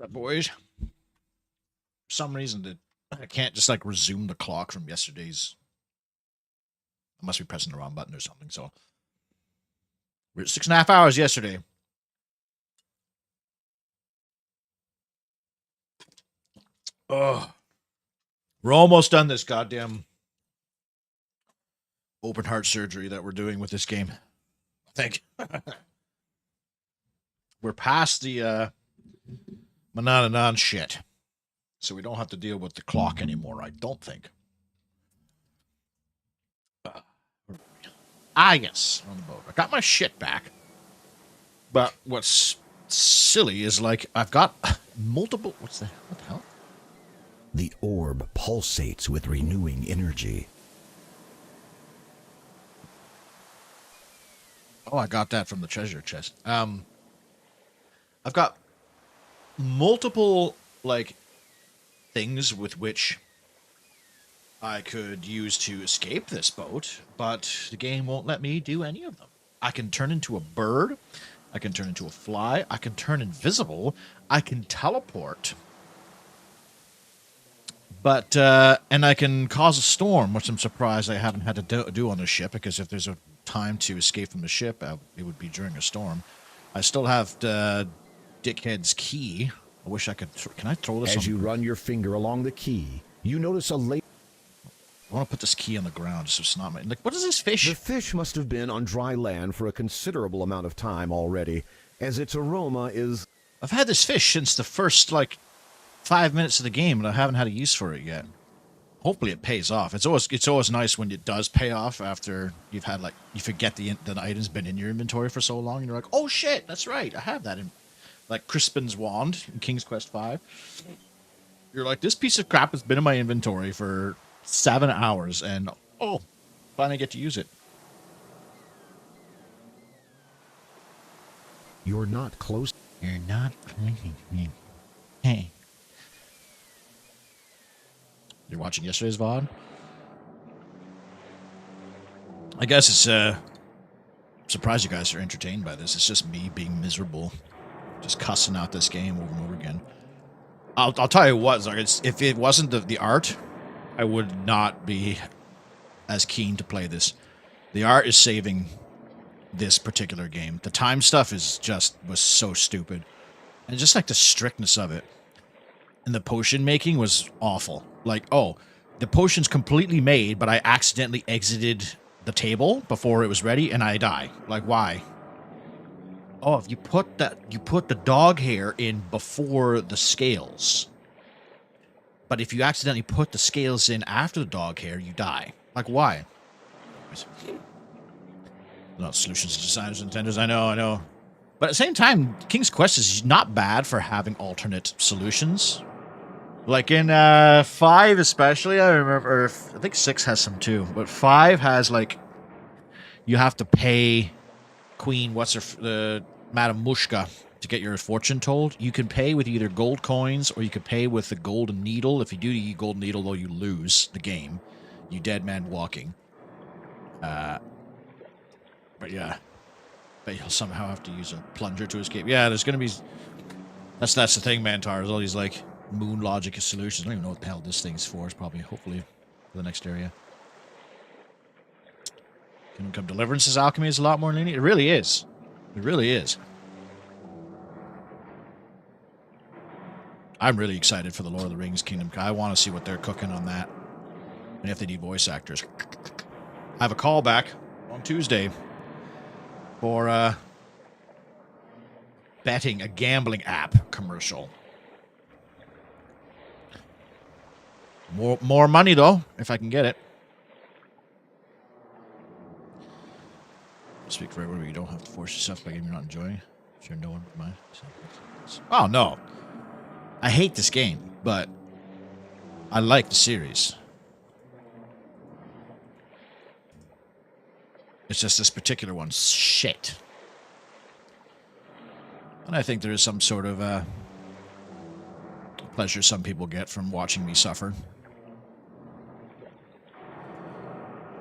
That boys. For some reason that I can't just like resume the clock from yesterday's. I must be pressing the wrong button or something. So we're at 6.5 hours yesterday. Oh, we're almost done this goddamn open heart surgery that we're doing with this game. I think we're past the Manananan shit. So we don't have to deal with the clock anymore, I don't think. Yes, on the boat. I got my shit back. But what's silly is like I've got multiple. What the hell? The orb pulsates with renewing energy. Oh, I got that from the treasure chest. I've got multiple like things with which I could use to escape this boat, but the game won't let me do any of them. I can turn into a bird. I can turn into a fly. I can turn invisible. I can teleport. But, and I can cause a storm, which I'm surprised I haven't had to do on the ship, because if there's a time to escape from the ship, it would be during a storm. I still have Dickhead's key. I wish I could... Can I throw this As you run your finger along the key, you notice a laser. I want to put this key on the ground so it's not my... Like, what is this fish? The fish must have been on dry land for a considerable amount of time already, as its aroma is... I've had this fish since the first, like, 5 minutes of the game, and I haven't had a use for it yet. Hopefully it pays off. It's always nice when it does pay off after you've had, like, you forget the item's been in your inventory for so long, and you're like, oh shit, that's right, I have that in... Like Crispin's Wand in King's Quest V. You're like, this piece of crap has been in my inventory for 7 hours, and oh, finally get to use it. You're not close. You're not close. Hey. You're watching yesterday's VOD? I guess it's, I'm surprised you guys are entertained by this. It's just me being miserable. Just cussing out this game over and over again. I'll tell you what, Zarg, if it wasn't the art, I would not be as keen to play this. The art is saving this particular game. The time stuff was so stupid. And just like the strictness of it. And the potion making was awful. Like, oh, the potion's completely made, but I accidentally exited the table before it was ready and I die. Like, why? Oh, if you put the dog hair in before the scales. But if you accidentally put the scales in after the dog hair, you die. Like, why? Not solutions to designers and intenders, I know. But at the same time, King's Quest is not bad for having alternate solutions. Like in 5 especially, I remember, I think 6 has some too, but 5 has like, you have to pay Queen, Madame Mushka, to get your fortune told. You can pay with either gold coins or you can pay with the golden needle. If you do the golden needle, though, you lose the game. You dead man walking. But yeah. But you'll somehow have to use a plunger to escape. Yeah, there's going to be... That's the thing, Mantar. There's all these, like, moon logic solutions. I don't even know what the hell this thing's for. It's probably, hopefully, for the next area. Kingdom Come Deliverance's alchemy is a lot more lenient. It really is. It really is. I'm really excited for the Lord of the Rings Kingdom Come. I want to see what they're cooking on that. And if they need voice actors. I have a callback on Tuesday for betting, a gambling app commercial. More money, though, if I can get it. Speak for everyone, you don't have to force yourself by a game you're not enjoying. Sure, no one mind. Oh, no. I hate this game, but I like the series. It's just this particular one's shit. And I think there is some sort of pleasure some people get from watching me suffer.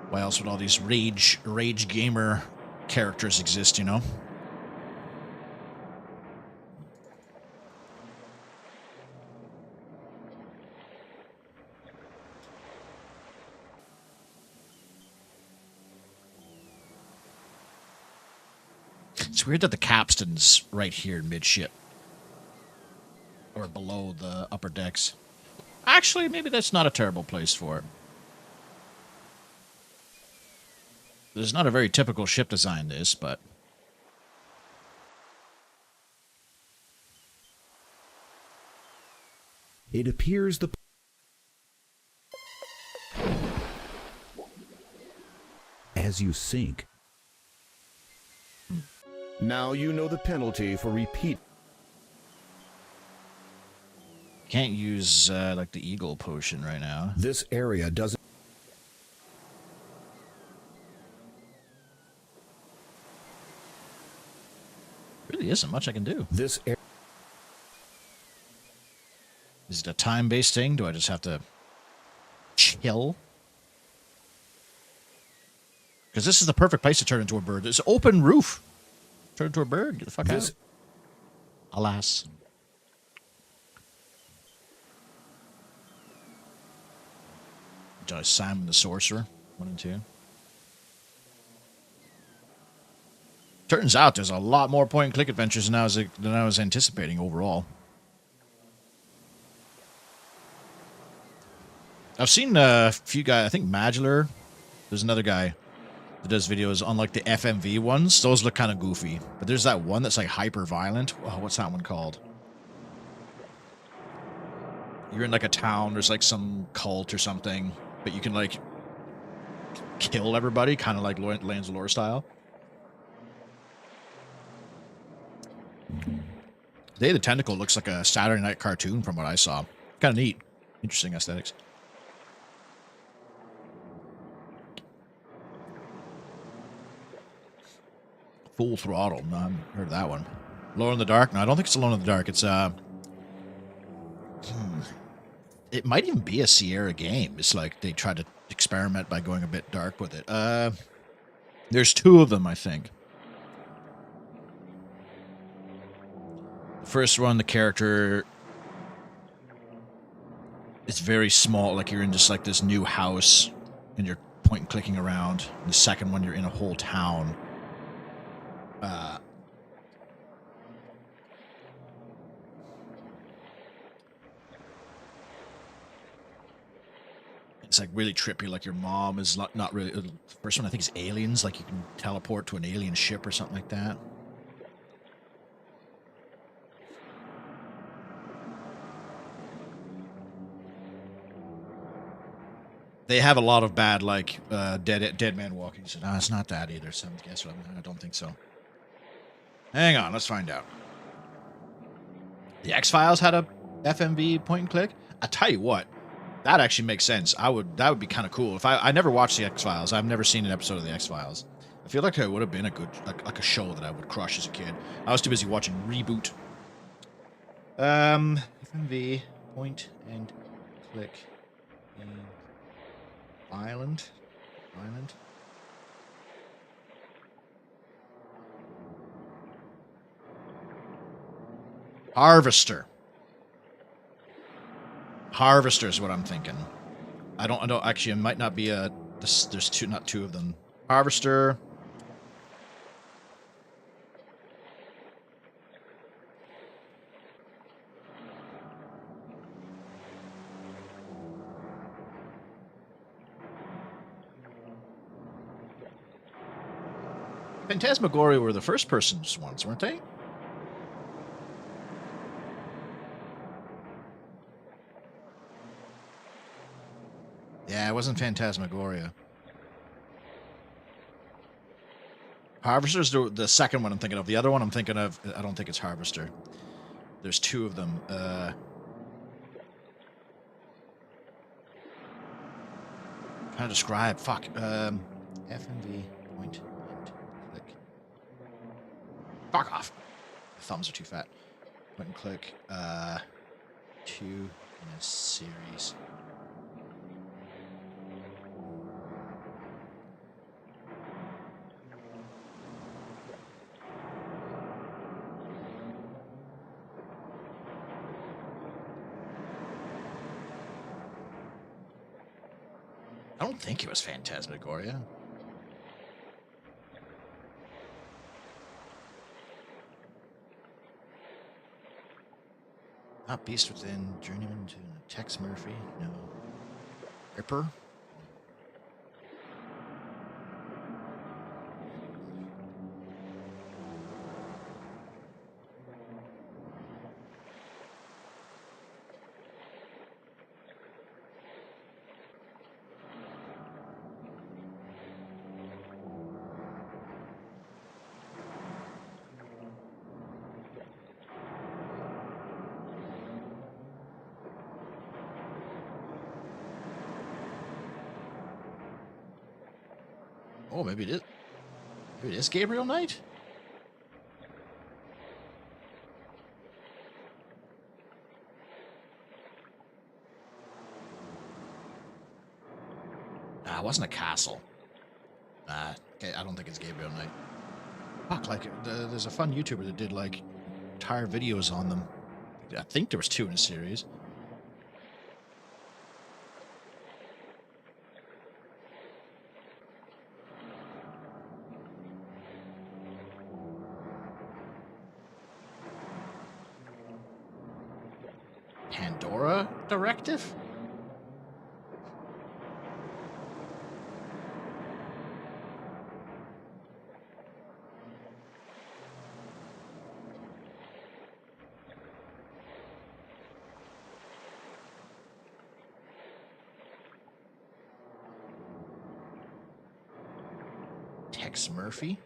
Why else would all these rage gamer characters exist, you know? It's weird that the capstan's right here midship. Or below the upper decks. Actually, maybe that's not a terrible place for it. There's not a very typical ship design, this, but... It appears the... As you sink. Now you know the penalty for repeat. Can't use, like, the Eagle Potion right now. This area doesn't... Really isn't much I can do. This area... Is it a time-based thing? Do I just have to chill? Because this is the perfect place to turn into a bird. It's open roof. Turn into a bird. Get the fuck out. Alas. Simon the Sorcerer, 1 and 2. Turns out there's a lot more point-and-click adventures than I was anticipating overall. I've seen a few guys. I think Madular. There's another guy that does videos on like the FMV ones. Those look kind of goofy. But there's that one that's like hyper-violent. Oh, what's that one called? You're in like a town. There's like some cult or something. But you can like kill everybody. Kind of like Lands of Lore style. Day of the Tentacle looks like a Saturday Night cartoon from what I saw. Kind of neat. Interesting aesthetics. Full Throttle. No, I haven't heard of that one. Alone in the Dark? No, I don't think it's Alone in the Dark. It's, it might even be a Sierra game. It's like they try to experiment by going a bit dark with it. There's 2 of them, I think. The first one, the character is very small. Like you're in just like this new house and you're point and clicking around. And the second one, you're in a whole town. It's like really trippy, like your mom is not really... The first one I think is aliens, like you can teleport to an alien ship or something like that. They have a lot of bad, like, dead man walking. So, no, it's not that either. So guess what? I don't think so. Hang on, let's find out. The X-Files had a FMV point and click? I tell you what. That actually makes sense. That would be kind of cool. If I never watched the X-Files. I've never seen an episode of the X-Files. I feel like it would have been a good, like a show that I would crush as a kid. I was too busy watching Reboot. FMV, point and click in Island. Harvester. Harvester is what I'm thinking. I don't actually, it might not be a... There's not 2 of them. Harvester. Phantasmagoria were the first person's ones, weren't they? Yeah, it wasn't Phantasmagoria. Harvester's the second one I'm thinking of. The other one I'm thinking of, I don't think it's Harvester. There's 2 of them. How to describe? Fuck. FMV point and click. Fuck off. The thumbs are too fat. Point and click. 2 in a series. I don't think it was Phantasmagoria. Not Beast Within, Journeyman to Tex Murphy, no. Ripper? Oh, maybe it is. Maybe it is Gabriel Knight? Nah, it wasn't a castle. Nah, okay, I don't think it's Gabriel Knight. Fuck, like, there's a fun YouTuber that did, like, entire videos on them. I think there was 2 in a series. Pandora Directive? Tex Murphy?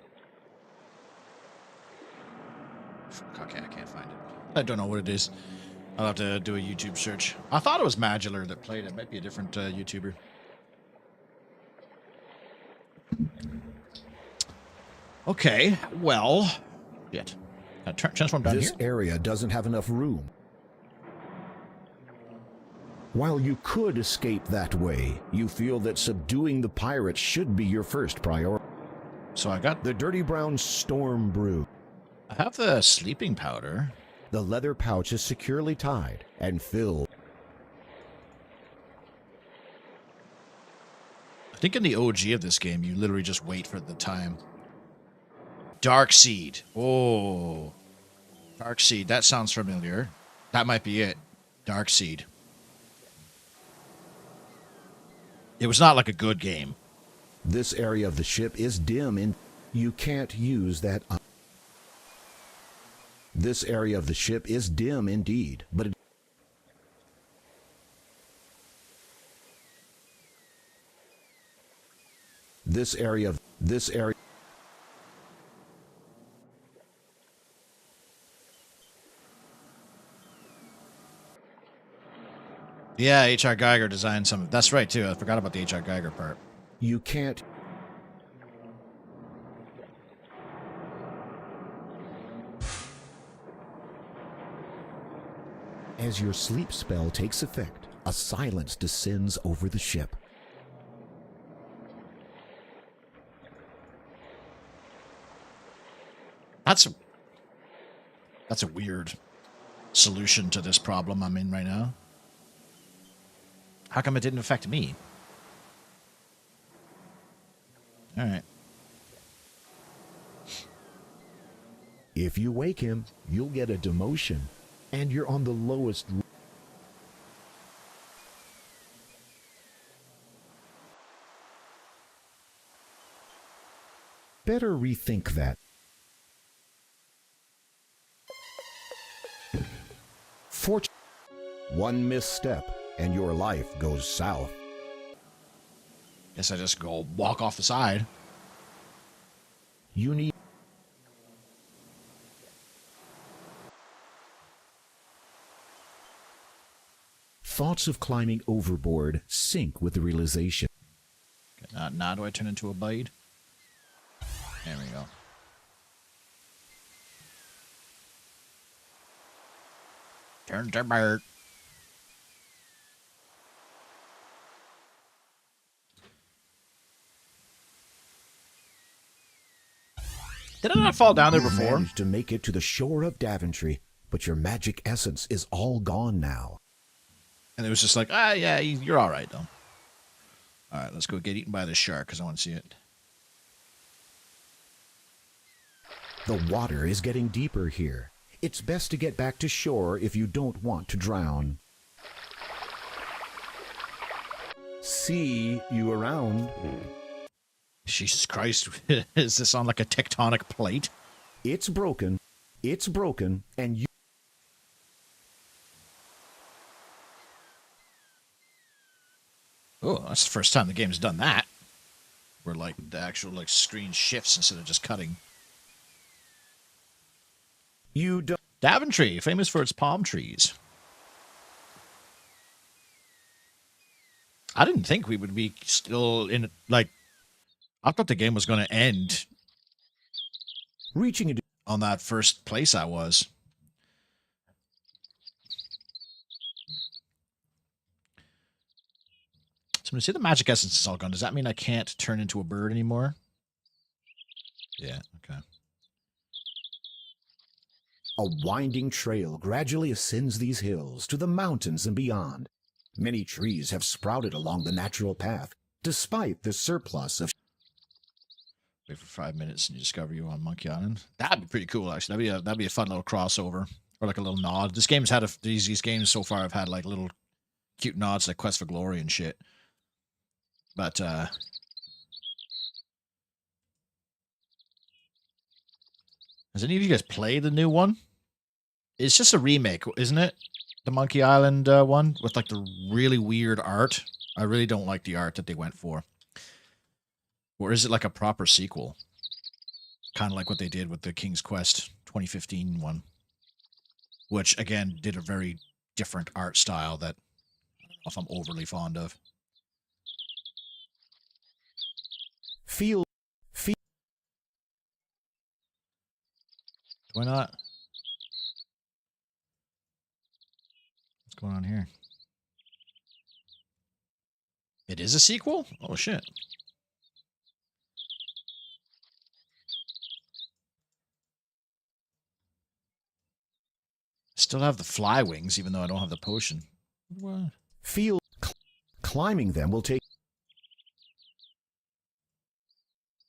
Okay, I can't find it. I don't know what it is. I'll have to do a YouTube search. I thought it was Madular that played it. Might be a different YouTuber. Okay, well, shit. Transform down This here. area doesn't have enough room. While you could escape that way, you feel that subduing the pirates should be your first priority. So I got. The Dirty Brown Storm Brew. I have the sleeping powder. The leather pouch is securely tied and filled. I think in the OG of this game, you literally just wait for the time. Dark Seed. Oh. Dark Seed. That sounds familiar. That might be it. Dark Seed. It was not like a good game. This area of the ship is dim and you can't use that. This area of the ship is dim indeed, but this area. Yeah, H.R. Geiger designed some. That's right, too. I forgot about the H.R. Geiger part. You can't. As your sleep spell takes effect, a silence descends over the ship. That's a weird solution to this problem I'm in right now. How come it didn't affect me? All right. If you wake him, you'll get a demotion, and you're on the lowest. Better rethink that. One misstep, and your life goes south. Guess I just go walk off the side. You need. Thoughts of climbing overboard sync with the realization. Okay, now do I turn into a blade? There we go. Turn to bird. Did I not fall down there before? You managed to make it to the shore of Daventry, but your magic essence is all gone now. And it was just like, yeah, you're all right, though. All right, let's go get eaten by the shark, because I want to see it. The water is getting deeper here. It's best to get back to shore if you don't want to drown. See you around. Jesus Christ. Is this on like a tectonic plate? It's broken. It's broken, and you... Oh, that's the first time the game's done that. Where like the actual like screen shifts instead of just cutting. You don't... Daventry, famous for its palm trees. I didn't think we would be still in, like, I thought the game was going to end Reaching into... on that first place I was. So when you say the magic essence is all gone, does that mean I can't turn into a bird anymore? Yeah, okay. A winding trail gradually ascends these hills to the mountains and beyond. Many trees have sprouted along the natural path, despite the surplus of... Wait for 5 minutes and you discover you on Monkey Island. That'd be pretty cool, actually. That'd be a fun little crossover. Or like a little nod. This game's had these games so far have had like little cute nods like Quest for Glory and shit. But has any of you guys played the new one? It's just a remake, isn't it? The Monkey Island one with like the really weird art. I really don't like the art that they went for. Or is it like a proper sequel? Kind of like what they did with the King's Quest 2015 one. Which, again, did a very different art style that I don't know if I'm overly fond of. Feel... Why not? What's going on here? It is a sequel? Oh, shit. Still have the fly wings, even though I don't have the potion. What? Feel... Climbing them will take...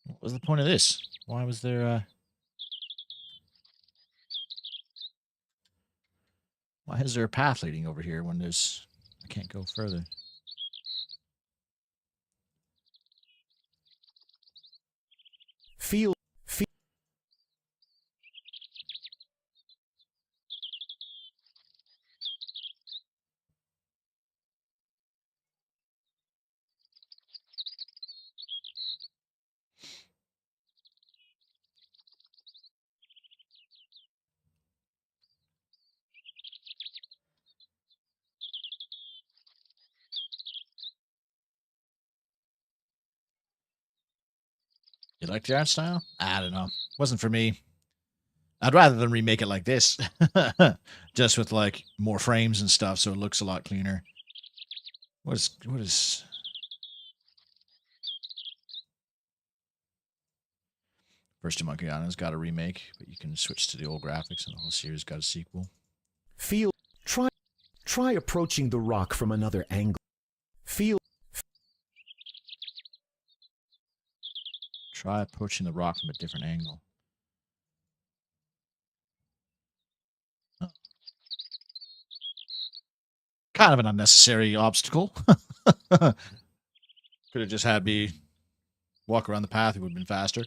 What was the point of this? Why was there, why is there a path leading over here when there's... I can't go further. Feel... You like the art style? I don't know. Wasn't for me. I'd rather than remake it like this. Just with like more frames and stuff so it looks a lot cleaner. What is First two Monkey Island's got a remake, but you can switch to the old graphics and the whole series got a sequel. Feel... Try approaching the rock from another angle. Feel... Try approaching the rock from a different angle. Oh. Kind of an unnecessary obstacle. Could have just had me walk around the path. It would have been faster.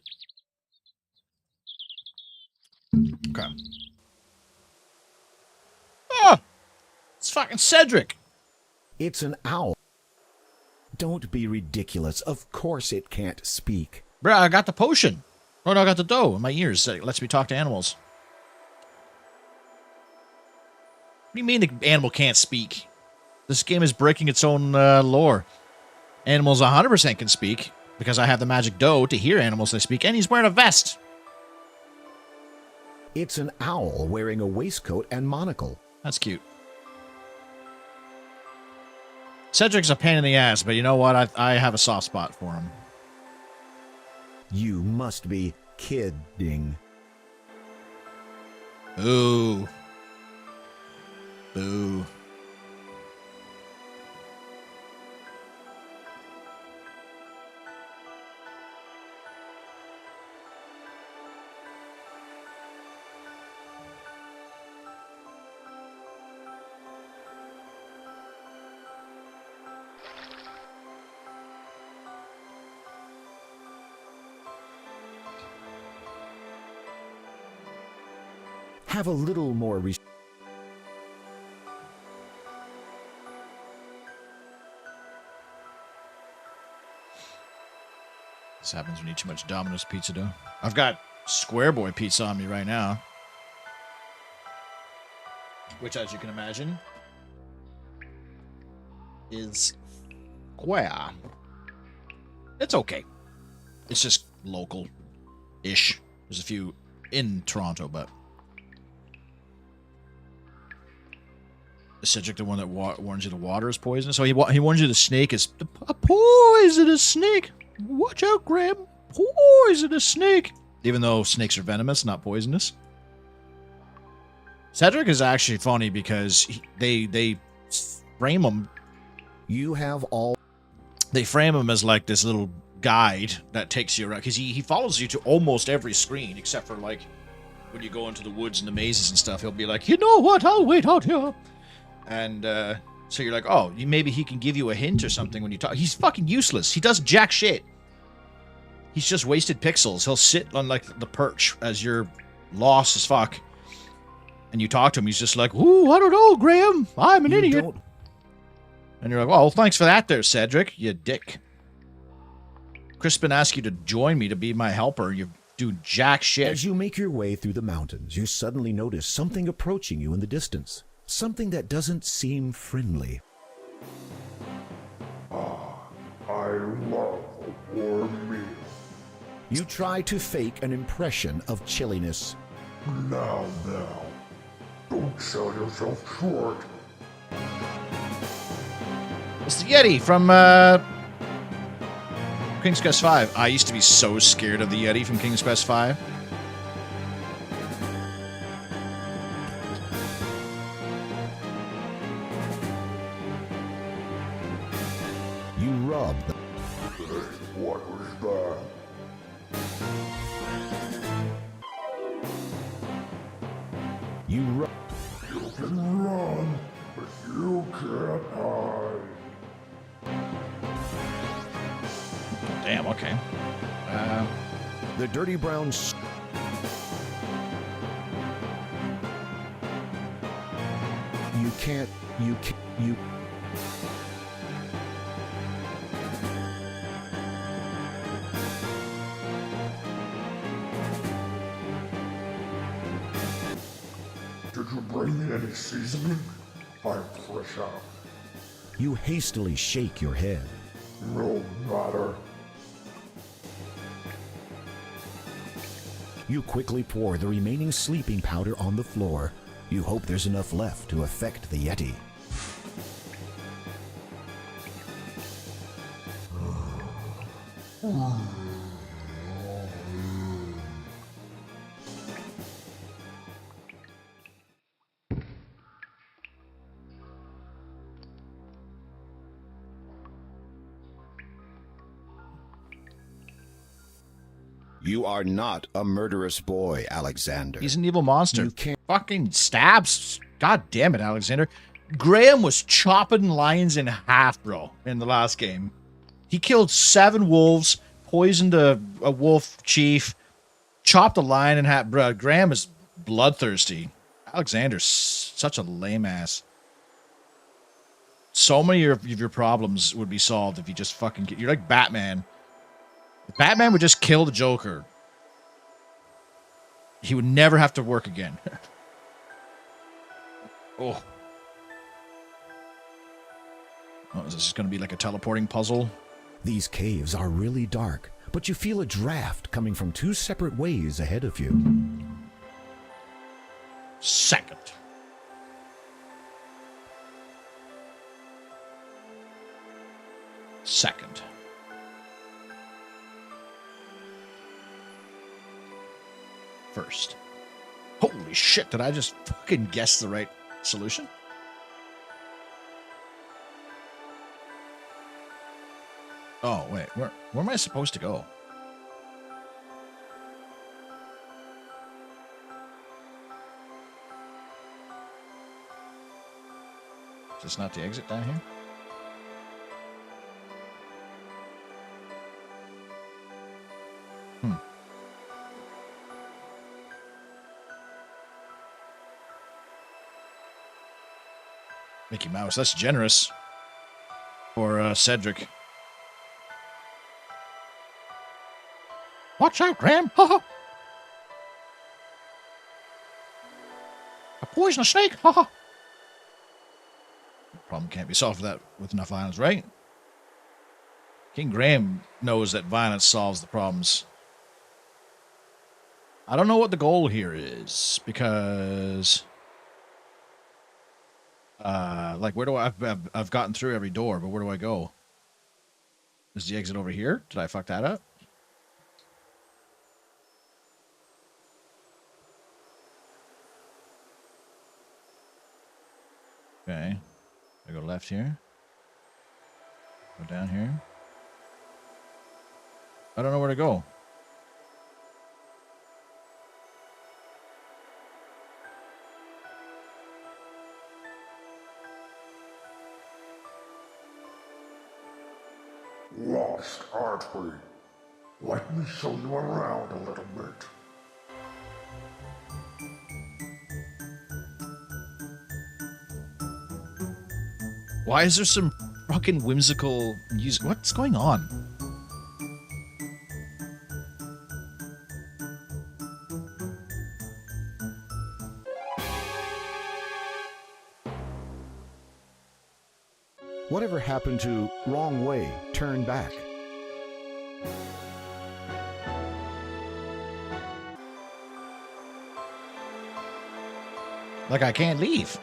Okay. Ah! It's fucking Cedric! It's an owl. Don't be ridiculous. Of course it can't speak. Bruh, I got the potion. Oh no, I got the dough in my ears. It lets me talk to animals. What do you mean the animal can't speak? This game is breaking its own lore. Animals 100% can speak, because I have the magic dough to hear animals they speak, and he's wearing a vest. It's an owl wearing a waistcoat and monocle. That's cute. Cedric's a pain in the ass, but you know what? I have a soft spot for him. You must be kidding. Boo. Boo. have a little more This happens when you eat too much Domino's pizza dough. I've got Square Boy pizza on me right now. Which, as you can imagine, is square. It's okay. It's just local-ish. There's a few in Toronto, but... Is Cedric the one that warns you the water is poisonous? So he warns you the snake is a poisonous snake. Watch out, Graham. Poisonous snake. Even though snakes are venomous, not poisonous. Cedric is actually funny because they frame him. You have all. They frame him as like this little guide that takes you around because he follows you to almost every screen except for like when you go into the woods and the mazes and stuff. He'll be like, you know what? I'll wait out here. And so you're like, oh, maybe he can give you a hint or something when you talk. He's fucking useless. He does jack shit. He's just wasted pixels. He'll sit on like the perch as you're lost as fuck. And you talk to him, he's just like, ooh, I don't know, Graham. I'm an idiot. And you're like, well, thanks for that there, Cedric, you dick. Crispin asked you to join me to be my helper. You do jack shit. As you make your way through the mountains, you suddenly notice something approaching you in the distance. Something that doesn't seem friendly. I love a warm meal. You try to fake an impression of chilliness. Now, don't sell yourself short. It's the Yeti from King's Quest V. I used to be so scared of the Yeti from King's Quest V. You rub the... What was that? You rub... You can run, but you can't hide. Damn, okay. The dirty brown... You can't... You... Did you bring me any seasoning? I'm fresh out. You hastily shake your head. No matter. You quickly pour the remaining sleeping powder on the floor. You hope there's enough left to affect the Yeti. You are not a murderous boy, Alexander. He's an evil monster. You can't... Fucking stabs. God damn it, Alexander. Graham was chopping lions in half, bro, in the last game. He killed 7 wolves, poisoned a wolf chief, chopped a lion in half. Bro, Graham is bloodthirsty. Alexander's such a lame ass. So many of your problems would be solved if you just fucking get... You're like Batman. If Batman would just kill the Joker, he would never have to work again. Oh, is this going to be like a teleporting puzzle? These caves are really dark, but you feel a draft coming from 2 separate ways ahead of you. Second. First. Holy shit, did I just fucking guess the right solution? Oh, wait, where am I supposed to go? Is this not the exit down here? Mickey Mouse. That's generous for Cedric. Watch out, Graham! Ha ha! A poisonous snake! Ha ha! Problem can't be solved with enough violence, right? King Graham knows that violence solves the problems. I don't know what the goal here is, because... like, where do I've gotten through every door, but where do I go? Is the exit over here? Did I fuck that up? Okay. I go left here. Go down here. I don't know where to go. Lost, aren't we? Let me show you around a little bit. Why is there some fucking whimsical music? What's going on? Whatever happened to wrong way, turn back? Like I can't leave.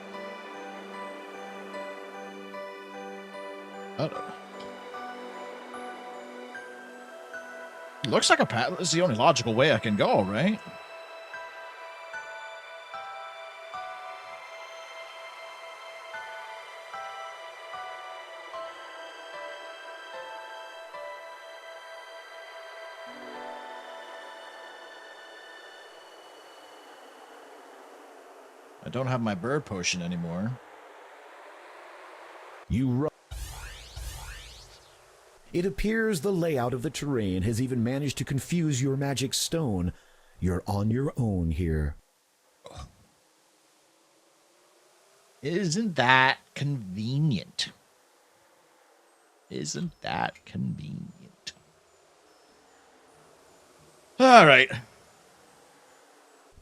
Looks like a path. It's the only logical way I can go, right? I don't have my bird potion anymore. It appears the layout of the terrain has even managed to confuse your magic stone. You're on your own here. Isn't that convenient? Isn't that convenient? All right.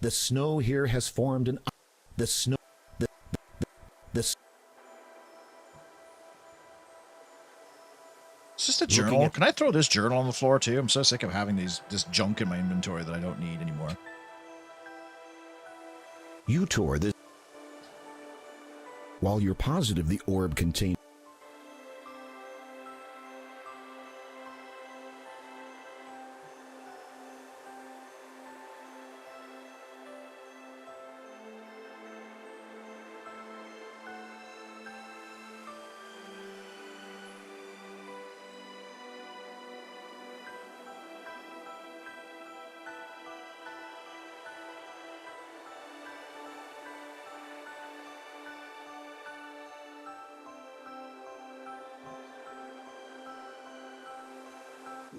The snow here has formed an... The snow... It's just a journal. Can I throw this journal on the floor too? I'm so sick of having this junk in my inventory that I don't need anymore. You tore this... While you're positive the orb contains...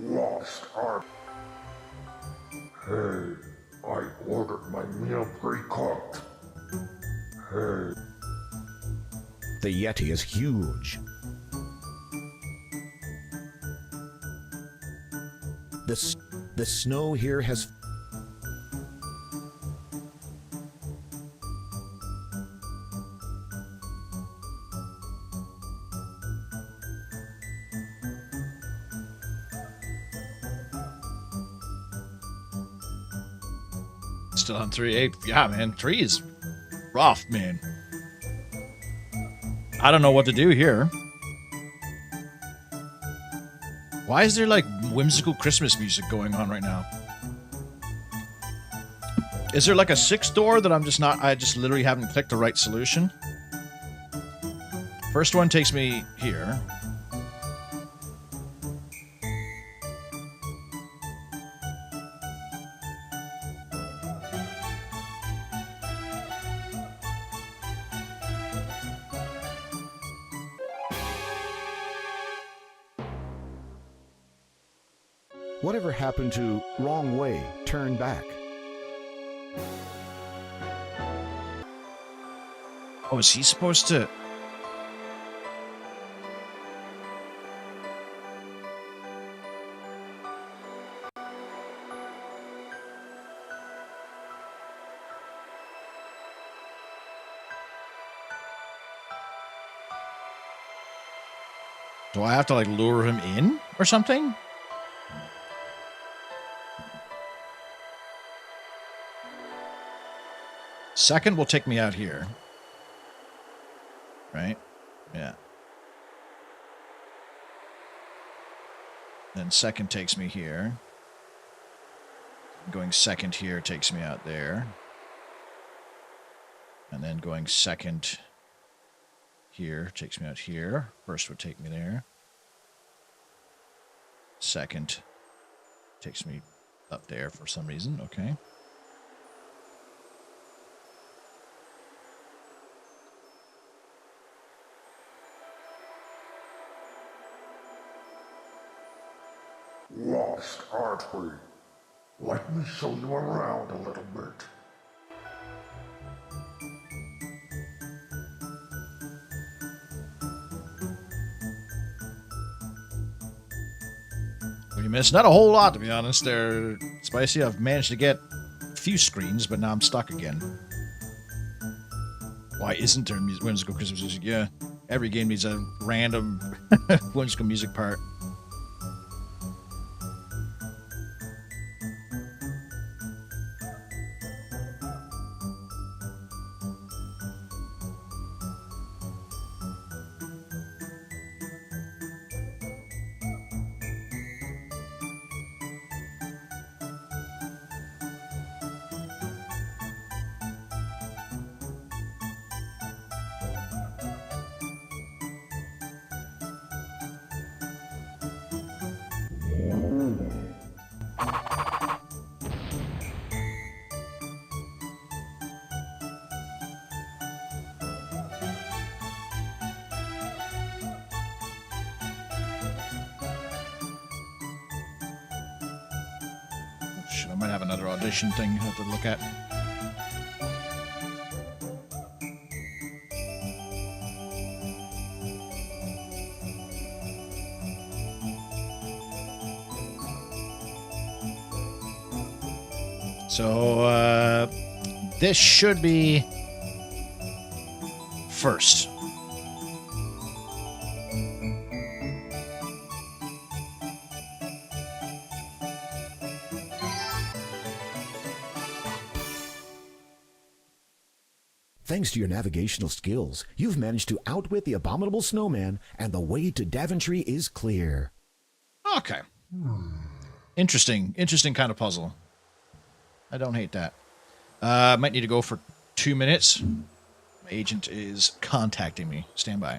Lost art. Hey, I ordered my meal pre-cooked. Hey. The Yeti is huge. The snow here has... Still on 3-8. Yeah, man. 3 is rough, man. I don't know what to do here. Why is there like whimsical Christmas music going on right now? Is there like a 6th door that I just literally haven't clicked the right solution? First one takes me here. Whatever happened to wrong way, turn back? Oh, is he supposed to... Do I have to, like, lure him in or something? Second will take me out here. Right? Yeah. Then second takes me here. Going second here takes me out there. And then going second here takes me out here. First would take me there. Second takes me up there for some reason. Okay. Lost, aren't we? Let me show you around a little bit. What do you miss? Not a whole lot, to be honest. They're spicy. I've managed to get a few screens, but now I'm stuck again. Why isn't there whimsical Christmas music? Yeah, every game needs a random whimsical music part. Shit, I might have another audition thing I have to look at. So, this should be first. Thanks to your navigational skills, you've managed to outwit the abominable snowman, and the way to Daventry is clear. Okay. Interesting kind of puzzle. I don't hate that. Might need to go for 2 minutes. My agent is contacting me. Stand by.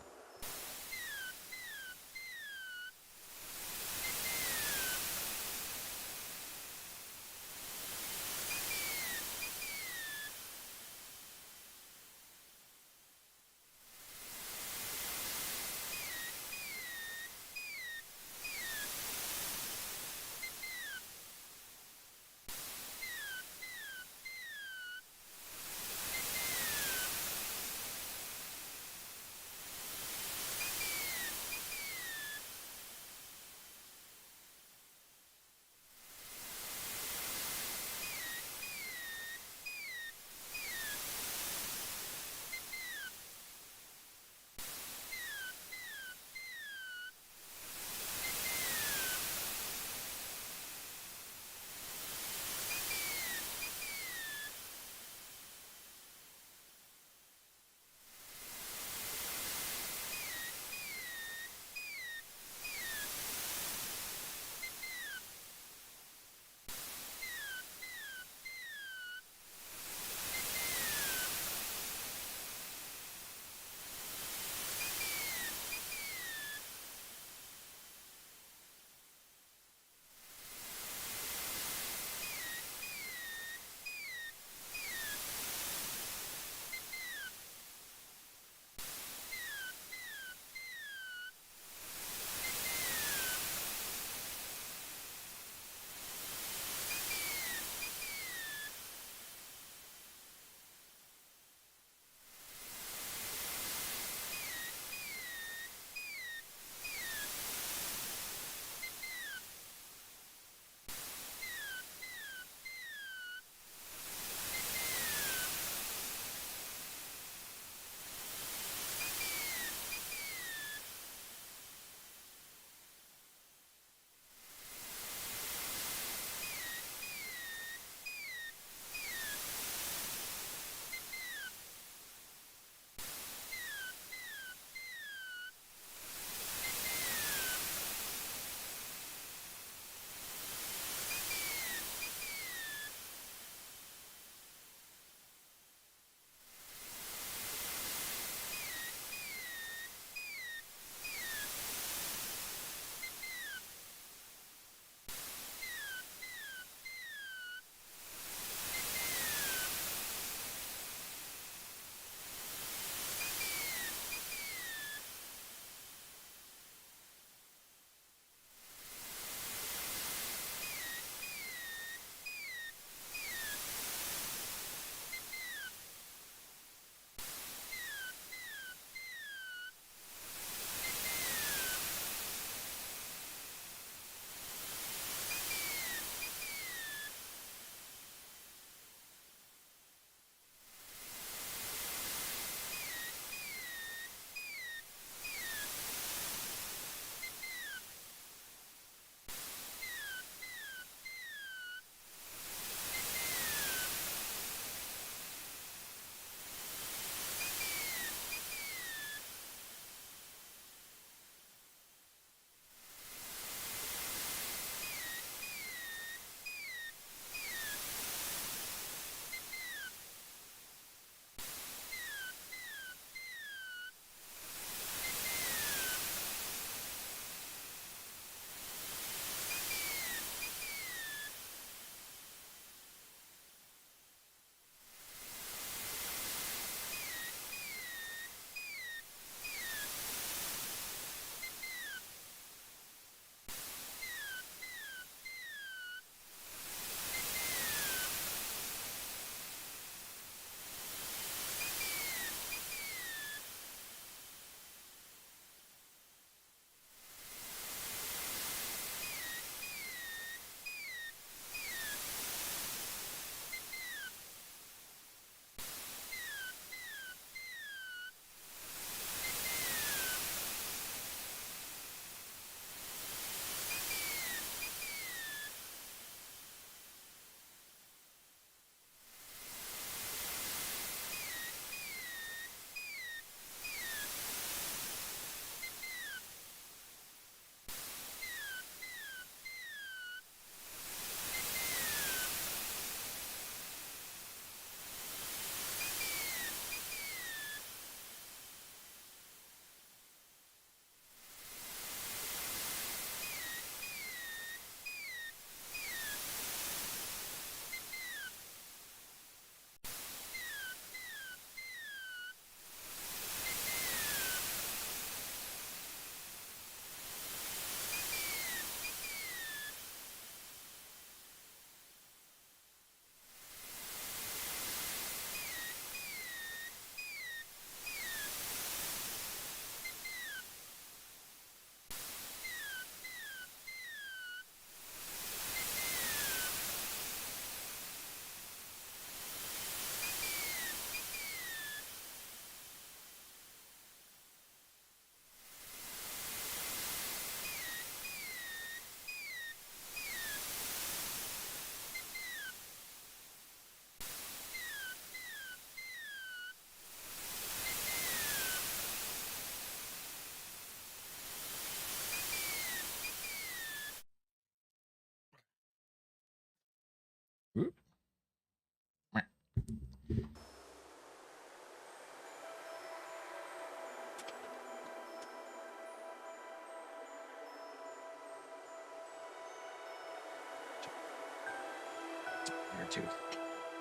there too.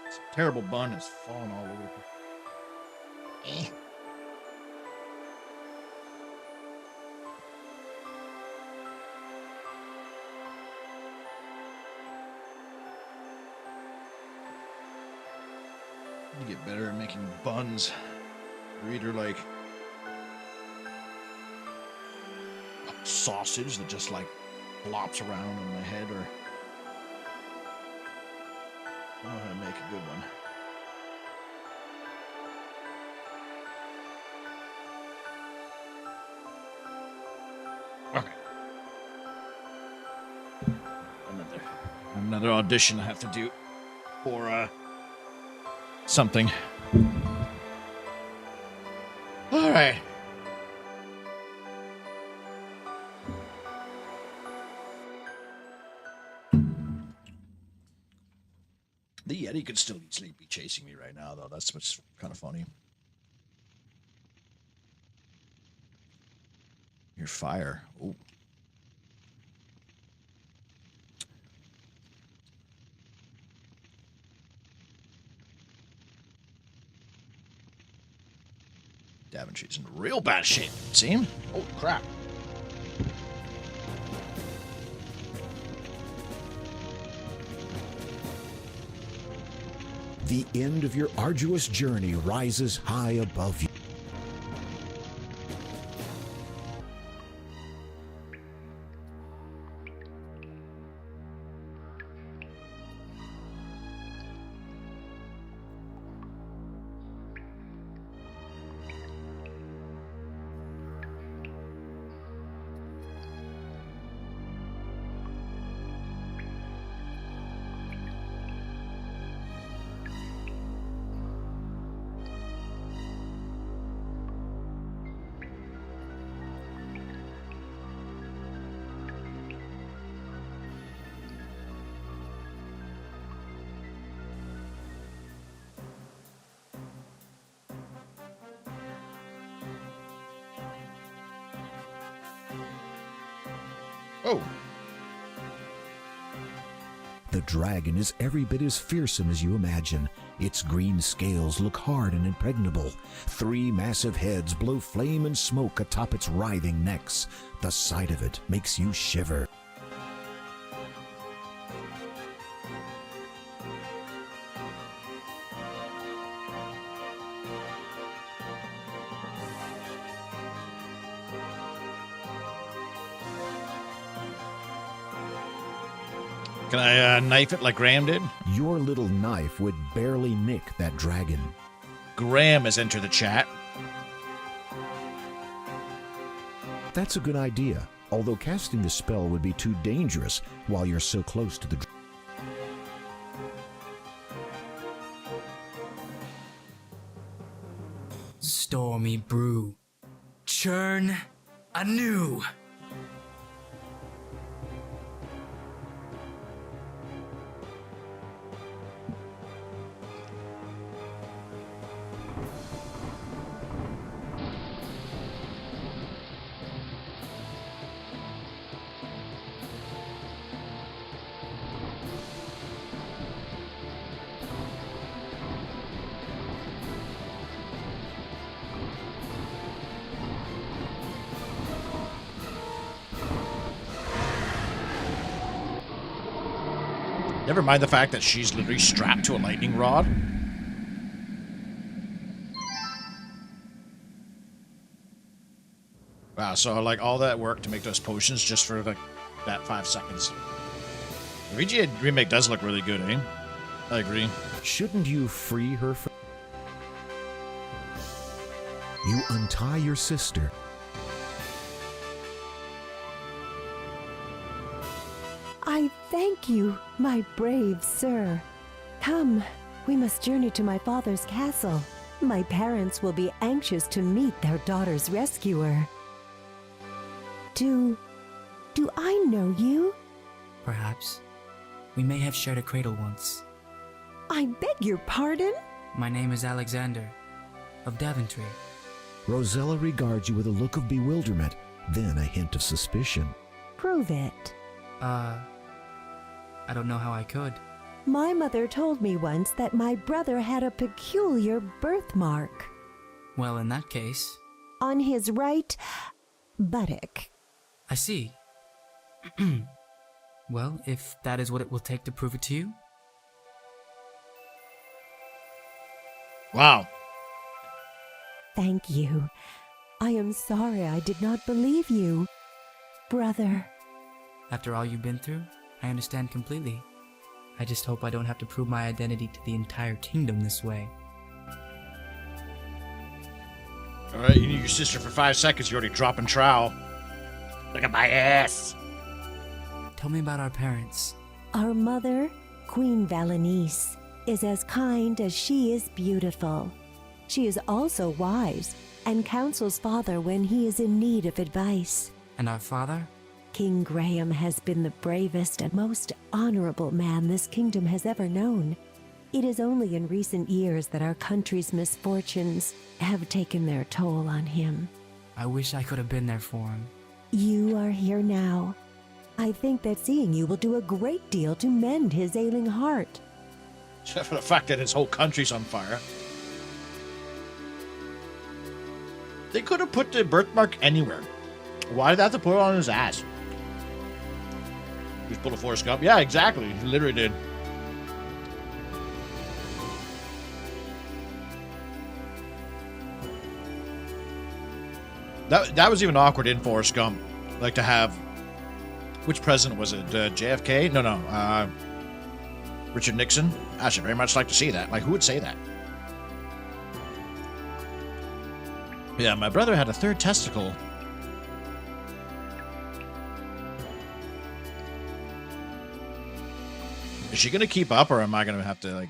It's a terrible bun. It's falling all over. Eh. You get better at making buns. You're either like a sausage that just like flops around on my head, or I know how to make a good one. Okay. Another audition I have to do for something. All right. The Yeti could still easily be chasing me right now, though. That's what's kind of funny. Your fire. Oh. Daventry's in real bad shape, it seems. Oh, crap. The end of your arduous journey rises high above you. Oh. The dragon is every bit as fearsome as you imagine. Its green scales look hard and impregnable. 3 massive heads blow flame and smoke atop its writhing necks. The sight of it makes you shiver. Can I knife it like Graham did? Your little knife would barely nick that dragon. Graham has entered the chat. That's a good idea, although casting the spell would be too dangerous while you're so close to the dragon. Stormy brew. Churn anew. Never mind the fact that she's literally strapped to a lightning rod. Wow, so like all that work to make those potions just for like that 5 seconds. The VGA remake does look really good, eh? I agree. Shouldn't you free her from... You untie your sister. I thank you, my brave sir. Come, we must journey to my father's castle. My parents will be anxious to meet their daughter's rescuer. Do I know you? Perhaps. We may have shared a cradle once. I beg your pardon? My name is Alexander, of Daventry. Rosella regards you with a look of bewilderment, then a hint of suspicion. Prove it. I don't know how I could. My mother told me once that my brother had a peculiar birthmark Well, in that case, on his right buttock. I see. Well, if that is what it will take to prove it to you, Wow. Thank you. I am sorry I did not believe you, brother. after all you've been through, I understand completely. I just hope I don't have to prove my identity to the entire kingdom this way. Alright, you need your sister for 5 seconds. You're already dropping trowel. Look at my ass. Tell me about our parents. Our mother, Queen Valenice, is as kind as she is beautiful. She is also wise and counsels father when he is in need of advice. And our father? King Graham has been the bravest and most honorable man this kingdom has ever known. It is only in recent years that our country's misfortunes have taken their toll on him. I wish I could have been there for him. You are here now. I think that seeing you will do a great deal to mend his ailing heart. Except for the fact that his whole country's on fire. They could have put the birthmark anywhere. Why did they have to put it on his ass? Just pull a Forrest Gump. Yeah, exactly. He literally did. That was even awkward in Forrest Gump. Like to have... Which president was it? JFK? No. Richard Nixon? I should very much like to see that. Like, who would say that? Yeah, my brother had a third testicle. Is she gonna keep up, or am I gonna have to, like...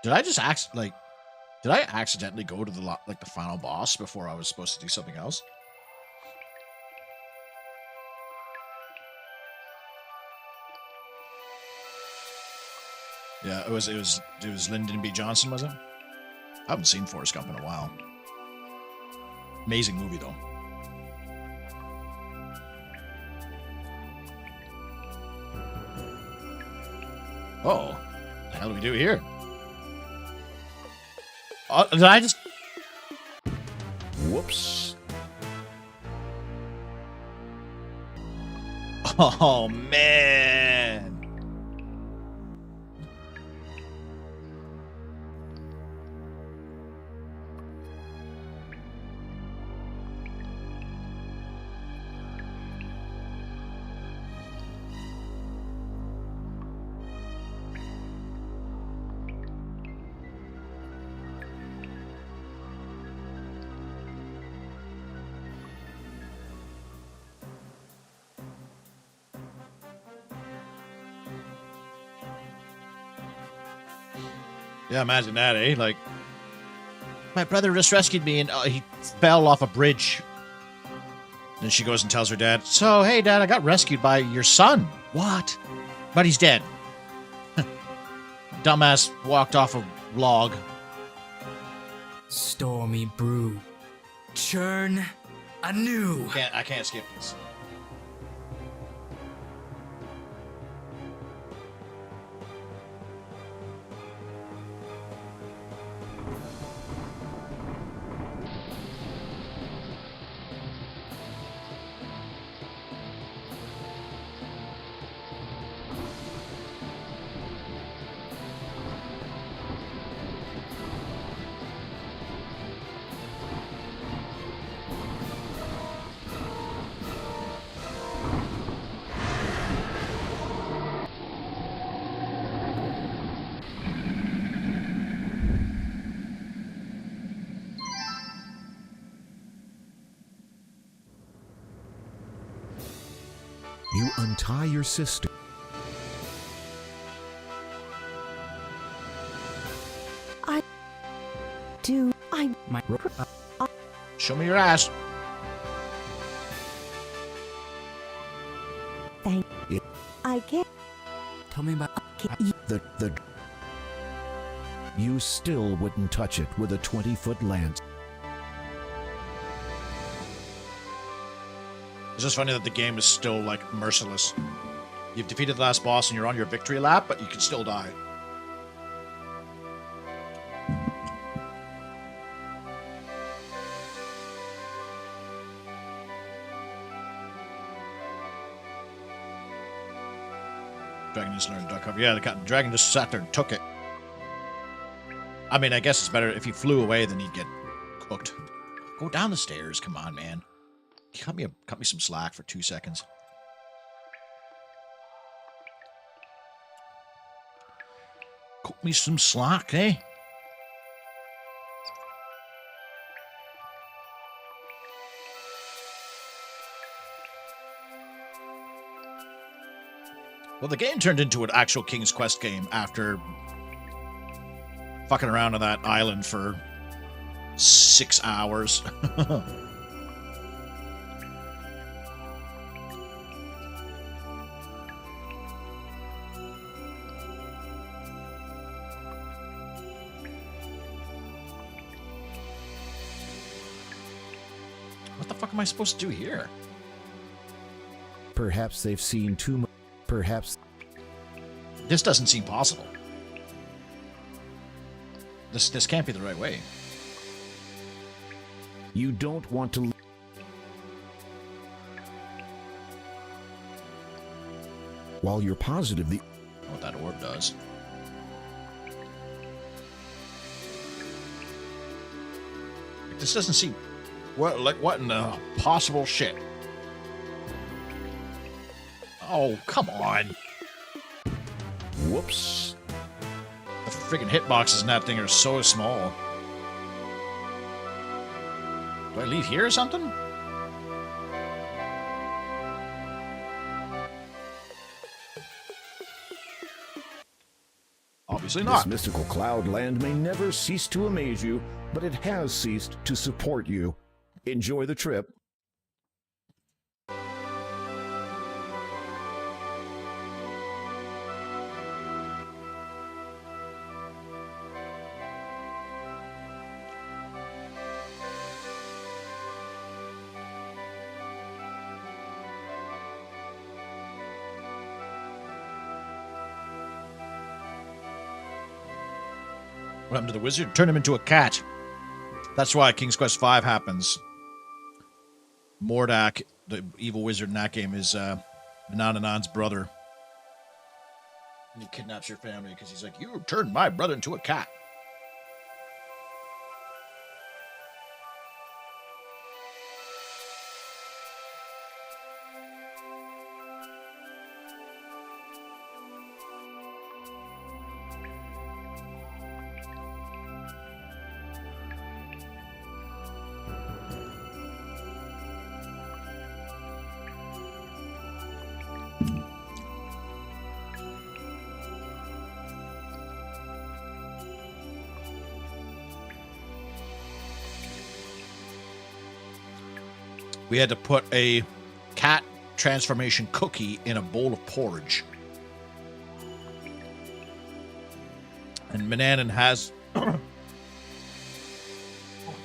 Did I accidentally go to the final boss before I was supposed to do something else? Yeah, it was Lyndon B. Johnson, was it? I haven't seen Forrest Gump in a while. Amazing movie, though. Oh, what the hell do we do here? Did I just... Whoops. Oh, man. Yeah, imagine that, eh? Like, my brother just rescued me and he fell off a bridge. Then she goes and tells her dad, so, hey, Dad, I got rescued by your son. What? But he's dead. Dumbass walked off a log. Stormy brew. Churn anew. I can't skip this. You untie your sister. Show me your ass. Thank you. I can't. Tell me about... You still wouldn't touch it with a 20-foot lance. It's just funny that the game is still, like, merciless. You've defeated the last boss and you're on your victory lap, but you can still die. Dragon just learned duck cover. Yeah, the dragon just sat there and took it. I mean, I guess it's better if he flew away than he'd get cooked. Go down the stairs. Come on, man. Cut me some slack for 2 seconds. Cut me some slack, eh? Well, the game turned into an actual King's Quest game after fucking around on that island for 6 hours. What the fuck am I supposed to do here? Perhaps they've seen too much. Perhaps. This doesn't seem possible. This can't be the right way. You don't want to. While you're positive the. What that orb does. This doesn't seem. What in the possible shit? Oh, come on. Whoops. The freaking hitboxes in that thing are so small. Do I leave here or something? Obviously This not. mystical cloud land may never cease to amaze you, but it has ceased to support you. Enjoy the trip. What happened to the wizard? Turn him into a cat. That's why King's Quest V happens. Mordak, the evil wizard in that game, is Mananan's brother. And he kidnaps your family because he's like, you turned my brother into a cat. We had to put a cat transformation cookie in a bowl of porridge. And Manannan has... Oh,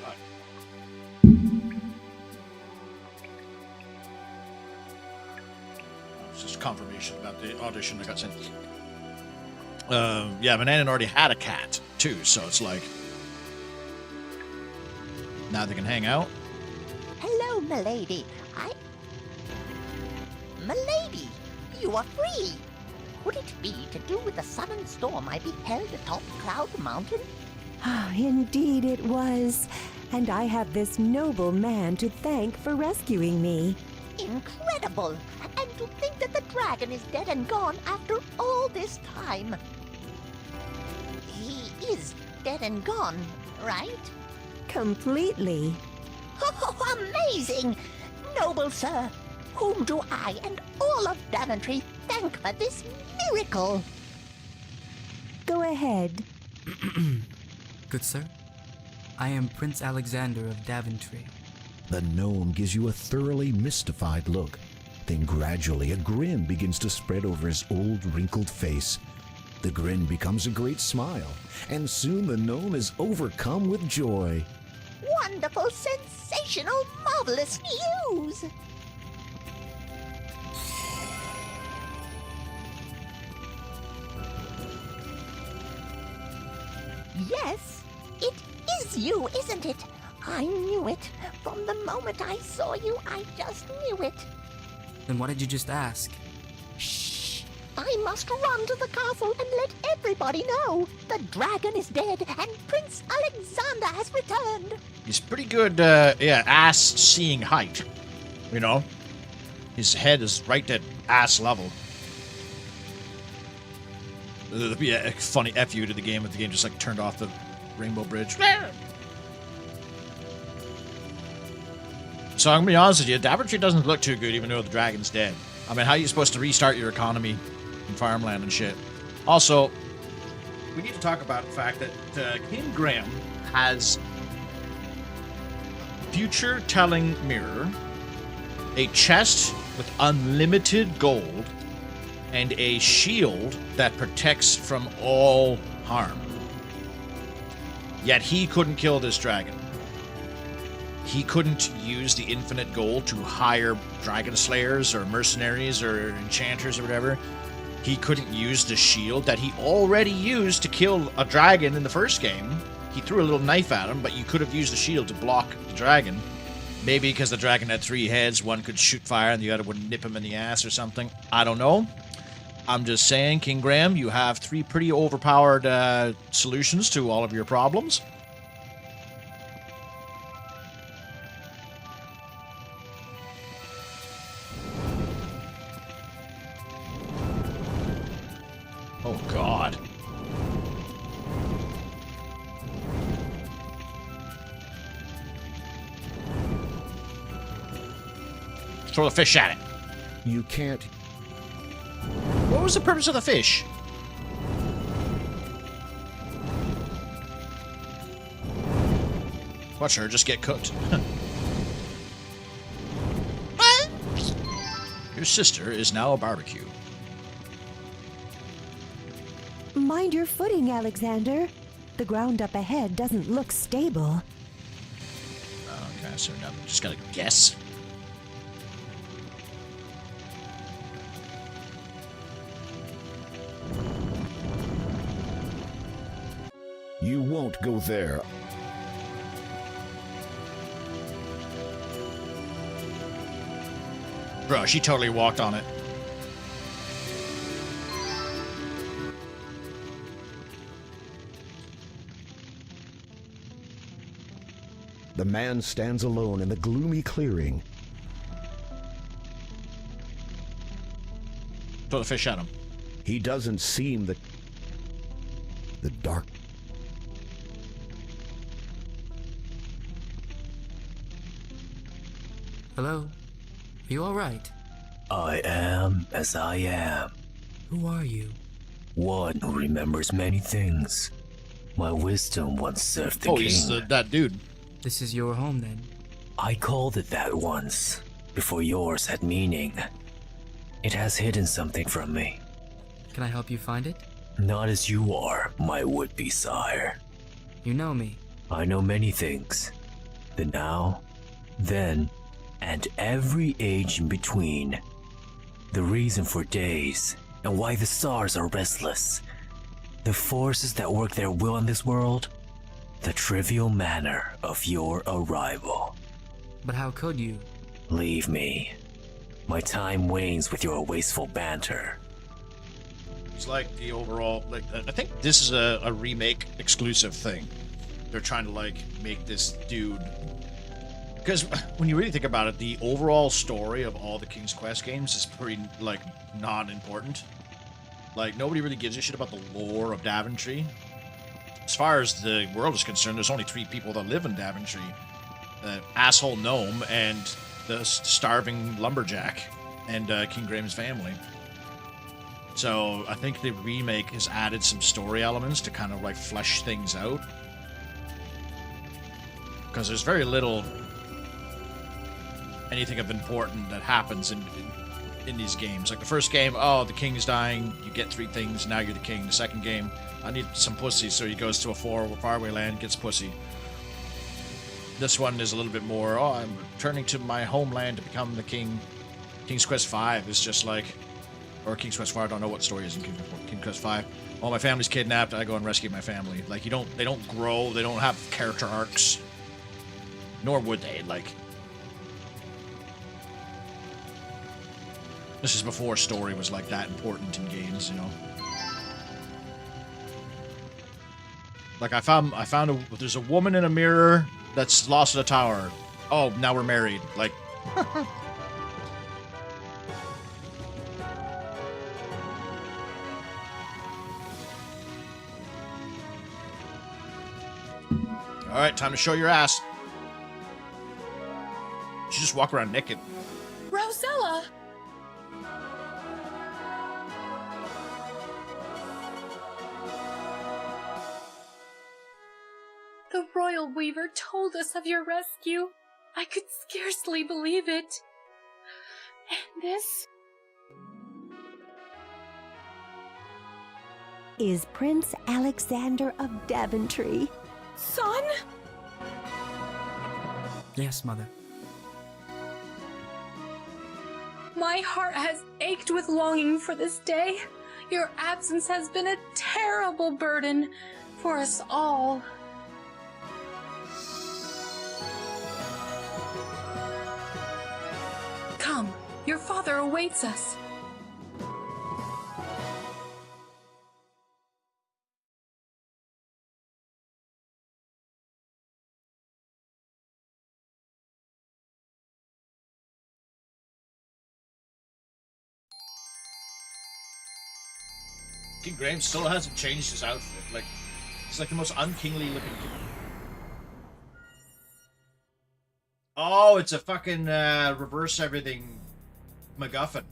God. It's just confirmation about the audition I got sent. Yeah, Manannan already had a cat, too, so it's like... Now they can hang out. Hello, milady. Milady, you are free. Could it be to do with the sudden storm I beheld atop Cloud Mountain? Ah, indeed it was. And I have this noble man to thank for rescuing me. Incredible! And to think that the dragon is dead and gone after all this time. He is dead and gone, right? Completely. Oh, amazing! Noble sir, whom do I and all of Daventry thank for this miracle? Go ahead. Good sir, I am Prince Alexander of Daventry. The gnome gives you a thoroughly mystified look. Then gradually a grin begins to spread over his old wrinkled face. The grin becomes a great smile, and soon the gnome is overcome with joy. Wonderful, sensational, marvelous news! Yes, it is you, isn't it? I knew it. From the moment I saw you, I just knew it. Then what did you just ask? Shh! I must run to the castle and let everybody know. The dragon is dead and Prince Alexander has returned. He's pretty good, ass-seeing height. You know? His head is right at ass level. There'd be a funny FU to the game if the game just, like, turned off the Rainbow Bridge. So I'm gonna be honest with you, Daventry doesn't look too good even though the dragon's dead. I mean, how are you supposed to restart your economy in farmland and shit? Also, we need to talk about the fact that King Graham has future-telling mirror, a chest with unlimited gold, and a shield that protects from all harm. Yet he couldn't kill this dragon. He couldn't use the infinite gold to hire dragon slayers or mercenaries or enchanters or whatever. He couldn't use the shield that he already used to kill a dragon in the first game. He threw a little knife at him, but you could have used the shield to block the dragon. Maybe because the dragon had 3 heads, one could shoot fire and the other would nip him in the ass or something. I don't know. I'm just saying, King Graham, you have 3 pretty overpowered solutions to all of your problems. Oh, God. Throw the fish at it. You can't. What was the purpose of the fish? Watch her just get cooked. Your sister is now a barbecue. Mind your footing, Alexander. The ground up ahead doesn't look stable. Okay, so now we just gotta guess. You won't go there. Bro, she totally walked on it. The man stands alone in the gloomy clearing. Throw the fish at him. He doesn't seem the dark. Hello? Are you alright? I am as I am, Who are you? one who remembers many things. My wisdom once served the Oh, king. he's that dude. This is your home then? I called it that once, before yours had meaning. It has hidden something from me. Can I help you find it? Not as you are, my would-be sire. You know me. I know many things. The now, then, and every age in between. The reason for days, and why the stars are restless. The forces that work their will in this world. The trivial manner of your arrival. But how could you? Leave me. My time wanes with your wasteful banter. It's like the overall, like, I think this is a remake exclusive thing. They're trying to, like, make this dude. Because when you really think about it, the overall story of all the King's Quest games is pretty, like, non-important. Like, nobody really gives a shit about the lore of Daventry. As far as the world is concerned, there's only 3 people that live in Daventry. Asshole gnome and the starving lumberjack and King Graham's family. So I think the remake has added some story elements to kind of like flesh things out. Because there's very little anything of important that happens in these games. Like the first game, oh, the king is dying, you get 3 things, now you're the king. The second game, I need some pussy, so he goes to a faraway land, gets pussy. This one is a little bit more, oh, I'm returning to my homeland to become the king. King's Quest V is just like, Or King's Quest 5. I don't know what story is in King's Quest 5. Oh, my family's kidnapped. I go and rescue my family. Like, they don't grow. They don't have character arcs. Nor would they, like. This is before story was, like, that important in games, you know? Like, there's a woman in a mirror that's lost in a tower. Oh, now we're married. Like, alright, time to show your ass. You should just walk around naked. Rosella! The Royal Weaver told us of your rescue. I could scarcely believe it. And this? Is Prince Alexander of Daventry. Son? Yes, Mother. My heart has ached with longing for this day. Your absence has been a terrible burden for us all. Come, your father awaits us. King Graham still hasn't changed his outfit. Like, it's like the most unkingly looking king. Oh, it's a fucking reverse everything MacGuffin.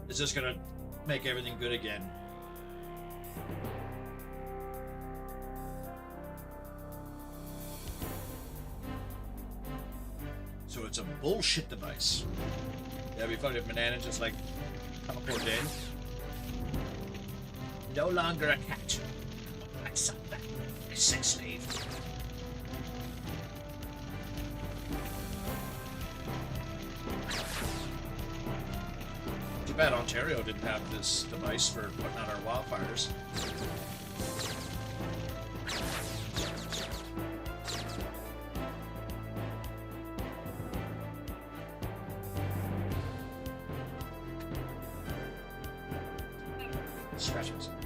Is this gonna make everything good again? So it's a bullshit device. Yeah, it'd be funny if Banana just like teleported in. No longer a cat. I suck back. A sex slave. Too bad Ontario didn't have this device for putting out our wildfires. Scratch myself.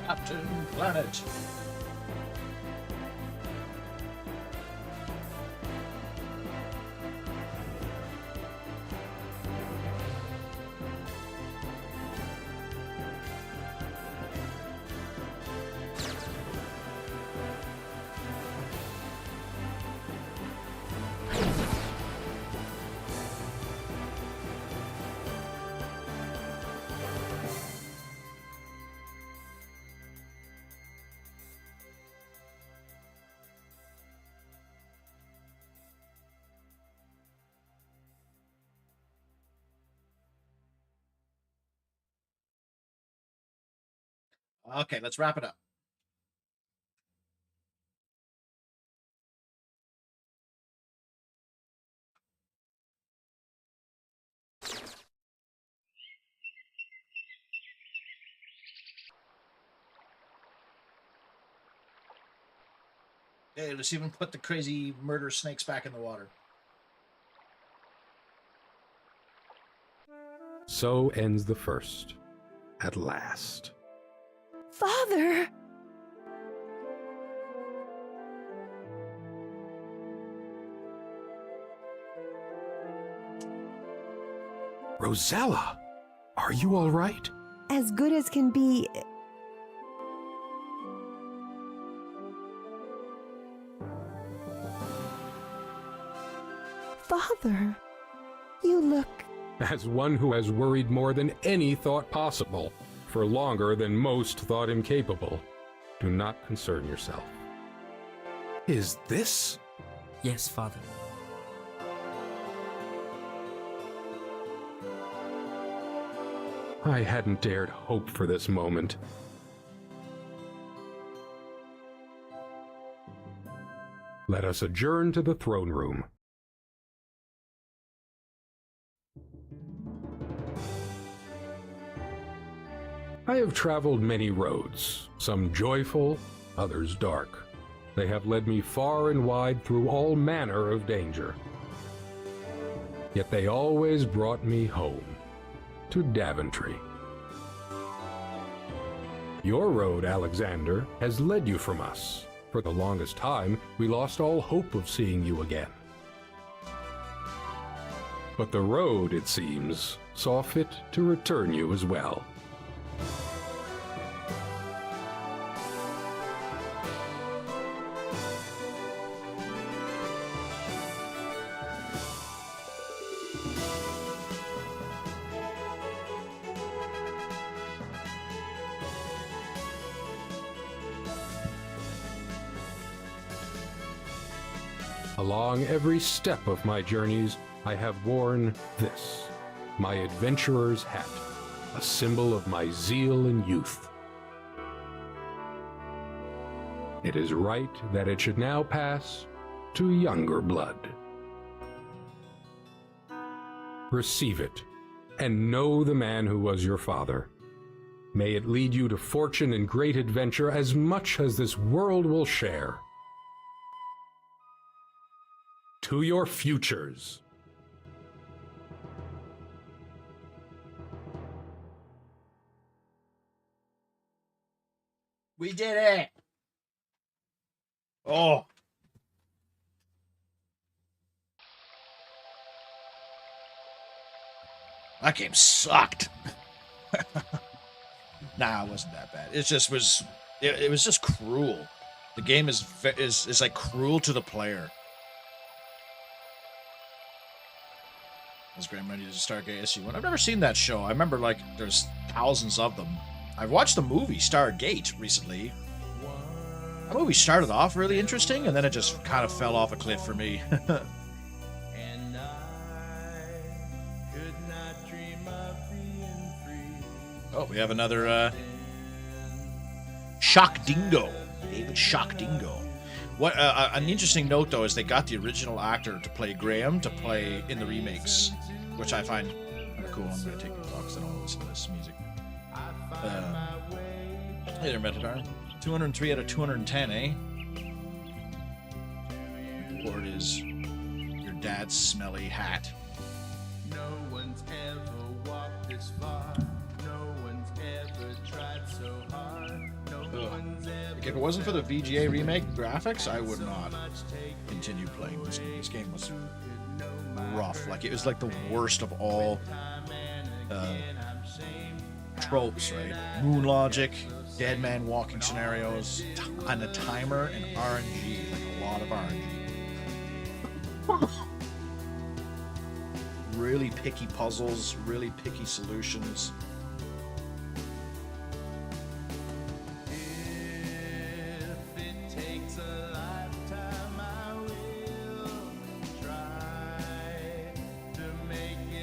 Captain Planet. Okay, let's wrap it up. Hey, let's even put the crazy murder snakes back in the water. So ends the first. At last. Father! Rosella, are you all right? As good as can be. Father, you look. As one who has worried more than any thought possible, for longer than most thought him capable. Do not concern yourself. Is this? Yes, Father. I hadn't dared hope for this moment. Let us adjourn to the throne room. I have traveled many roads, some joyful, others dark. They have led me far and wide through all manner of danger. Yet they always brought me home, to Daventry. Your road, Alexander, has led you from us. For the longest time, we lost all hope of seeing you again. But the road, it seems, saw fit to return you as well. Along every step of my journeys, I have worn this, my adventurer's hat, a symbol of my zeal and youth. It is right that it should now pass to younger blood. Receive it, and know the man who was your father. May it lead you to fortune and great adventure as much as this world will share. To your futures. We did it! Oh! That game sucked. Nah, it wasn't that bad. It just was. It was just cruel. The game is like cruel to the player. As Graham ready to Stargate SG-1. I've never seen that show. I remember like there's thousands of them. I've watched the movie Stargate recently. That movie started off really interesting, and then it just kind of fell off a cliff for me. Oh, we have another Shock Dingo. David Shock Dingo. What an interesting note though is they got the original actor to play Graham to play in the remakes, which I find kind of cool. I'm going to take these off because I don't listen to this music. Hey there, Metadar. 203 out of 210, eh? The board is your dad's smelly hat. No one's ever walked this far. No one's ever tried so hard. Like, if it wasn't for the VGA remake graphics, I would not continue playing this game. This game was rough. Like, it was like the worst of all tropes, right? Moon logic, dead man walking scenarios, and a timer and RNG, like a lot of RNG. Really picky puzzles, really picky solutions.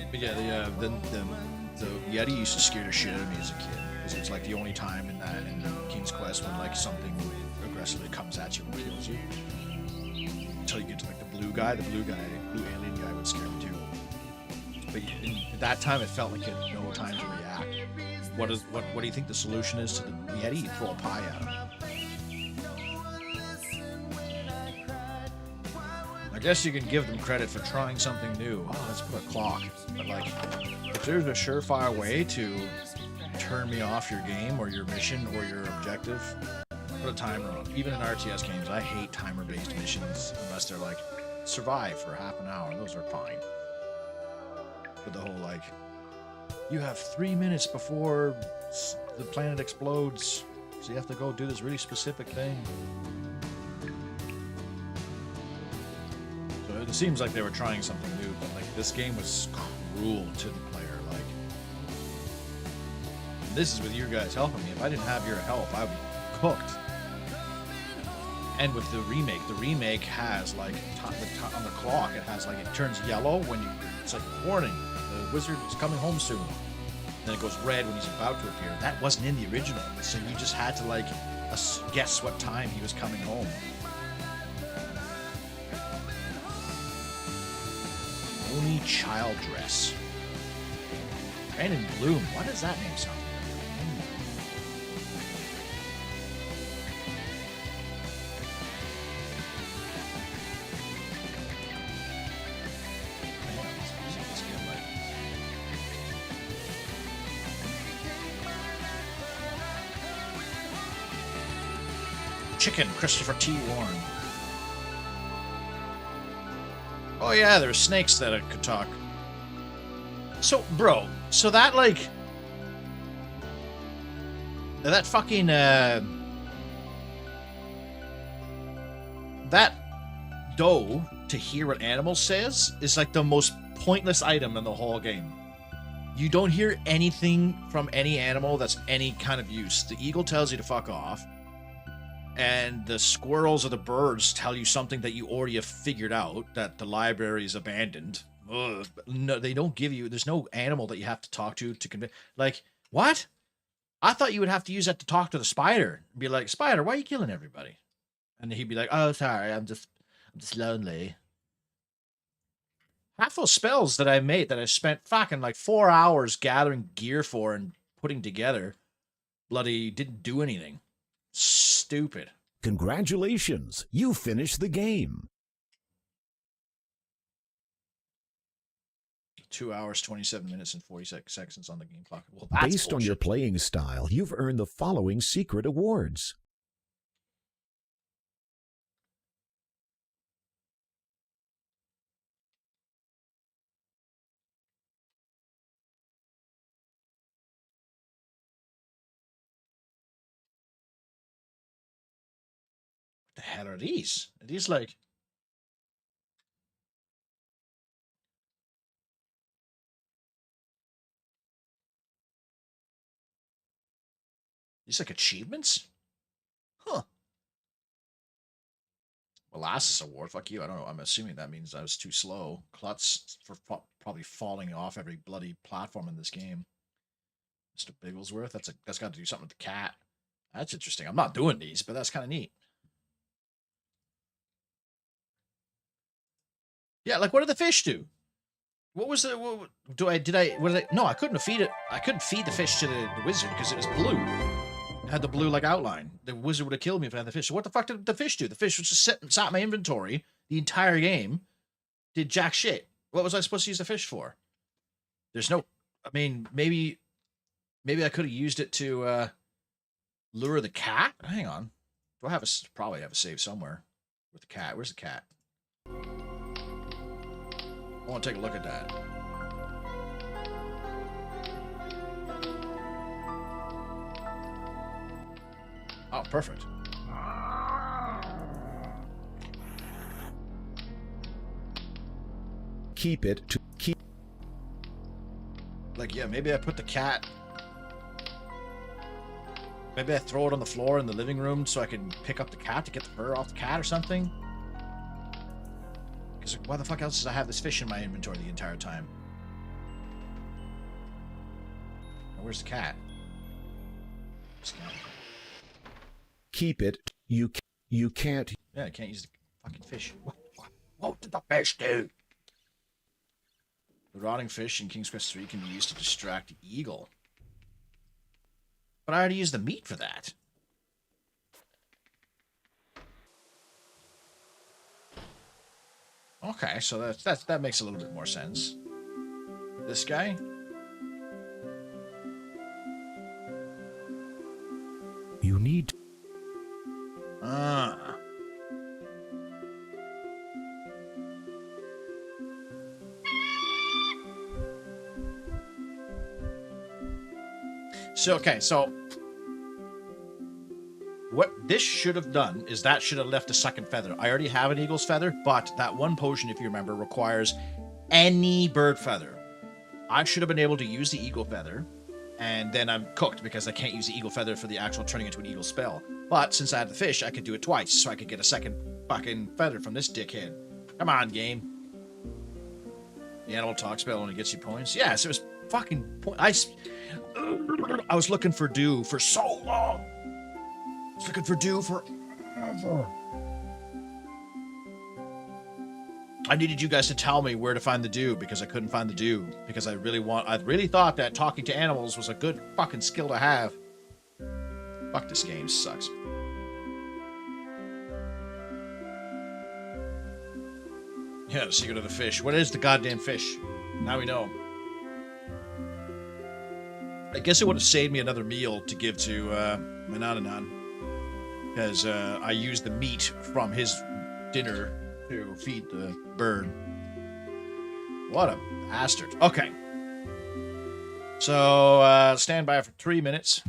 But yeah, the Yeti used to scare the shit out of me as a kid, because it's like the only time in King's Quest when like something aggressively comes at you and kills you. Until you get to like the blue alien guy would scare me too. But at that time, it felt like you had no time to react. What do you think the solution is to the Yeti? You throw a pie at him. I guess you can give them credit for trying something new. Oh, let's put a clock. But like, if there's a surefire way to turn me off your game or your mission or your objective, put a timer on. Even in RTS games, I hate timer-based missions unless they're like, survive for half an hour. Those are fine. But the whole like, you have 3 minutes before the planet explodes, so you have to go do this really specific thing. So it seems like they were trying something new, but like this game was cruel to the player. Like, this is with you guys helping me. If I didn't have your help, I would be cooked. And with the remake has like on the clock, it has like, it turns yellow when you. It's like, warning, the wizard is coming home soon. Then it goes red when he's about to appear. That wasn't in the original, so you just had to like guess what time he was coming home. Oni Childress. Brandon Bloom. What does that name sound like? Chicken, Christopher T. Warren. Oh yeah, there's snakes that could talk. So, bro, so that like that fucking that dough to hear what animal says is like the most pointless item in the whole game. You don't hear anything from any animal that's any kind of use. The eagle tells you to fuck off. And the squirrels or the birds tell you something that you already have figured out, that the library is abandoned. Ugh. No, they don't give you, there's no animal that you have to talk to convince. Like, what? I thought you would have to use that to talk to the spider. Be like, Spider, why are you killing everybody? And he'd be like, oh, sorry, I'm just lonely. Half those spells that I made, that I spent fucking like 4 hours gathering gear for and putting together, bloody didn't do anything. Stupid. Congratulations, you finished the game. 2 hours, 27 minutes, and 46 seconds on the game clock. Well, Based on your playing style, you've earned the following secret awards. What the hell are these? Are these like... These like achievements? Huh. Molasses award. Fuck you. I don't know. I'm assuming that means I was too slow. Klutz for probably falling off every bloody platform in this game. Mr. Bigglesworth. That's got to do something with the cat. That's interesting. I'm not doing these, but that's kind of neat. Yeah, like what did the fish do? What was the no, I couldn't feed it. I couldn't feed the fish to the wizard because it was blue. It had the blue like outline. The wizard would have killed me if I had the fish. So what the fuck did the fish do? The fish was just sat in my inventory the entire game. Did jack shit. What was I supposed to use the fish for? There's no, I mean, maybe I could have used it to lure the cat. Hang on. Do I have probably have a save somewhere with the cat? Where's the cat? I want to take a look at that. Oh, perfect. Keep it to keep. Like, yeah, maybe I put the cat. Maybe I throw it on the floor in the living room so I can pick up the cat to get the fur off the cat or something. Because why the fuck else does I have this fish in my inventory the entire time? Where's the cat? Keep it. You can't. Yeah, I can't use the fucking fish. What did the fish do? The rotting fish in King's Quest 3 can be used to distract the eagle. But I already used the meat for that. Okay, so that makes a little bit more sense. This guy? You need. So what this should have done is that should have left a second feather. I already have an eagle's feather, but that one potion, if you remember, requires any bird feather. I should have been able to use the eagle feather, and then I'm cooked because I can't use the eagle feather for the actual turning into an eagle spell. But since I had the fish, I could do it twice, so I could get a second fucking feather from this dickhead. Come on, game. The animal talk spell only gets you points. Yes, it was fucking point. I was looking for dew for so long. I was looking for dew forever. I needed you guys to tell me where to find the dew because I couldn't find the dew. Because I really thought that talking to animals was a good fucking skill to have. Fuck, this game sucks. Yeah, the secret of the fish. What is the goddamn fish? Now we know. I guess it would have saved me another meal to give to Manananan. Because I used the meat from his dinner to feed the bird. What a bastard. Okay. So, stand by for 3 minutes.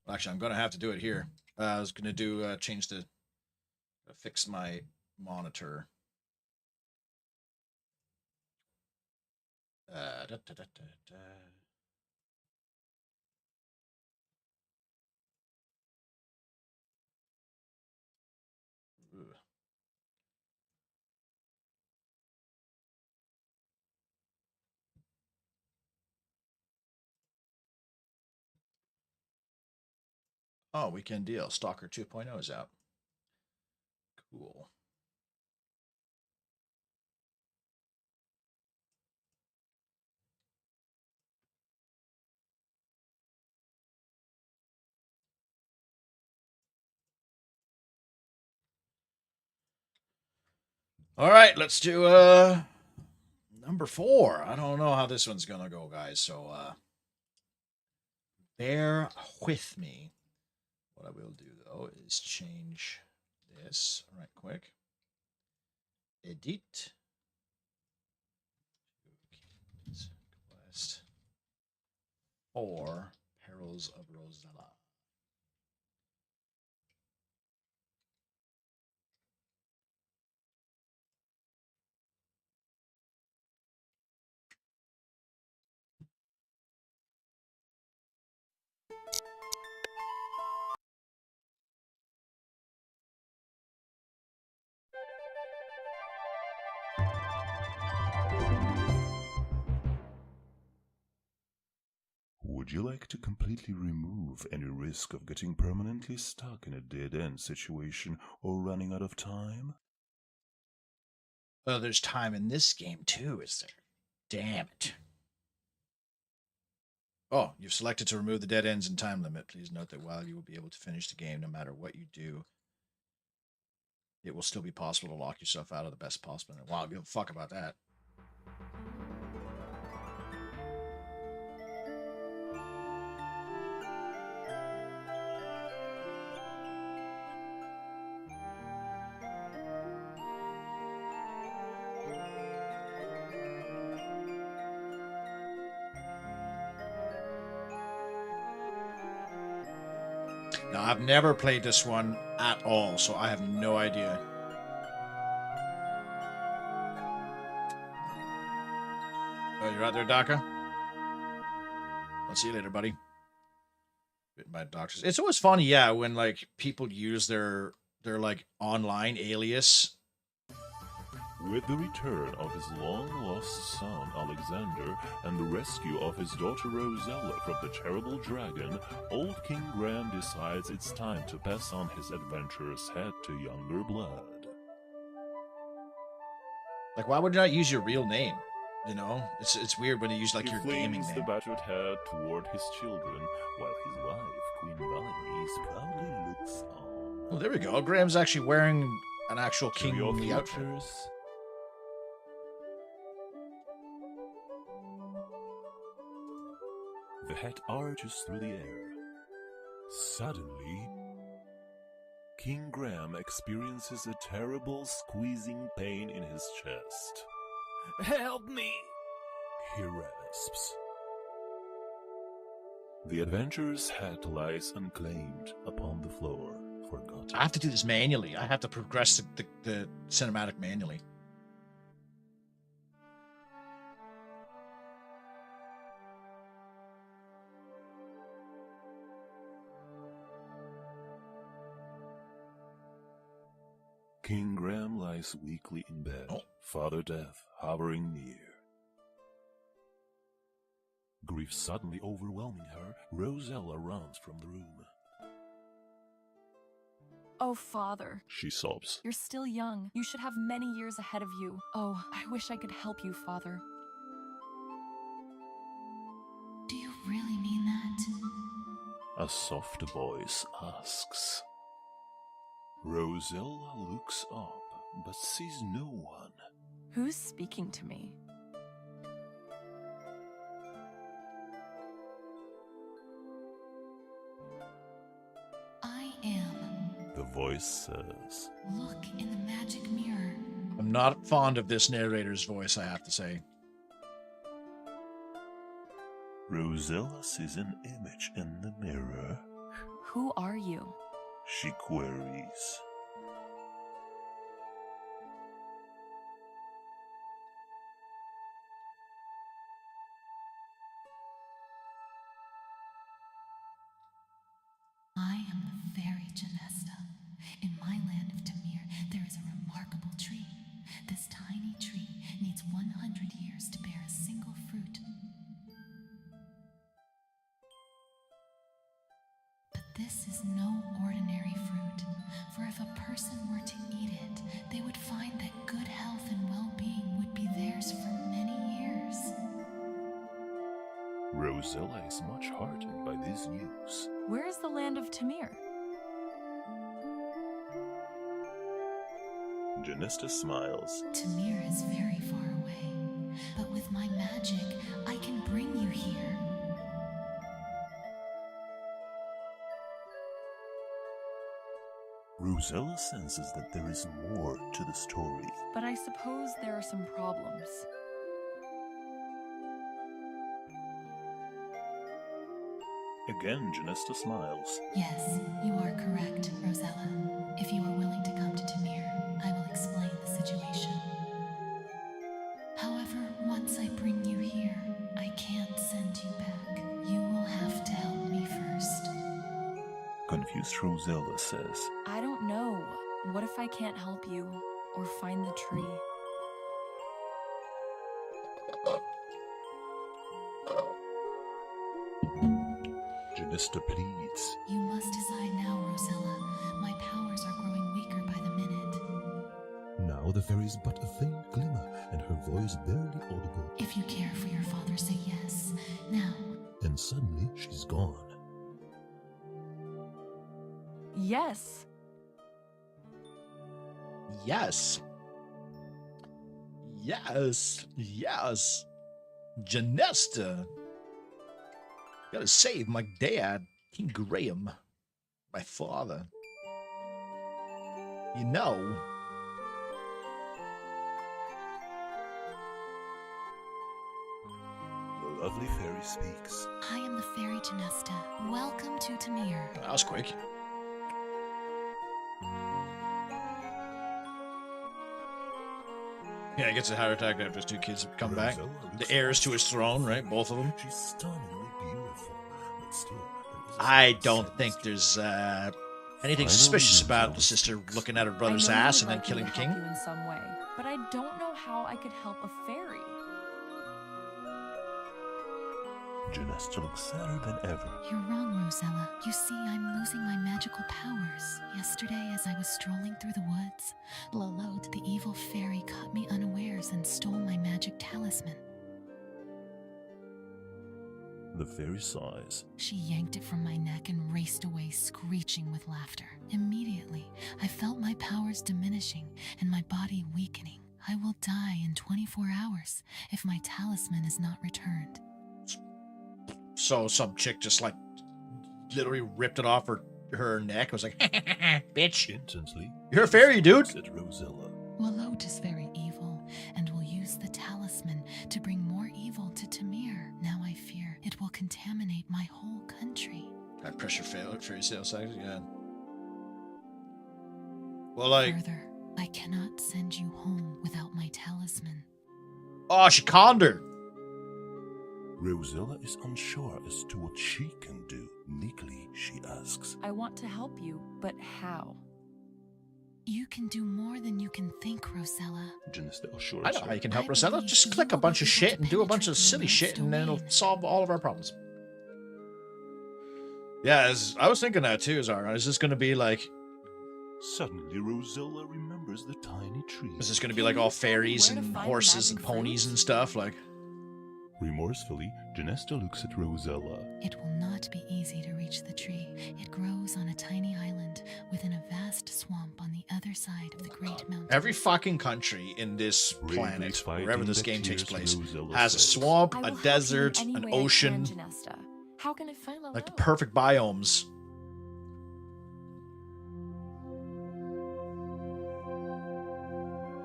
Actually, I'm going to have to do it here. I was going to do, fix my monitor. Oh, weekend deal. Stalker 2.0 is out. Cool. All right, let's do number 4. I don't know how this one's gonna go, guys. So bear with me. What I will do though is change this right quick. Edit. Quest 4 Perils of Rosella. Would you like to completely remove any risk of getting permanently stuck in a dead-end situation or running out of time? Oh, there's time in this game too, is there? Damn it. Oh, you've selected to remove the dead ends and time limit. Please note that while you will be able to finish the game no matter what you do, it will still be possible to lock yourself out of the best possible. Wow, give a fuck about that. Now, I've never played this one at all, so I have no idea. Oh, you're out there, Daka? I'll see you later, buddy. Written by doctors. It's always funny, yeah, when like people use their like online alias. With the return of his long-lost son, Alexander, and the rescue of his daughter Rosella from the terrible dragon, old King Graham decides it's time to pass on his adventurous head to younger blood. Like, why would you not use your real name? You know? It's weird when you use, like, he your gaming flings name. the battered head toward his children, while his wife, Queen Valenice, proudly looks on. Oh, there we go. Graham's actually wearing an actual To your kingly outfit. futures, the head arches through the air. Suddenly, King Graham experiences a terrible squeezing pain in his chest. Help me! He rasps. The adventurer's head lies unclaimed upon the floor, forgotten. I have to do this manually. I have to progress the cinematic manually. King Graham lies weakly in bed. Oh. Father Death hovering near. Grief suddenly overwhelming her, Rosella runs from the room. Oh, Father. She sobs. You're still young. You should have many years ahead of you. Oh, I wish I could help you, Father. Do you really mean that? A soft voice asks. Rosella looks up, but sees no one. Who's speaking to me? I am. The voice says. Look in the magic mirror. I'm not fond of this narrator's voice, I have to say. Rosella sees an image in the mirror. Who are you? She queries. I am the fairy Genesta. In my land of Tamir, there is a remarkable tree. This tiny tree needs 100 years to bear a single fruit. But this is no ordinary fruit, for if a person were to eat it, they would find that good health and well-being would be theirs for many years. Rosella is much heartened by this news. Where is the land of Tamir? Genesta smiles. Tamir is very far away, but with my magic, I can bring you here. Rosella senses that there is more to the story. But I suppose there are some problems. Again, Genesta smiles. Yes, you are correct, Rosella. If you are willing to come to Tamir, I will explain the situation. However, once I bring you here, I can't send you back. You will have to help me first. Confused Rosella says. I don't know. What if I can't help you or find the tree? Genesta pleads. You must decide now, Rosella. My powers are growing weaker by the minute. Now the fairy is but a faint glimmer, and her voice barely audible. If you care for your father, say yes. Now. And suddenly she's gone. Yes. Yes. Yes. Yes. Genesta. Gotta save my dad, King Graham, my father. You know. The lovely fairy speaks. I am the fairy Genesta. Welcome to Tamir. That was quick. Yeah, he gets a heart attack after his two kids come back. The heirs to his throne, right? Both of them. She's stunningly beautiful, but still. I don't think there's anything suspicious about the sister looking at her brother's ass and then killing the king. I know you in some way, but I don't know how I could help a fairy. Genesta looks sadder than ever. You're wrong, Rosella. You see, I'm losing my magical powers. Yesterday, as I was strolling through the woods, Lalode, the evil fairy, caught me unawares and stole my magic talisman. The fairy sighs. She yanked it from my neck and raced away, screeching with laughter. Immediately, I felt my powers diminishing and my body weakening. I will die in 24 hours if my talisman is not returned. So some chick just like literally ripped it off her neck. Was like, bitch. Instantly. You're a fairy, dude. Said Rosella. Lalode is very evil and will use the talisman to bring more evil to Tamir. Now I fear it will contaminate my whole country. That pressure failure, fairy sales sex, yeah. Well, like. Further, I cannot send you home without my talisman. Oh, she conned her. Rosella is unsure as to what she can do. Meekly, she asks. I want to help you, but how? You can do more than you can think, Rosella. Janesta assures I know her. how you can help I Rosella. believe Just you click a will bunch be of able shit to and do a bunch of penetrate silly the shit, and then it'll North solve all of our problems. Yeah, I was thinking that too, Zargon. Is this going to be like... Suddenly, Rosella remembers the tiny tree. Is this going to be like all fairies and horses and ponies and stuff? Like... Remorsefully, Janesta looks at Rosella. It will not be easy to reach the tree. It grows on a tiny island within a vast swamp on the other side of the Great Mountain. Every fucking country in this planet, wherever this game takes place, has a says. swamp, I a will help you desert, in any an way I can, ocean, Janesta. How can I feel alone? like the perfect biomes.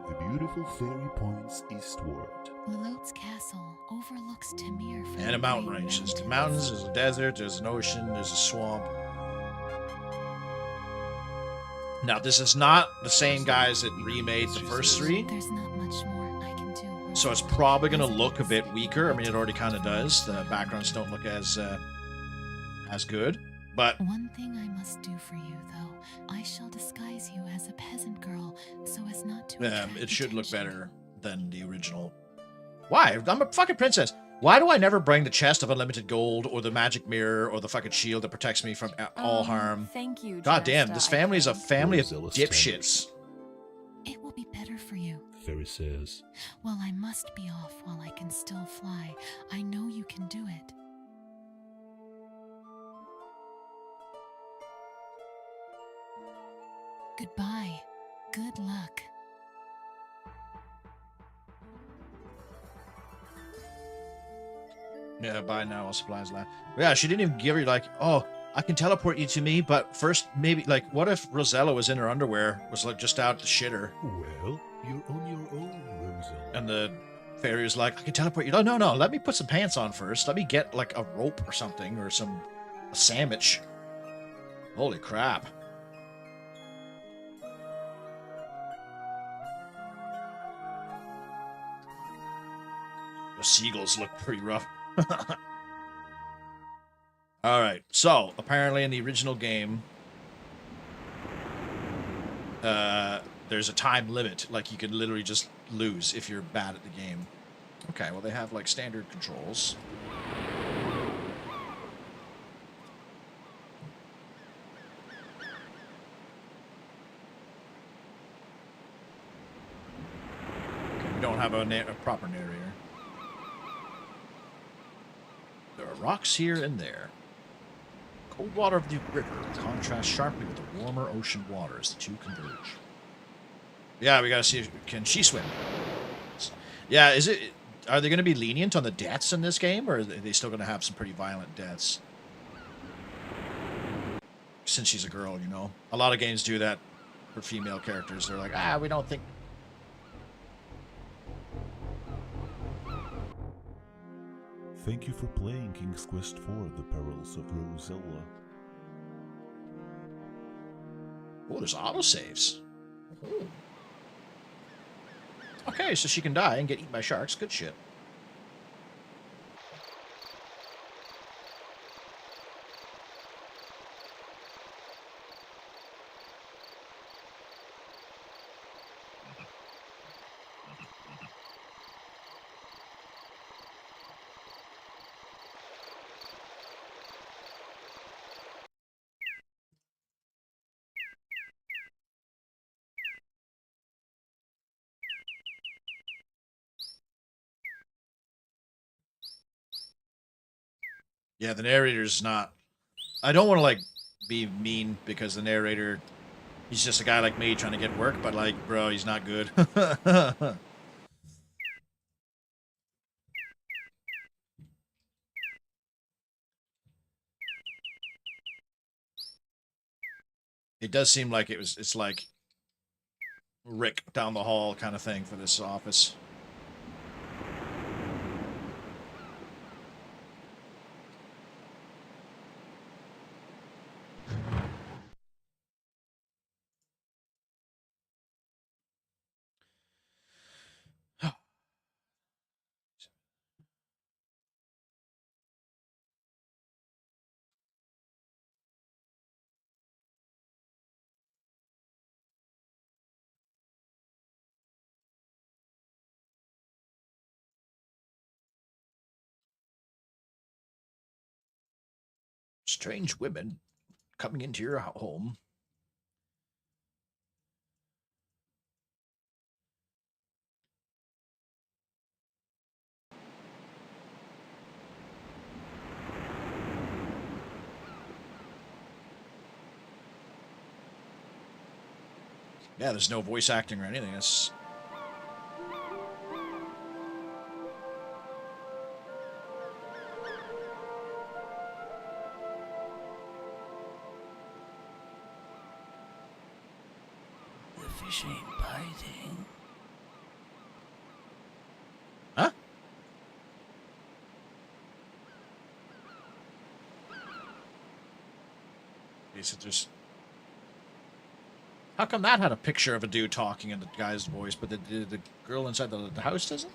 The beautiful fairy points eastward. Lilot's castle overlooks Tamir from And a the mountain Great range. There's the Mountains. mountains, there's a desert, there's an ocean, there's a swamp. Now, this is not the same guys that remade the first three, There's not much more I can do. so it's probably going to look a bit weaker. I mean, it already kind of does. The backgrounds don't look as good, but One thing I must do for you, though, I shall disguise you as a peasant girl so as not to attract it should look attention. better than the original. Why? I'm a fucking princess. Why do I never bring the chest of unlimited gold or the magic mirror or the fucking shield that protects me from all harm? Thank you, God damn, Janesta, this I family is a think. family of Rosella's dipshits. It will be better for you. Fairy says, Well, I must be off while I can still fly. I know you can do it. Goodbye. Good luck. Yeah, buy now, all supplies last. Yeah, she didn't even give her like, oh, I can teleport you to me, but first maybe like, what if Rosella was in her underwear, was like just out to shitter, well, you're on your own, Rosella. and the fairy was like, I can teleport you. No, let me put some pants on first. Let me get like a rope or something, or a sandwich. Holy crap. The seagulls look pretty rough. Alright, so apparently in the original game, there's a time limit. Like, you can literally just lose if you're bad at the game. Okay, well, they have like standard controls. Okay, we don't have a proper narrator. There are rocks here and there. Cold water of the river contrasts sharply with the warmer ocean water as the two converge. Yeah, we gotta see if can she swim. Yeah, are they gonna be lenient on the deaths in this game, or are they still gonna have some pretty violent deaths? Since she's a girl, you know. A lot of games do that for female characters. They're like, we don't think. Thank you for playing King's Quest IV: The Perils of Rosella. Oh, there's autosaves. Ooh. Okay, so she can die and get eaten by sharks. Good shit. Yeah, the narrator's not... I don't want to, like, be mean because the narrator... He's just a guy like me trying to get work, but, like, bro, he's not good. It does seem like it's like Rick down the hall kind of thing for this office. Strange women coming into your home. Yeah, there's no voice acting or anything. It's The fish ain't biting. Huh? So there's... How come that had a picture of a dude talking in the guy's voice, but the girl inside the house doesn't?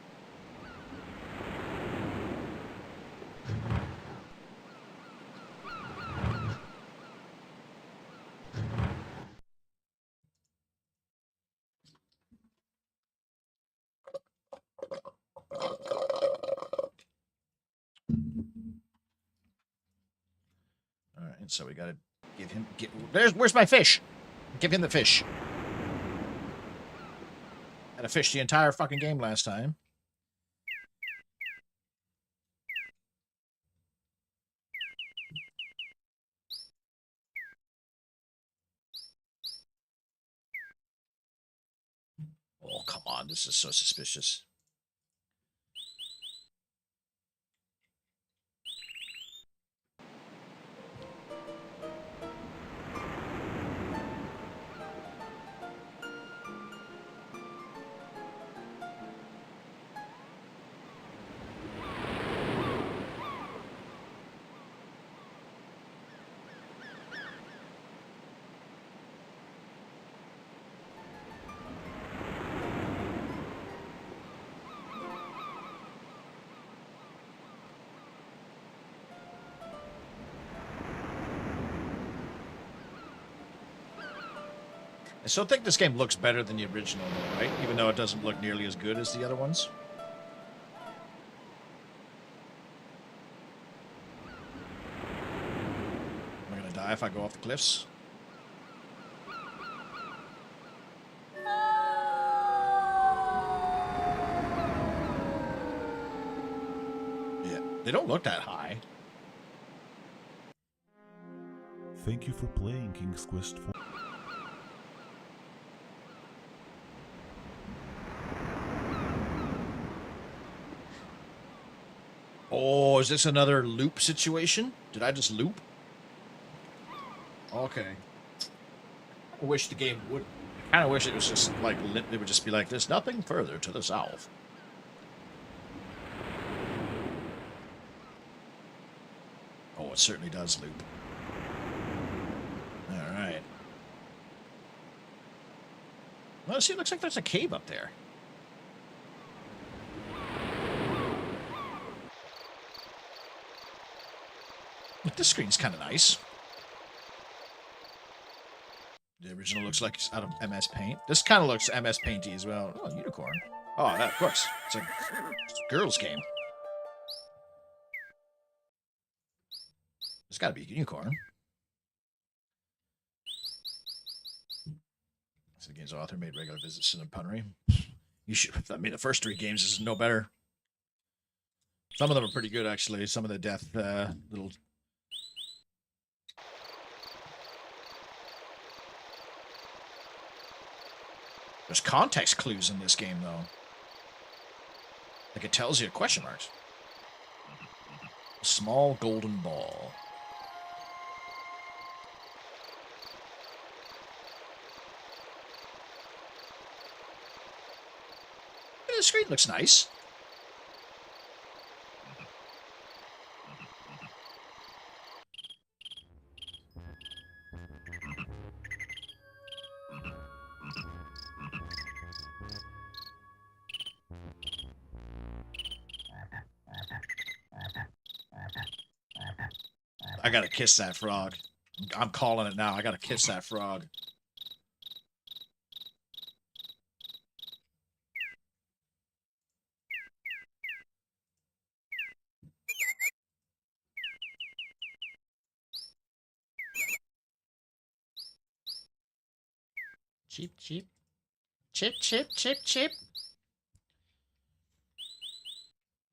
Alright, so we gotta give him... where's my fish? Give him the fish. Had to fish the entire fucking game last time. Oh, come on. This is so suspicious. I still think this game looks better than the original, though, right? Even though it doesn't look nearly as good as the other ones. Am I gonna die if I go off the cliffs? Yeah, they don't look that high. Thank you for playing King's Quest 4. Oh, is this another loop situation? Did I just loop? Okay. I wish the game would. I kind of wish it was just like, it would just be like, there's nothing further to the south. Oh, it certainly does loop. Alright. Well, see, it looks like there's a cave up there. This screen's kind of nice. The original looks like it's out of MS Paint. This kind of looks MS Painty as well. Oh, unicorn. Oh, that, of course. It's a girl's game. There's got to be a unicorn. So the game's author made regular visits to the punnery. You should. I mean, the first 3 games is no better. Some of them are pretty good, actually. Some of the death little. There's context clues in this game, though. Like, it tells you question marks. A small golden ball. The screen looks nice. I gotta kiss that frog. I'm calling it now. I gotta kiss that frog. Cheap, cheap. Chip, chip, chip, chip.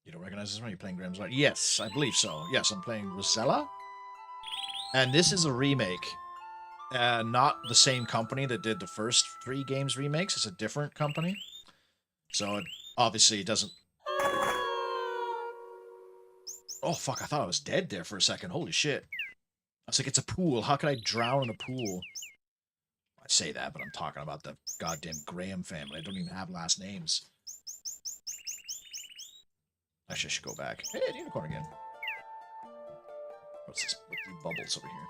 You don't recognize this one? You're playing Grimm's Light? Yes, I believe so. Yes, I'm playing Rosella. And this is a remake. Not the same company that did the first 3 games remakes. It's a different company. So, obviously, it doesn't... Oh, fuck, I thought I was dead there for a second. Holy shit. I was like, it's a pool. How could I drown in a pool? I say that, but I'm talking about the goddamn Graham family. I don't even have last names. Actually, I should go back. Hey, the unicorn again. What's this with the bubbles over here?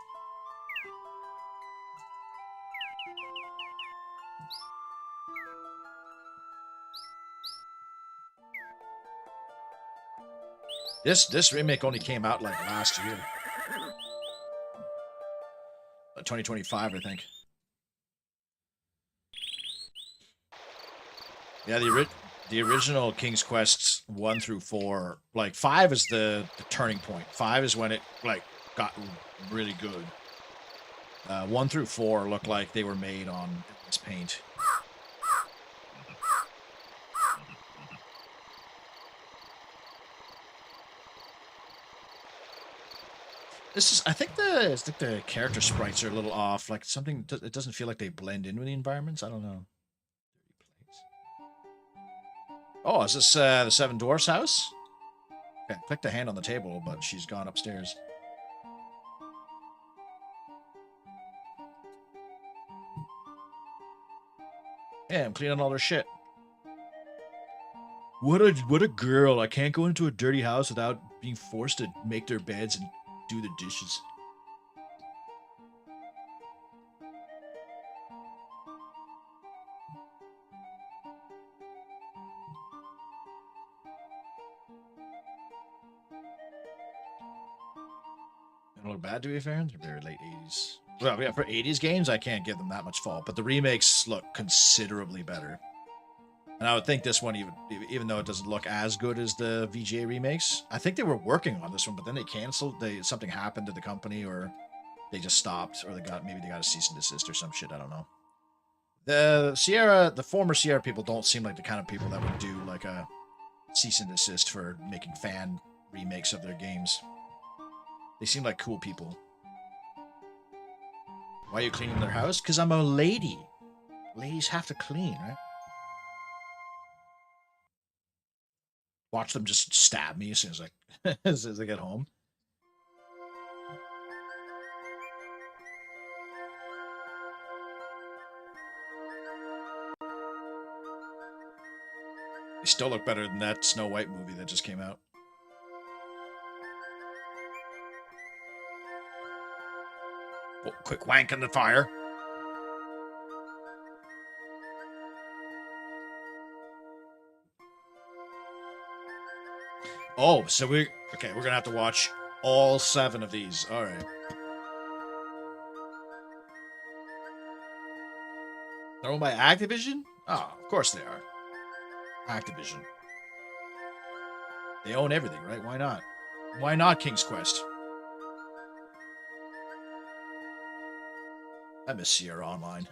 This remake only came out like last year. 2025, I think. Yeah, the original King's Quest 1 through 4, like 5 is the turning point. 5 is when it like got really good. 1 through 4 look like they were made on this paint. This is, I think the character sprites are a little off. Like something, it doesn't feel like they blend in with the environments. I don't know. Oh, is this the Seven Dwarfs house? Okay, click the hand on the table, but she's gone upstairs. Yeah, I'm cleaning all their shit. What a girl. I can't go into a dirty house without being forced to make their beds and do the dishes. They don't look bad to be fair. They're late 80s. Well, yeah, for 80s games, I can't give them that much fault, but the remakes look considerably better. And I would think this one, even though it doesn't look as good as the VGA remakes, I think they were working on this one, but then they canceled. Something happened to the company, or they just stopped, or maybe they got a cease and desist or some shit. I don't know. The former Sierra people don't seem like the kind of people that would do like a cease and desist for making fan remakes of their games. They seem like cool people. Why are you cleaning their house? Because I'm a lady. Ladies have to clean, right? Watch them just stab me as soon as I get home. They still look better than that Snow White movie that just came out. Oh, quick wank in the fire. Oh, so we're gonna have to watch all 7 of these. All right. They're owned by Activision? Oh, of course they are. Activision. They own everything, right? Why not? Why not King's Quest? I miss Sierra Online.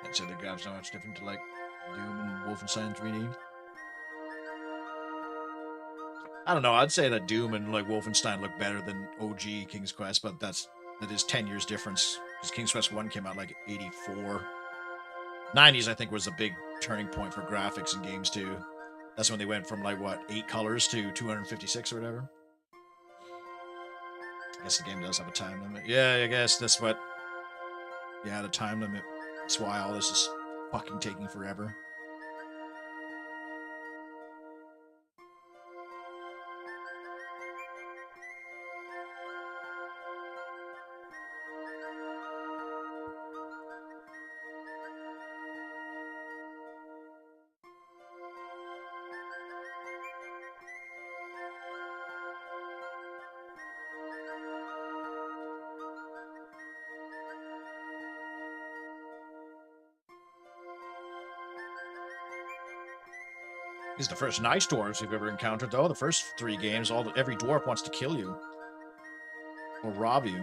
I'd say the graphics not much different to like Doom and Wolfenstein 3D. I don't know. I'd say that Doom and like Wolfenstein look better than OG King's Quest, but that is 10 years difference. Because King's Quest 1 came out like 84. 90s, I think, was a big turning point for graphics and games too. That's when they went from like what, 8 colors to 256 or whatever. I guess the game does have a time limit. Yeah, I guess that's what. Yeah, the time limit. That's why all this is fucking taking forever. These are the first nice dwarves we've ever encountered, though. The first 3 games, every dwarf wants to kill you. Or rob you.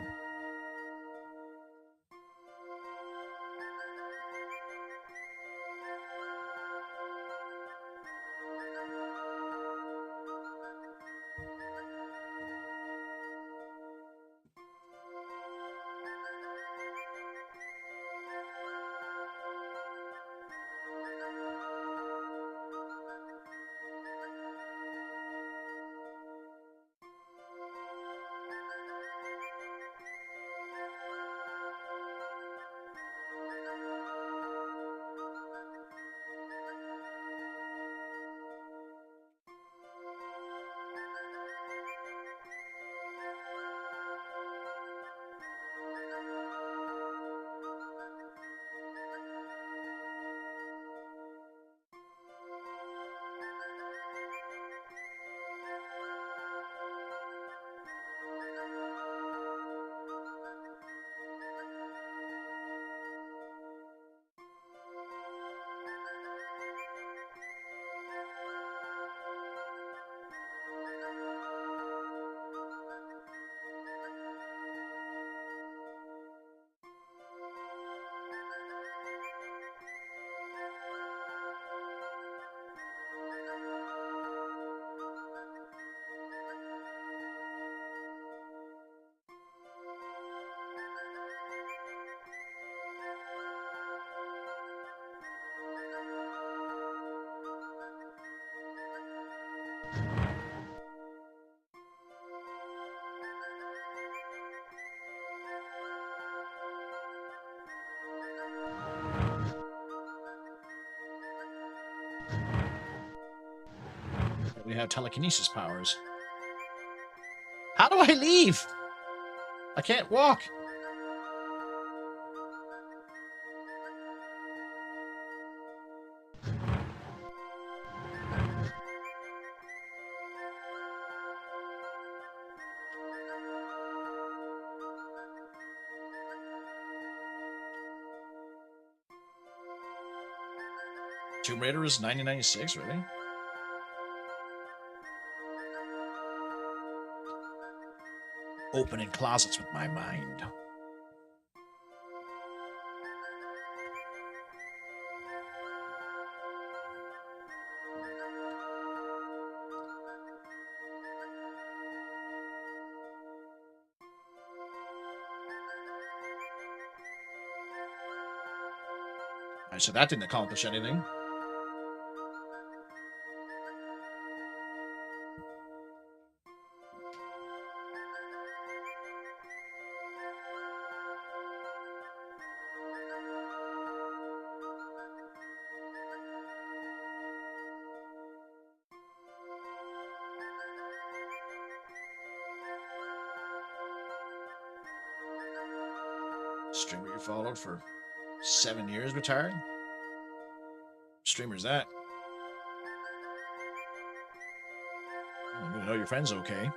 We have telekinesis powers. How do I leave? I can't walk. Tomb Raider is 1996, really? Opening closets with my mind. Alright, so that didn't accomplish anything. Streamer you followed for 7 years retired? Streamer's that? I'm gonna know your friend's okay.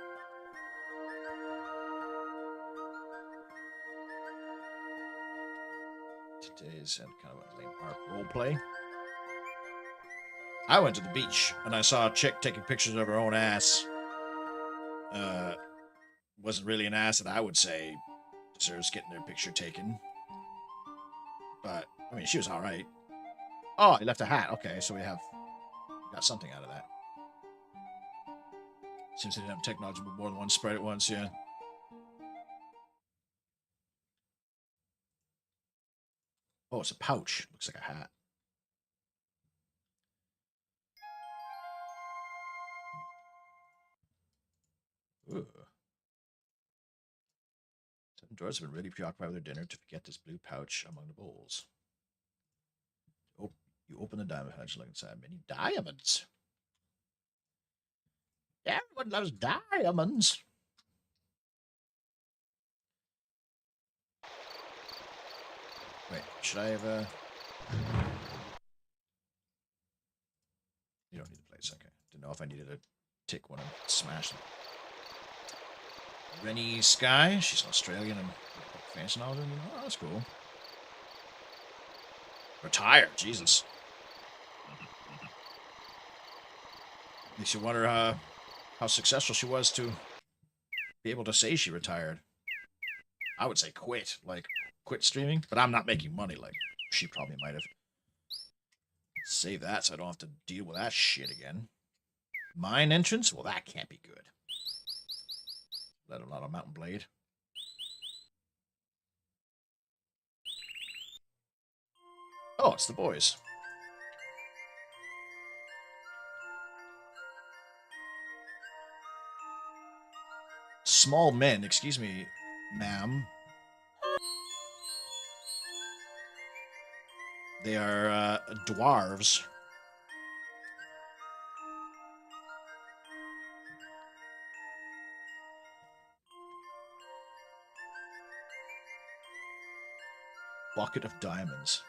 Today's kind of a lame park role play. I went to the beach and I saw a chick taking pictures of her own ass. Wasn't really an ass that I would say deserves getting their picture taken. But, I mean, she was alright. Oh, he left a hat. Okay, so we got something out of that. Seems they didn't have technology with more than one sprite at once, yeah. Oh, it's a pouch. Looks like a hat. Ooh. Some dwarves have been really preoccupied with their dinner to forget this blue pouch among the bowls. Oh, you open the diamond pouch and look inside. Many diamonds. Everyone loves diamonds. Wait, should I have a... You don't need the place, okay. Didn't know if I needed to tick one and smash them. Rennie Sky, she's Australian and fancy knowledge. Oh, that's cool. Retired, Jesus. Makes you wonder how successful she was to be able to say she retired. I would say quit, like quit streaming, but I'm not making money like she probably might have. Save that so I don't have to deal with that shit again. Mine entrance? Well, that can't be good. Let alone a mountain blade. Oh, it's the boys. Small men, excuse me, ma'am. They are dwarves. Bucket of diamonds.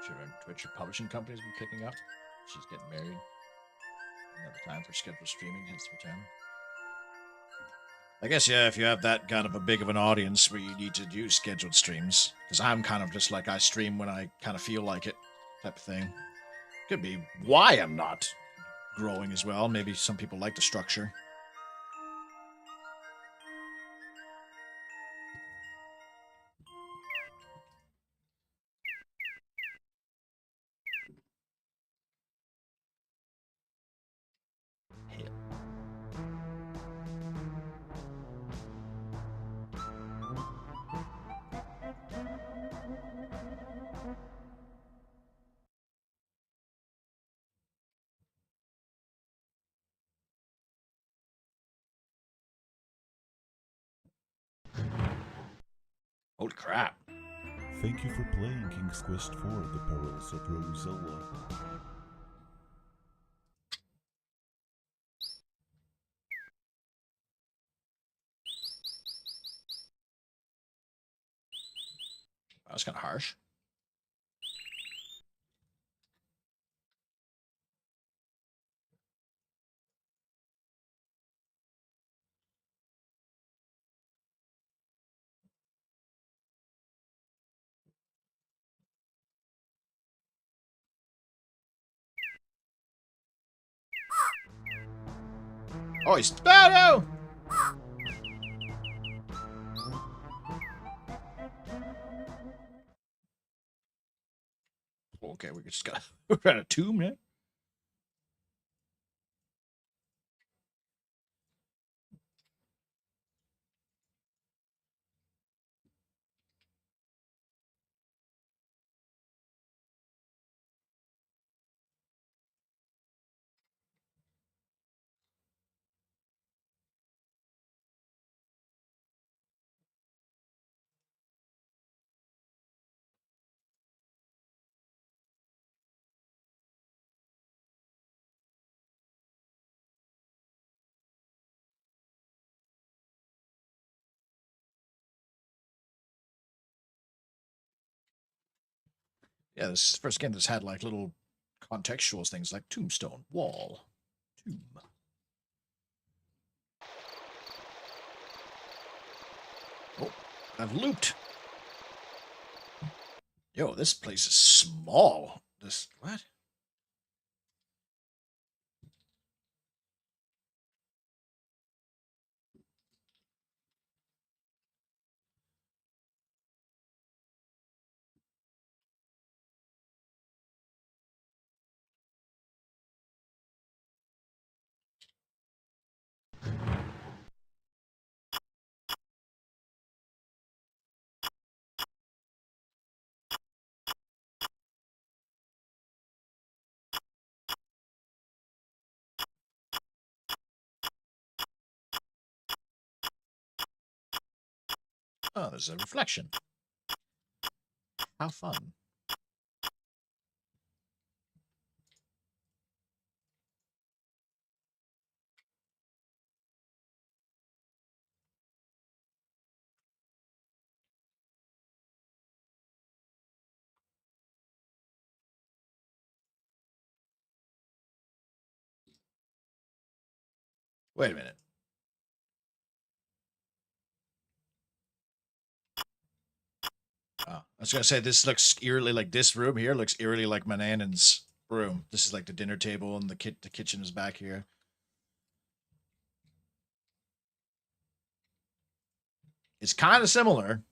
Sure, Twitch publishing company's been picking up. She's getting married. Another time for scheduled streaming, hence the return. I guess, yeah, if you have that kind of a big of an audience where you need to do scheduled streams. Because I'm kind of just like I stream when I kind of feel like it type of thing. Could be why I'm not growing as well. Maybe some people like the structure. Holy crap. Thank you for playing King's Quest IV, The Perils of Rosella. That was kind of harsh. Oh, he's Sparrow! Okay, we just got we're at a tomb, man. Yeah, this first game that's had like little contextual things like tombstone, wall, tomb. Oh, I've looped. Yo, this place is small. This what? Oh, there's a reflection. How fun. Wait a minute. I was gonna say this looks eerily like this room here looks eerily like Manannan's room. This is like the dinner table and the kitchen is back here. It's kind of similar.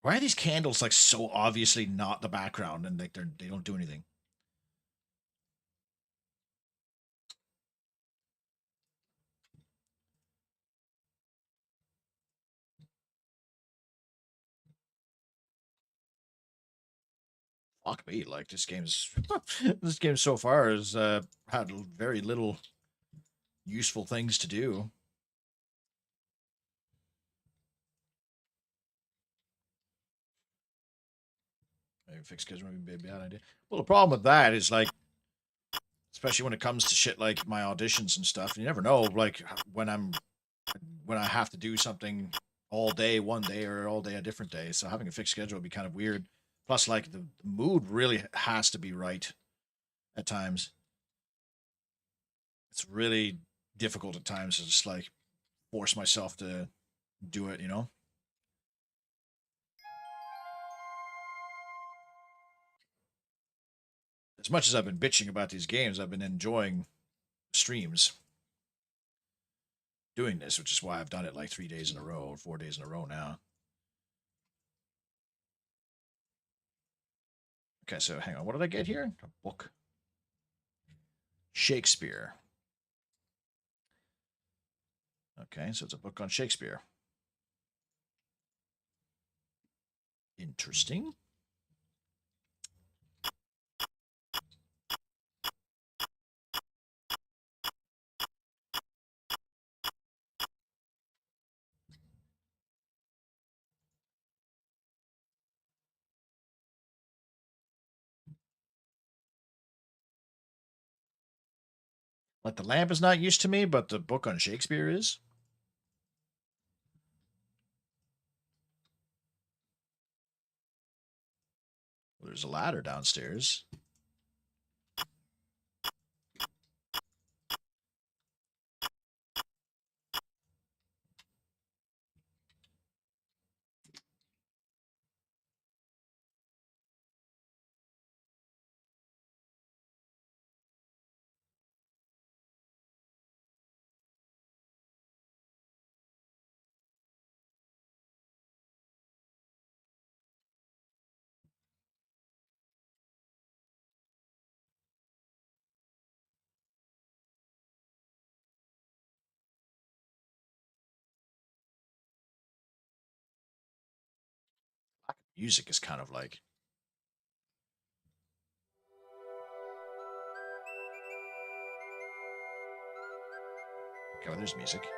Why are these candles like so obviously not the background and like they don't do anything? Fuck me, like this game's this game so far has had very little useful things to do. Maybe fix schedule would be a bad idea. Well, the problem with that is like, especially when it comes to shit like my auditions and stuff, you never know like when I have to do something all day one day or all day a different day. So having a fixed schedule would be kind of weird. Plus, like the mood really has to be right at times. It's really difficult at times to just like force myself to do it, you know? As much as I've been bitching about these games, I've been enjoying streams doing this, which is why I've done it like 3 days in a row or 4 days in a row now. Okay, so hang on. What did I get here? A book. Shakespeare. Okay, so it's a book on Shakespeare. Interesting. Like the lamp is not used to me, but the book on Shakespeare is. Well, there's a ladder downstairs. Music is kind of like. Okay, well, there's music. Do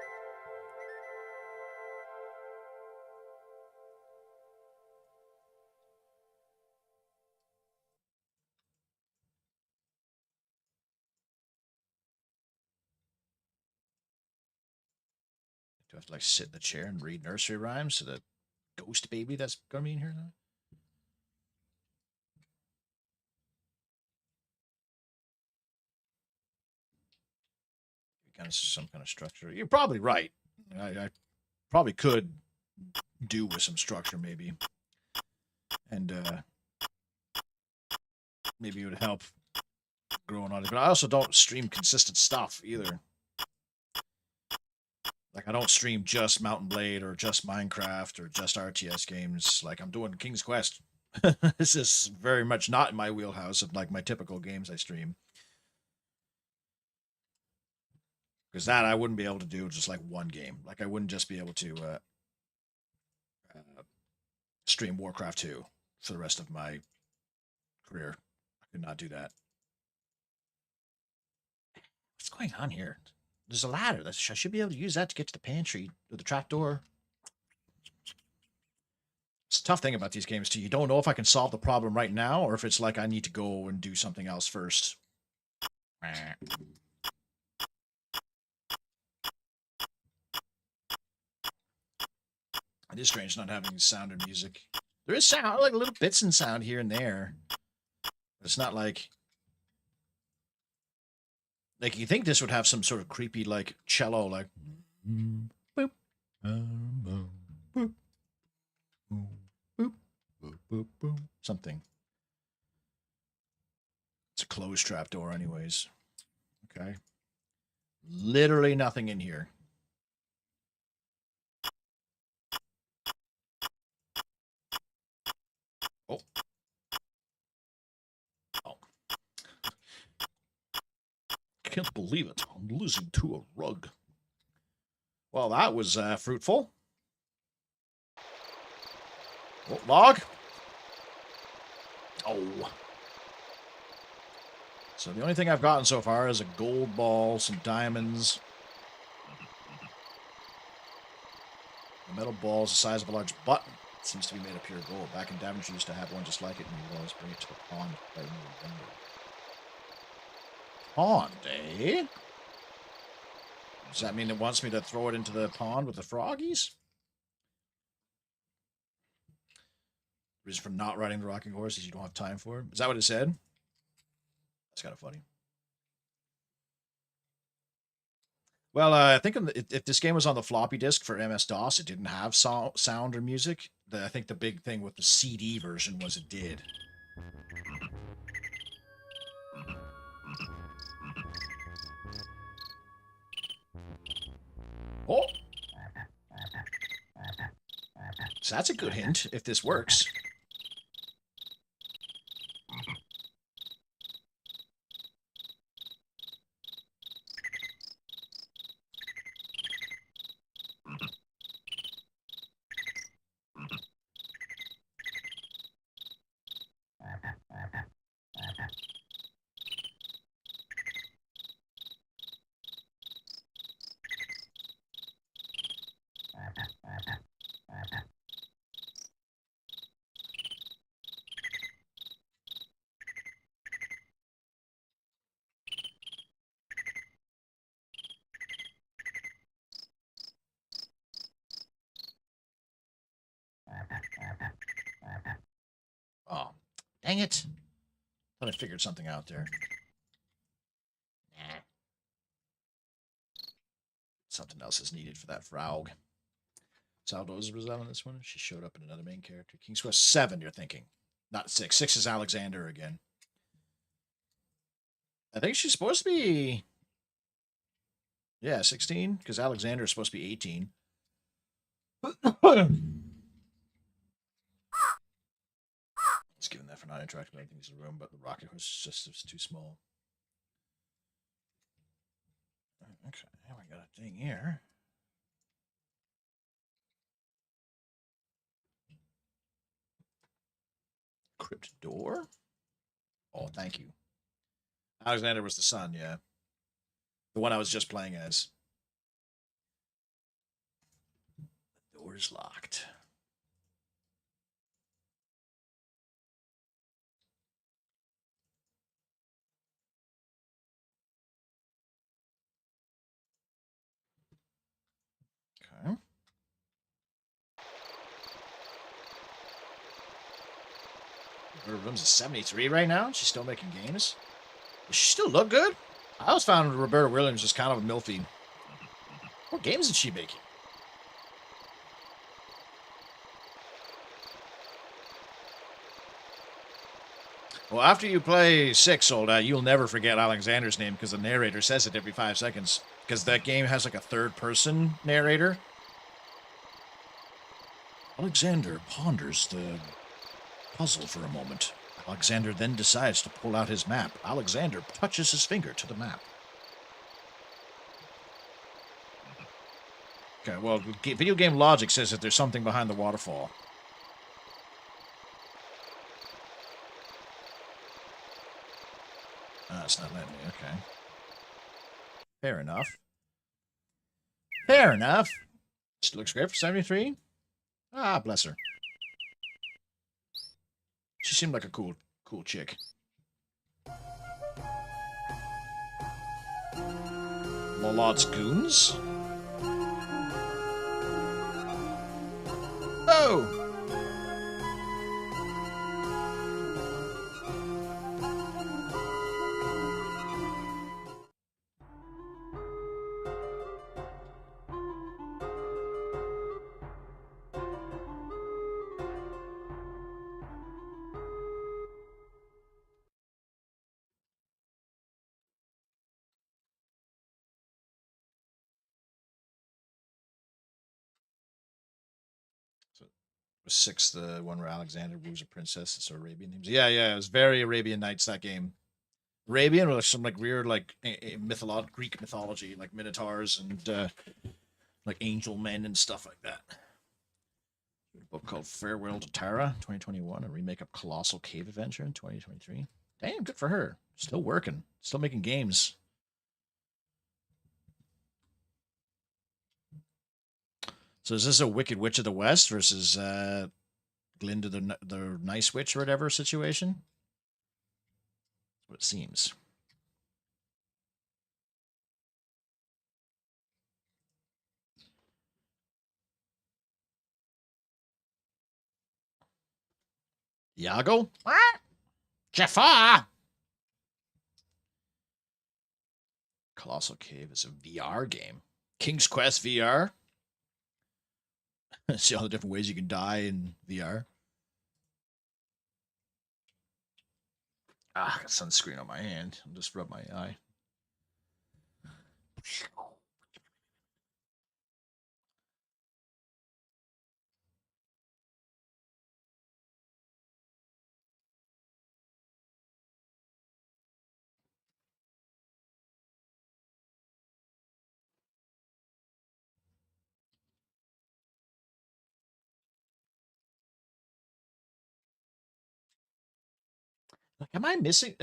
I have to like sit in the chair and read nursery rhymes to the ghost baby that's gonna be in here now? Kind of some kind of structure. You're probably right. I probably could do with some structure maybe, and maybe it would help growing on it. But I also don't stream consistent stuff either. Like I don't stream just Mountain Blade or just Minecraft or just RTS games. Like I'm doing King's Quest. This is very much not in my wheelhouse of like my typical games I stream. Because that I wouldn't be able to do just like one game. Like I wouldn't just be able to stream Warcraft 2 for the rest of my career. I could not do that. What's going on here? There's a ladder. I should be able to use that to get to the pantry or the trapdoor. It's a tough thing about these games too. You don't know if I can solve the problem right now or if it's like I need to go and do something else first. It is strange not having sound and music. There is sound, like little bits and sound here and there. But it's not like Like, you think this would have some sort of creepy, like, cello, like... Boop, boop, boop, boop, boop, boop, boop, something. It's a closed trap door anyways. Okay. Literally nothing in here. Oh. Oh. Can't believe it. I'm losing to a rug. Well, that was fruitful. Oh, log. Oh. So the only thing I've gotten so far is a gold ball, some diamonds. A metal ball is the size of a large button. It seems to be made of pure gold. Back in Daventry, used to have one just like it, and you always bring it to the pond by November. Pond, eh? Does that mean it wants me to throw it into the pond with the froggies? Reason for not riding the rocking horse is you don't have time for it. Is that what it said? That's kind of funny. Well, I think if this game was on the floppy disk for MS-DOS, it didn't have sound or music. I think the big thing with the CD version was it did. Oh! So that's a good hint, if this works. Oh, dang it. Thought I figured something out there. Nah. Something else is needed for that frog. So how was on this one? She showed up in another main character. King's Quest 7, you're thinking. Not 6. 6 is Alexander again. I think she's supposed to be... Yeah, 16, because Alexander is supposed to be 18. It's given that for not interacting with anything in the room, but the rocket was just too small. Okay, now we got a thing here. Crypt door? Oh, thank you. Alexander was the son, yeah. The one I was just playing as. The door is locked. Okay. Her room's a 73 right now. She's still making games. Does she still look good? I always found Roberta Williams just kind of a milfy. What games is she making? Well, after you play 6, Soldat, you'll never forget Alexander's name because the narrator says it every 5 seconds. Because that game has like a third-person narrator. Alexander ponders the puzzle for a moment. Alexander then decides to pull out his map. Alexander touches his finger to the map. Okay, well, video game logic says that there's something behind the waterfall. Ah, it's not letting me, okay. Fair enough. Fair enough. She looks great for 73. Ah, bless her. She seemed like a cool chick. Lolot's Goons? Oh! Was 6 the one where Alexander woos a princess? It's Arabian names. Yeah, yeah, it was very Arabian Nights, that game. Arabian or some like weird like Greek mythology, like minotaurs and like angel men and stuff like that. A book called Farewell to Tara, 2021, a remake of Colossal Cave Adventure in 2023. Damn, good for her. Still working, still making games. So is this a Wicked Witch of the West versus Glinda the Nice Witch or whatever situation? That's what it seems. Iago? What? Jafar! Colossal Cave is a VR game. King's Quest VR? See all the different ways you can die in VR. Ah, got sunscreen on my hand. I'll just rub my eye. Like, am I missing?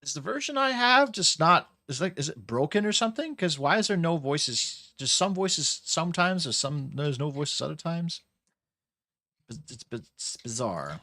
Is the version I have just not? Is it broken or something? Because why is there no voices? Just some voices sometimes, or there's no voices other times. It's bizarre.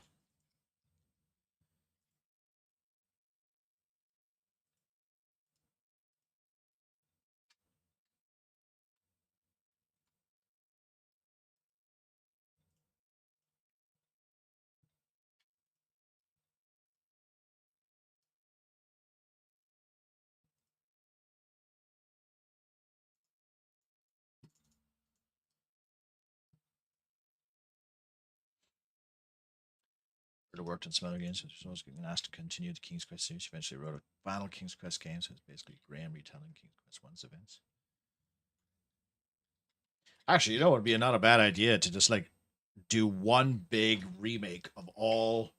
Have worked on some other games. She was getting asked to continue the King's Quest series. She eventually wrote a final King's Quest game, so it's basically Graham retelling King's Quest 1's events. Actually, you know what would be not a bad idea to just like do one big remake of all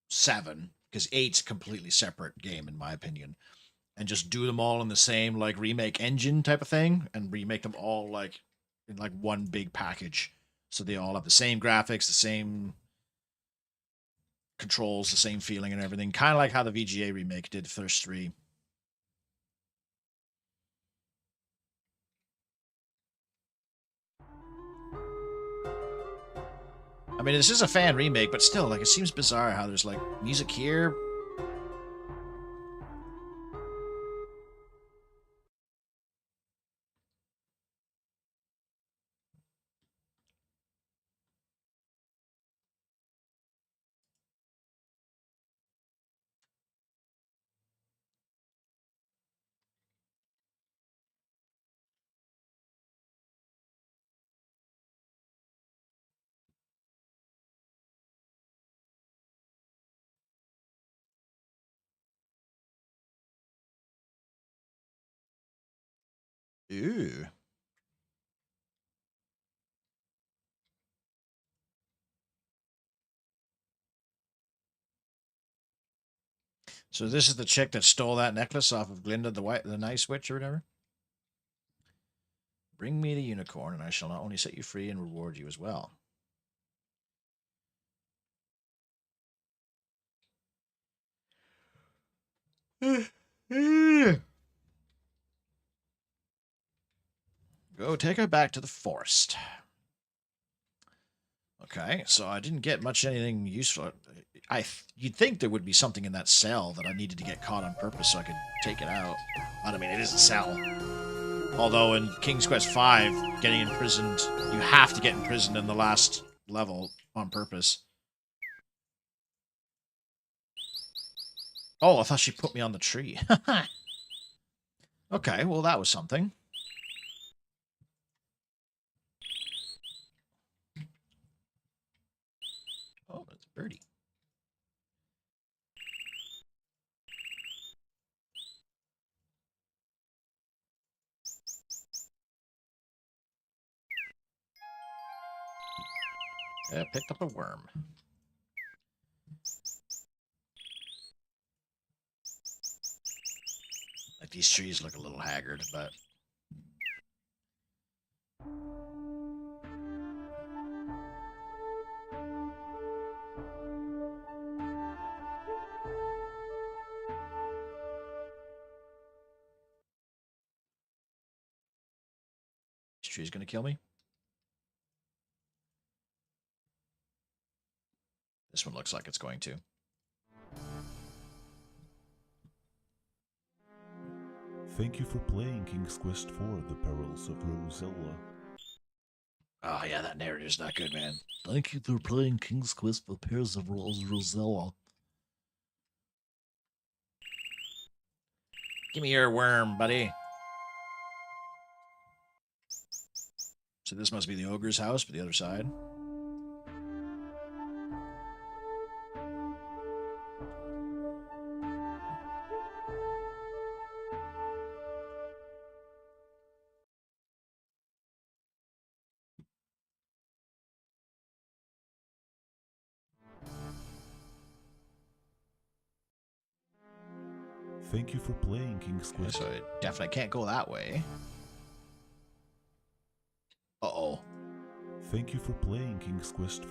7, because 8's a completely separate game in my opinion, and just do them all in the same like remake engine type of thing, and remake them all like in like one big package, so they all have the same graphics, the same controls, the same feeling and everything, kind of like how the VGA remake did Thirst 3. I mean, this is a fan remake, but still, like, it seems bizarre how there's like music here. Ew. So this is the chick that stole that necklace off of Glinda the Nice Witch or whatever? Bring me the unicorn, and I shall not only set you free and reward you as well. Go take her back to the forest. Okay, so I didn't get anything useful. You'd think there would be something in that cell that I needed to get caught on purpose so I could take it out. I mean, it is a cell. Although in King's Quest V, getting imprisoned, you have to get imprisoned in the last level on purpose. Oh, I thought she put me on the tree. Okay, well, that was something. Oh, it's a birdie. Picked up a worm. Like, these trees look a little haggard, but... This tree's gonna kill me? This one looks like it's going to. Thank you for playing King's Quest IV: The Perils of Rosella. Oh yeah, that narrative's not good, man. Thank you for playing King's Quest: The Perils of Rosella. Give me your worm, buddy. So this must be the ogre's house, but the other side. Thank you for playing King's Quest. So I definitely can't go that way. Uh-oh. Thank you for playing King's Quest.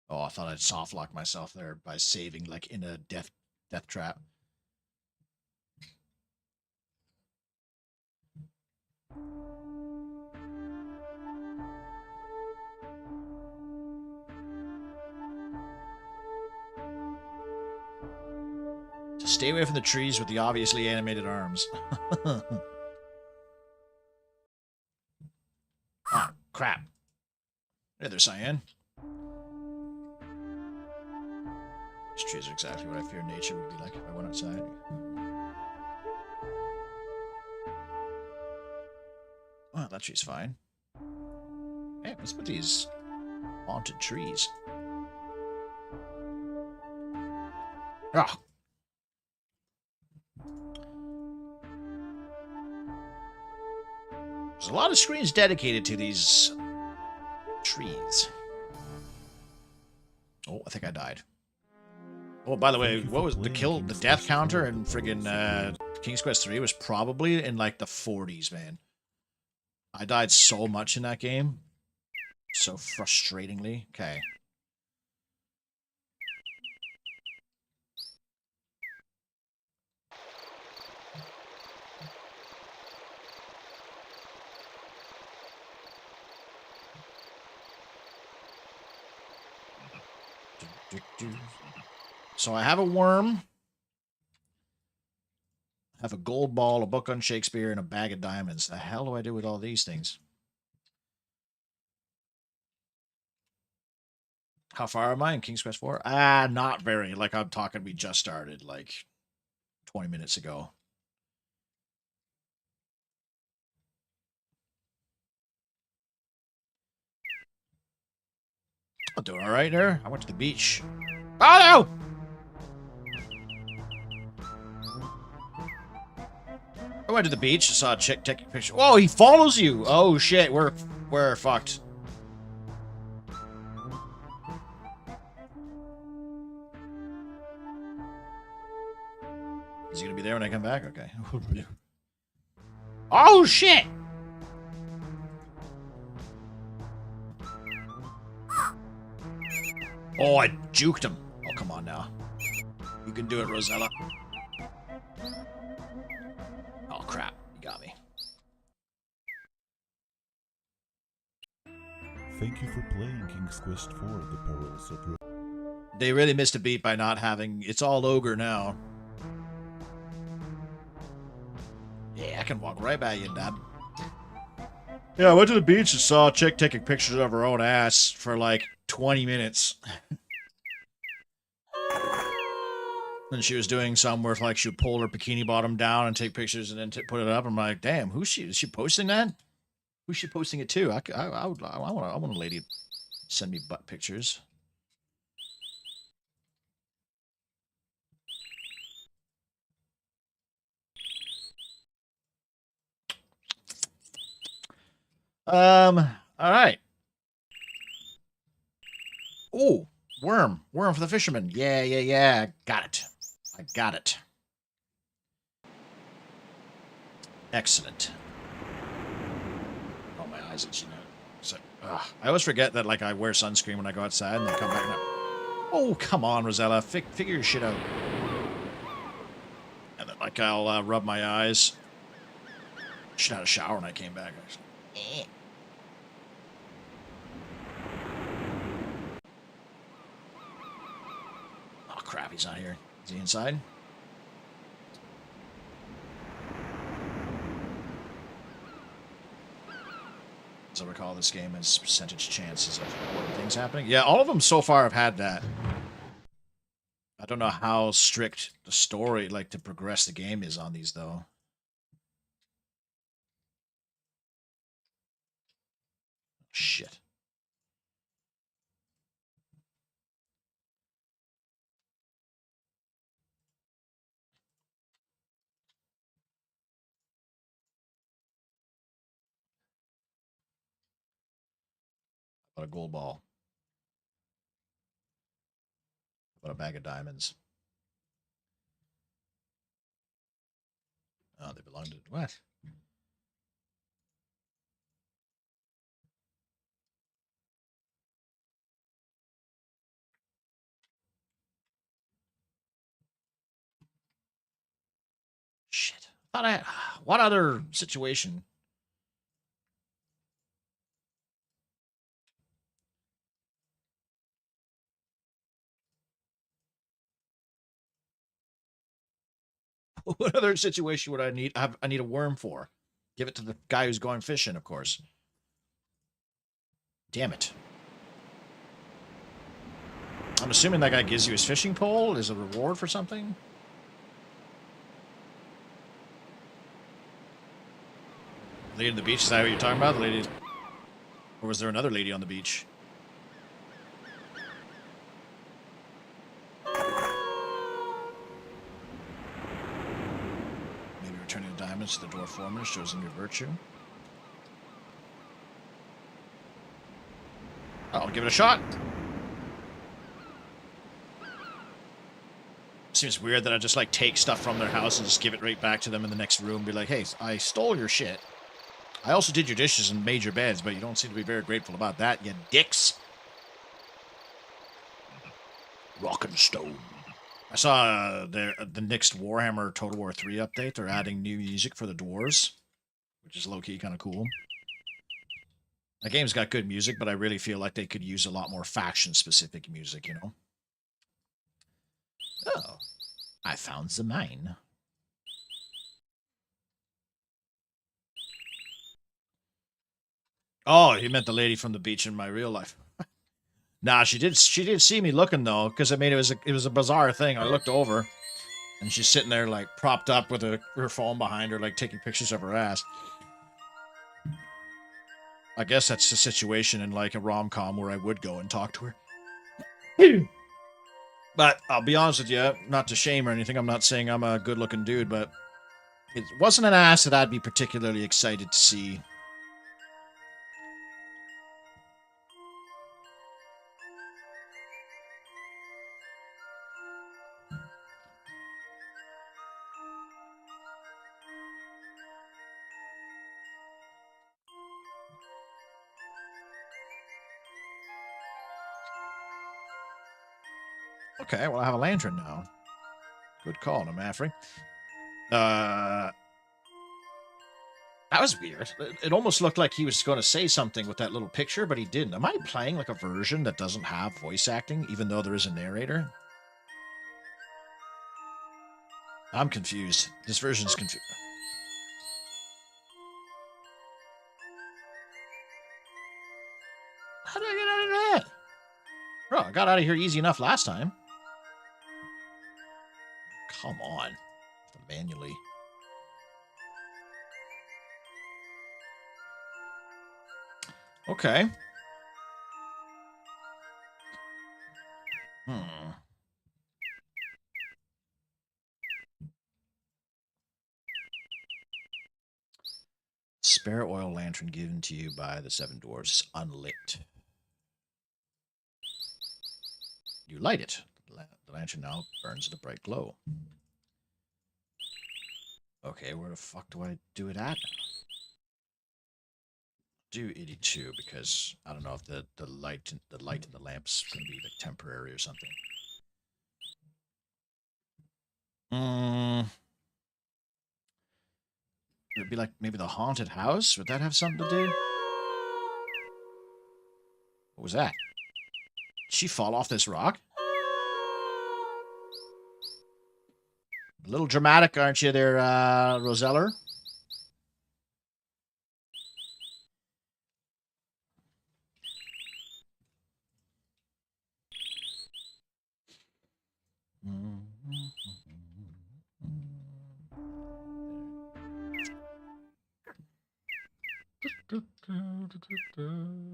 Oh, I thought I'd soft lock myself there by saving like in a death trap. Just stay away from the trees with the obviously animated arms. Ah, crap. Hey there, Cyan. These trees are exactly what I fear nature would be like if I went outside. Oh, that tree's fine. Hey, what's with these haunted trees? Ah! There's a lot of screens dedicated to these trees. Oh, I think I died. Oh, by the way, what was the death counter in friggin' King's Quest 3 was probably in like the 40s, man. I died so much in that game. So frustratingly. Okay. So I have a worm, I have a gold ball, a book on Shakespeare, and a bag of diamonds. The hell do I do with all these things? How far am I in King's Quest 4? Ah, not very. Like, I'm talking, we just started, like, 20 minutes ago. I'm doing all right there. I went to the beach. Oh, no! I went to the beach, I saw a chick taking a picture. Whoa, he follows you! Oh, shit, we're fucked. Is he gonna be there when I come back? Okay. Oh, shit! Oh, I juked him. Oh, come on now. You can do it, Rosella. Oh, crap. You got me. Thank you for playing King's Quest IV: The Perils of Rosella. They really missed a beat by not having... It's all ogre now. Yeah, I can walk right by you, Dad. Yeah, I went to the beach and saw a chick taking pictures of her own ass for like 20 minutes. And she was doing some where like she would pull her bikini bottom down and take pictures and then put it up. I'm like, damn, who's she? Is she posting that? Who's she posting it to? I want a lady to send me butt pictures. All right. Oh, worm. Worm for the fisherman. Yeah. Got it. I got it. Excellent. Oh, my eyes itching now. So, I always forget that, like, I wear sunscreen when I go outside, and then come back and oh, come on, Rosella. Figure your shit out. And then, like, I'll rub my eyes. Should have had a shower when I came back, actually. Oh, crap, he's not here. Is he inside? As I recall, this game has percentage chances of important things happening. Yeah, all of them so far have had that. I don't know how strict the story, like, to progress the game is on these, though. Shit. What a gold ball. What a bag of diamonds. Oh, they belong to what? Shit. Thought I. What other situation? What other situation would I need? I need a worm for. Give it to the guy who's going fishing, of course. Damn it. I'm assuming that guy gives you his fishing pole as a reward for something? Lady on the beach, is that what you're talking about? The lady... Or was there another lady on the beach? Maybe returning the diamonds to the dwarf foreman shows them your virtue. I'll give it a shot. Seems weird that I just, like, take stuff from their house and just give it right back to them in the next room. Be like, hey, I stole your shit. I also did your dishes and made your beds, but you don't seem to be very grateful about that, you dicks. Rock and stone. I saw the next Warhammer Total War 3 update. They're adding new music for the dwarves, which is low-key kind of cool. The game's got good music, but I really feel like they could use a lot more faction-specific music, you know? Oh, I found the mine. Oh, he meant the lady from the beach in my real life. Nah, she did see me looking though, because I mean it was a bizarre thing. I looked over, and she's sitting there like propped up with her phone behind her, like taking pictures of her ass. I guess that's the situation in like a rom-com where I would go and talk to her. But I'll be honest with you, not to shame or anything. I'm not saying I'm a good-looking dude, but it wasn't an ass that I'd be particularly excited to see. Okay, well, I have a lantern now. Good call, Namafri. That was weird. It almost looked like he was going to say something with that little picture, but he didn't. Am I playing like a version that doesn't have voice acting, even though there is a narrator? I'm confused. This version's confused. How did I get out of that? Bro, I got out of here easy enough last time. Come on. Manually. Okay. spare oil lantern given to you by the 7 dwarves, unlit. You light it. The lantern now burns with a bright glow. Okay, where the fuck do I do it at? Do 82 because I don't know if the light in the lamp's gonna be like temporary or something. It'd be like maybe the haunted house. Would that have something to do? What was that? Did she fall off this rock? A little dramatic, aren't you there, Rosella?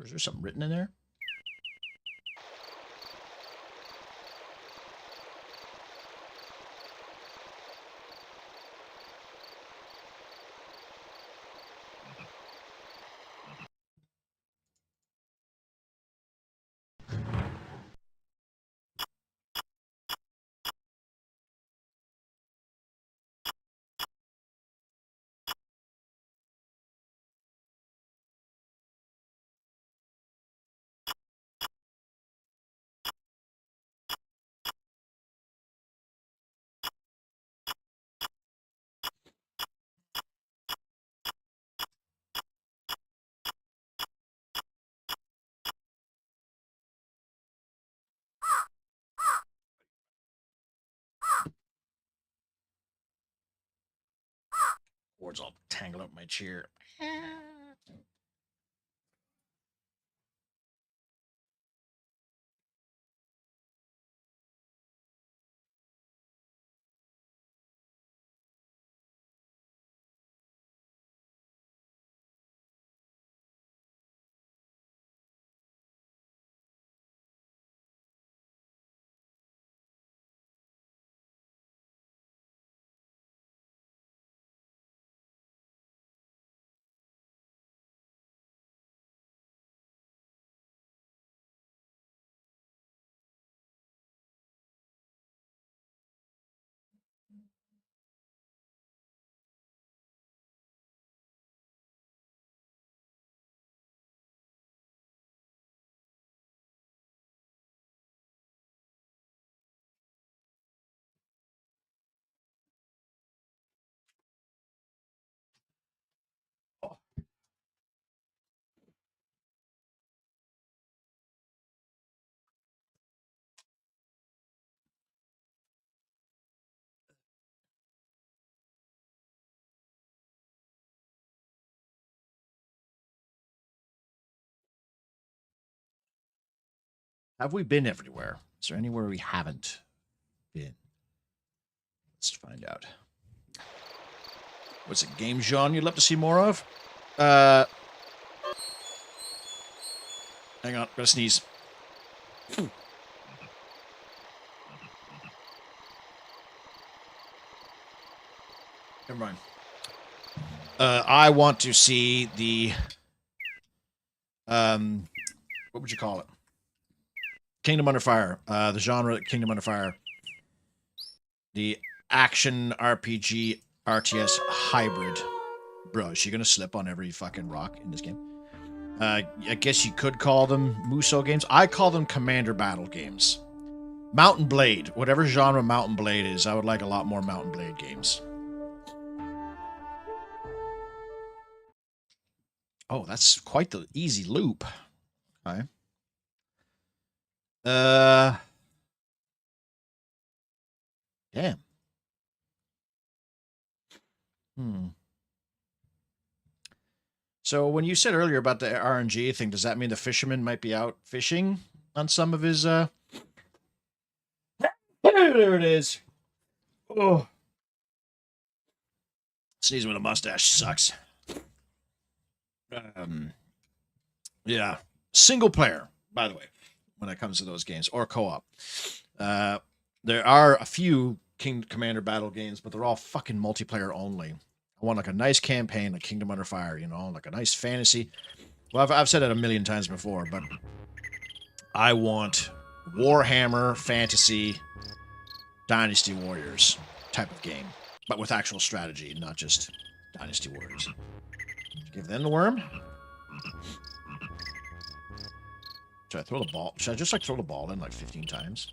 Is there something written in there? Words all tangled up in my chair. Have we been everywhere? Is there anywhere we haven't been? Let's find out. What's a game genre you'd love to see more of? Hang on, gotta sneeze. Never mind. I want to see the what would you call it? Kingdom Under Fire. The genre Kingdom Under Fire. The action RPG RTS hybrid. Bro, is she gonna slip on every fucking rock in this game? I guess you could call them Musou games. I call them Commander Battle games. Mountain Blade. Whatever genre Mountain Blade is, I would like a lot more Mountain Blade games. Oh, that's quite the easy loop. Okay. Damn. So when you said earlier about the RNG thing, does that mean the fisherman might be out fishing on some of his, There it is. Oh. Sneezing with a mustache sucks. Yeah. Single player, by the way, when it comes to those games, or co-op. There are a few King Commander Battle games, but they're all fucking multiplayer only. I want like a nice campaign, like Kingdom Under Fire, you know, like a nice fantasy. Well, I've said it a million times before, but I want Warhammer Fantasy Dynasty Warriors type of game, but with actual strategy, not just Dynasty Warriors. Give them the worm. Should I throw the ball? Should I just like throw the ball in like 15 times?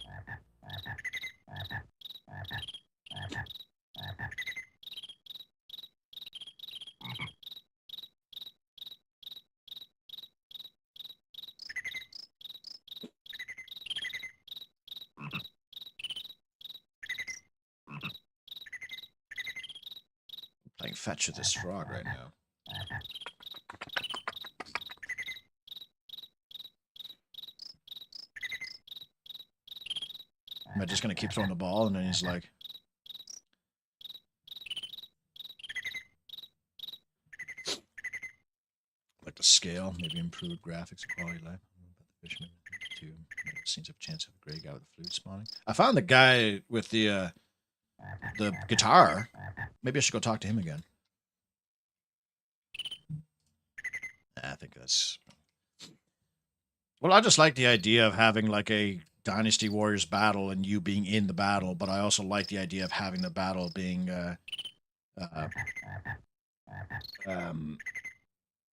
Playing fetch with this frog right now. Am I just gonna keep throwing the ball and then he's like, the scale, maybe improved graphics and quality of life. The fisherman too. Seems to have a chance of a gray guy with a flute spawning. I found the guy with the guitar. Maybe I should go talk to him again. I think that's... Well, I just like the idea of having like a Dynasty Warriors battle and you being in the battle, but I also like the idea of having the battle being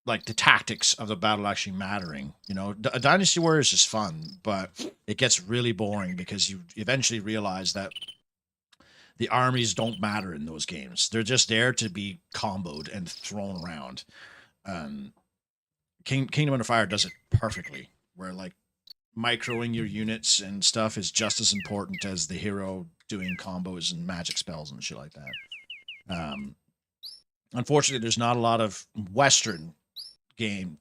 like the tactics of the battle actually mattering. You know, Dynasty Warriors is fun, but it gets really boring because you eventually realize that the armies don't matter in those games. They're just there to be comboed and thrown around. Kingdom Under Fire does it perfectly, where like microing your units and stuff is just as important as the hero doing combos and magic spells and shit like that. Unfortunately, there's not a lot of Western games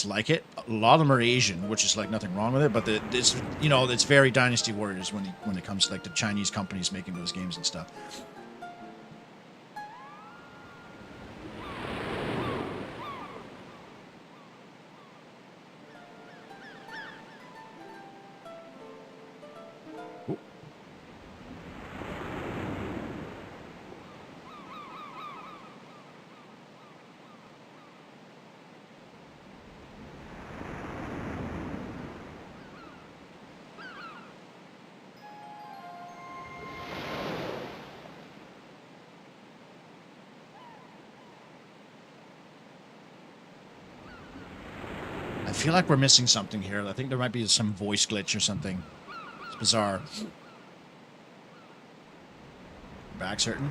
like it. A lot of them are Asian, which is like nothing wrong with it, but it's, you know, it's very Dynasty Warriors when it comes to like the Chinese companies making those games and stuff. I feel like we're missing something here. I think there might be some voice glitch or something. It's bizarre. Back's hurting.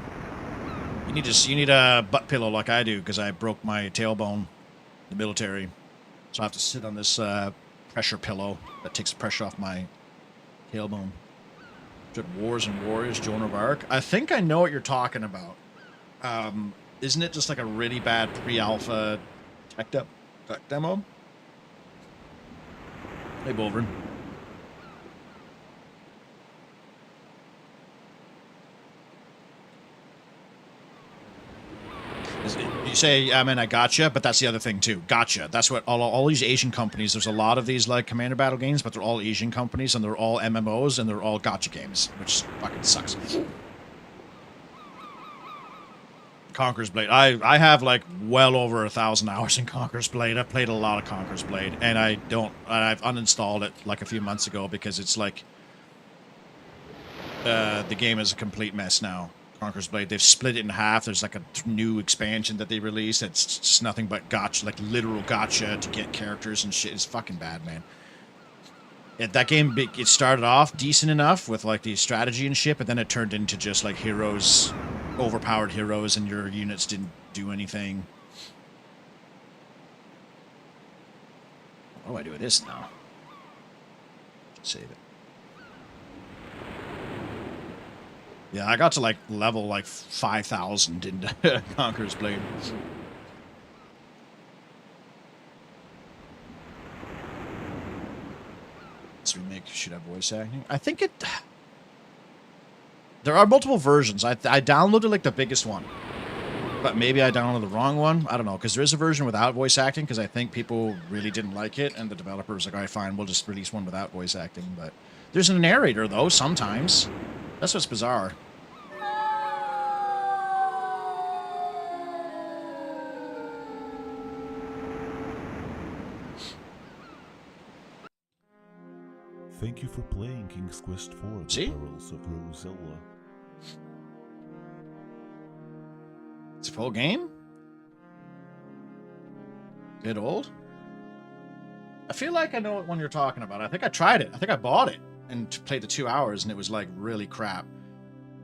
You need a butt pillow like I do because I broke my tailbone in the military. So I have to sit on this pressure pillow that takes the pressure off my tailbone. Wars and Warriors, Joan of Arc. I think I know what you're talking about. Isn't it just like a really bad pre-alpha tech demo? Hey, Bolvern. You say, I mean, I gotcha, but that's the other thing too. Gotcha. That's what all these Asian companies, there's a lot of these like Commander Battle games, but they're all Asian companies and they're all MMOs and they're all gotcha games, which fucking sucks. Conqueror's Blade. I have like well over 1,000 hours in Conqueror's Blade. I've played a lot of Conqueror's Blade, and I've uninstalled it like a few months ago because it's like the game is a complete mess now. Conqueror's Blade. They've split it in half. There's like a new expansion that they released. It's just nothing but gotcha, like literal gotcha to get characters and shit. It's fucking bad, man. That game, it started off decent enough with like the strategy and shit, but then it turned into just like heroes, overpowered heroes, and your units didn't do anything. What do I do with this now? Save it. Yeah, I got to like level like 5,000 into Conqueror's Blade. This remake should have voice acting. I think it... There are multiple versions. I downloaded like the biggest one. But maybe I downloaded the wrong one. I don't know, because there is a version without voice acting, because I think people really didn't like it, and the developer was like, all right, fine, we'll just release one without voice acting. But there's a narrator, though, sometimes. That's what's bizarre. Thank you for playing King's Quest IV: The See? Perils of Rosella. It's a full game? Get old? I feel like I know what one you're talking about. I think I tried it. I think I bought it and played the 2 hours, and it was like really crap.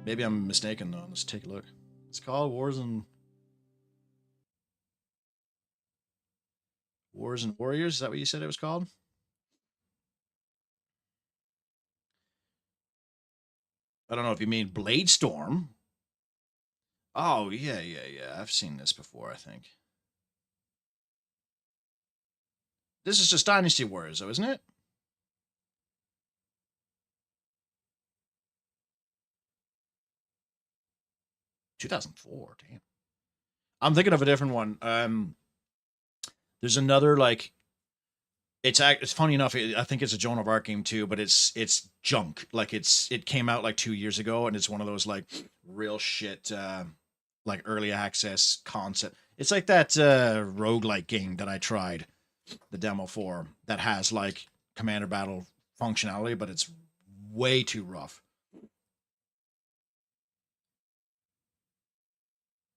Maybe I'm mistaken though. Let's take a look. It's called Wars and Warriors. Is that what you said it was called? I don't know if you mean Bladestorm. Oh, yeah. I've seen this before, I think. This is just Dynasty Warriors, though, isn't it? $2004, damn. I'm thinking of a different one. There's another, like, it's funny enough. I think it's a Joan of Arc game too, but it's junk. Like it came out like 2 years ago, and it's one of those like real shit, like early access concept. It's like that roguelike game that I tried the demo for that has like Commander Battle functionality, but it's way too rough.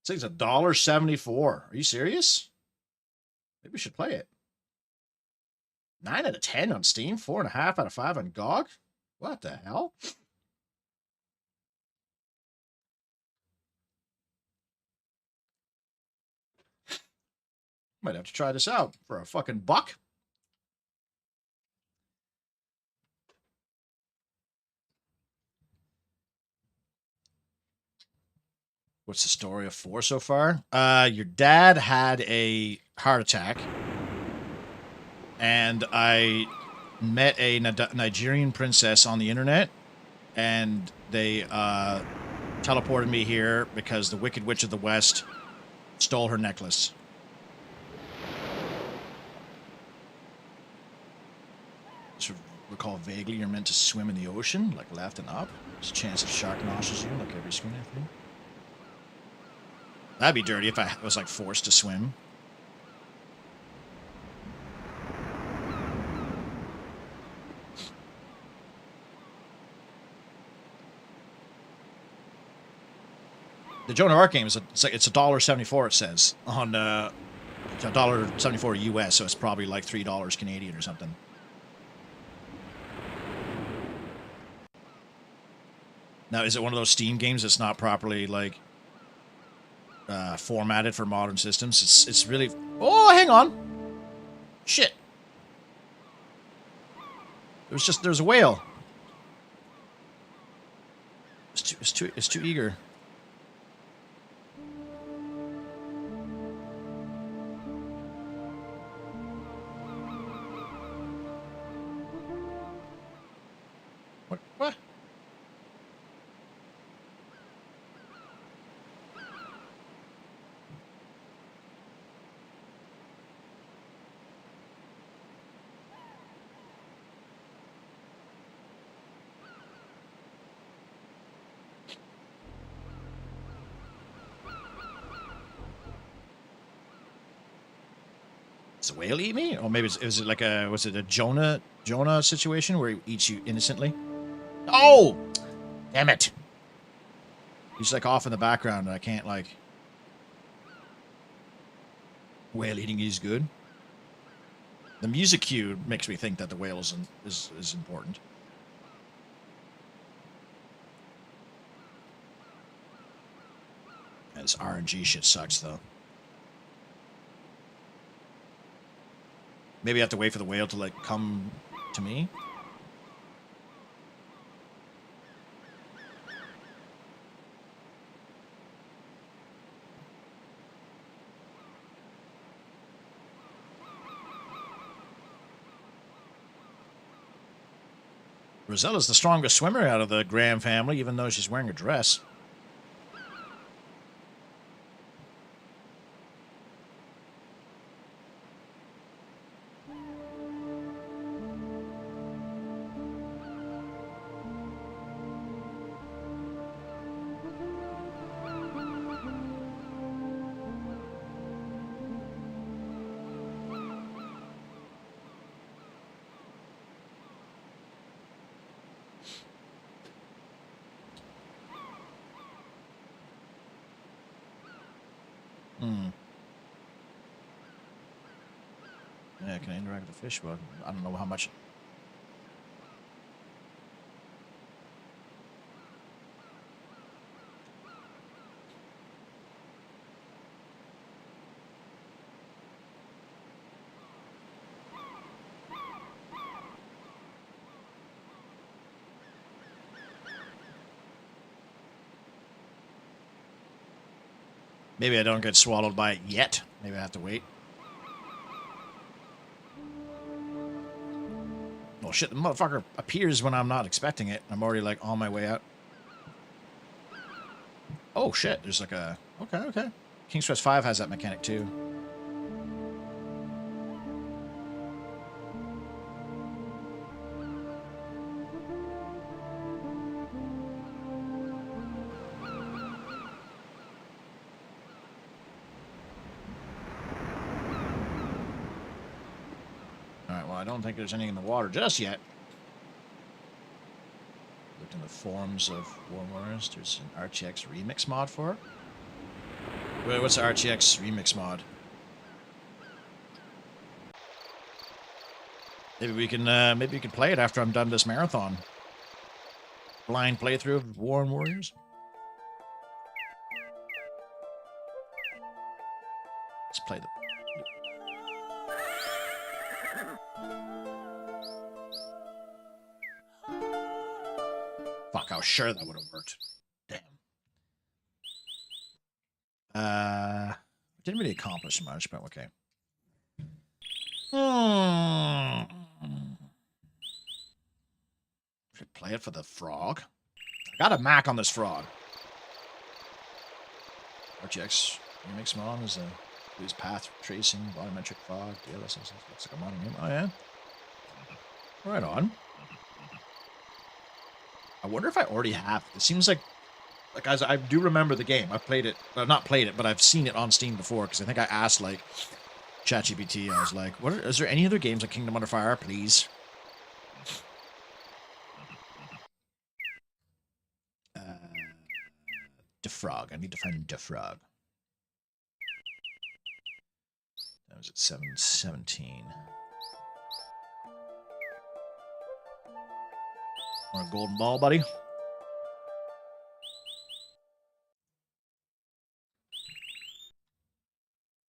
It's like $1.74. Are you serious? Maybe we should play it. 9 out of 10 on Steam, 4.5 out of 5 on GOG. What the hell? Might have to try this out for a fucking buck. What's the story of 4 so far? Your dad had a heart attack, and I met a Nigerian princess on the internet, and they teleported me here because the Wicked Witch of the West stole her necklace. Just recall vaguely you're meant to swim in the ocean, like left and up. There's a chance if shark noshes you, like every screen, I think. That'd be dirty if I was like forced to swim. The Joan of Arc game is it's $1.74. It says on $1.74 US, so it's probably like $3 Canadian or something. Now, is it one of those Steam games that's not properly like formatted for modern systems? It's really. Oh, hang on. Shit. There's a whale. It's too eager. What? Does the whale eat me? Or maybe was it like was it a Jonah situation where he eats you innocently? Oh! Damn it. He's like off in the background and I can't like... Whale eating is good. The music cue makes me think that the whale is important. And this RNG shit sucks though. Maybe I have to wait for the whale to like come to me. Rosella's the strongest swimmer out of the Graham family, even though she's wearing a dress. Hmm. Yeah, can I interact with the fish? But I don't know how much. Maybe I don't get swallowed by it yet. Maybe I have to wait. Oh shit, the motherfucker appears when I'm not expecting it. I'm already like on my way out. Oh shit, there's like a... Okay. King's Quest V has that mechanic too. I don't think there's anything in the water just yet. Looked in the forums of War Warriors. There's an RTX remix mod for it. Wait, what's the RTX remix mod? Maybe we can play it after I'm done this marathon. Blind playthrough of War and Warriors. Let's play the... Fuck, I was sure that would have worked. Damn. Didn't really accomplish much, but okay. Should play it for the frog. I got a Mac on this frog. RTX remix mod is a use path tracing, volumetric fog, DLSS. Looks like a modern game. Oh yeah. Right on. I wonder if I already have it. It seems like I do remember the game. I've played it. I've not played it, but I've seen it on Steam before because I think I asked like ChatGPT. I was like, is there any other games like Kingdom Under Fire, please? Defrog. I need to find Defrog. That was at 7:17. Want a golden ball, buddy?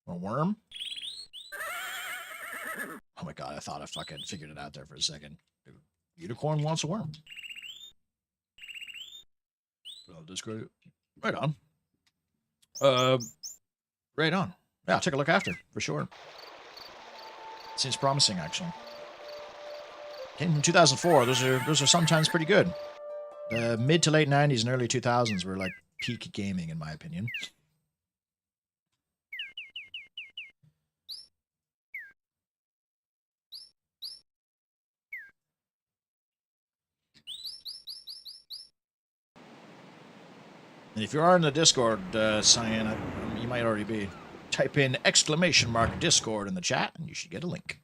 Want a worm? Oh my god, I thought I fucking figured it out there for a second. Dude, unicorn wants a worm. I'll discard it. Right on. Right on. Yeah, I'll take a look after, for sure. Seems promising, actually. Came from 2004. Those are sometimes pretty good. The mid to late 90s and early 2000s were like peak gaming, in my opinion. And if you are in the Discord, Cyan, you might already be. Type in !Discord in the chat, and you should get a link.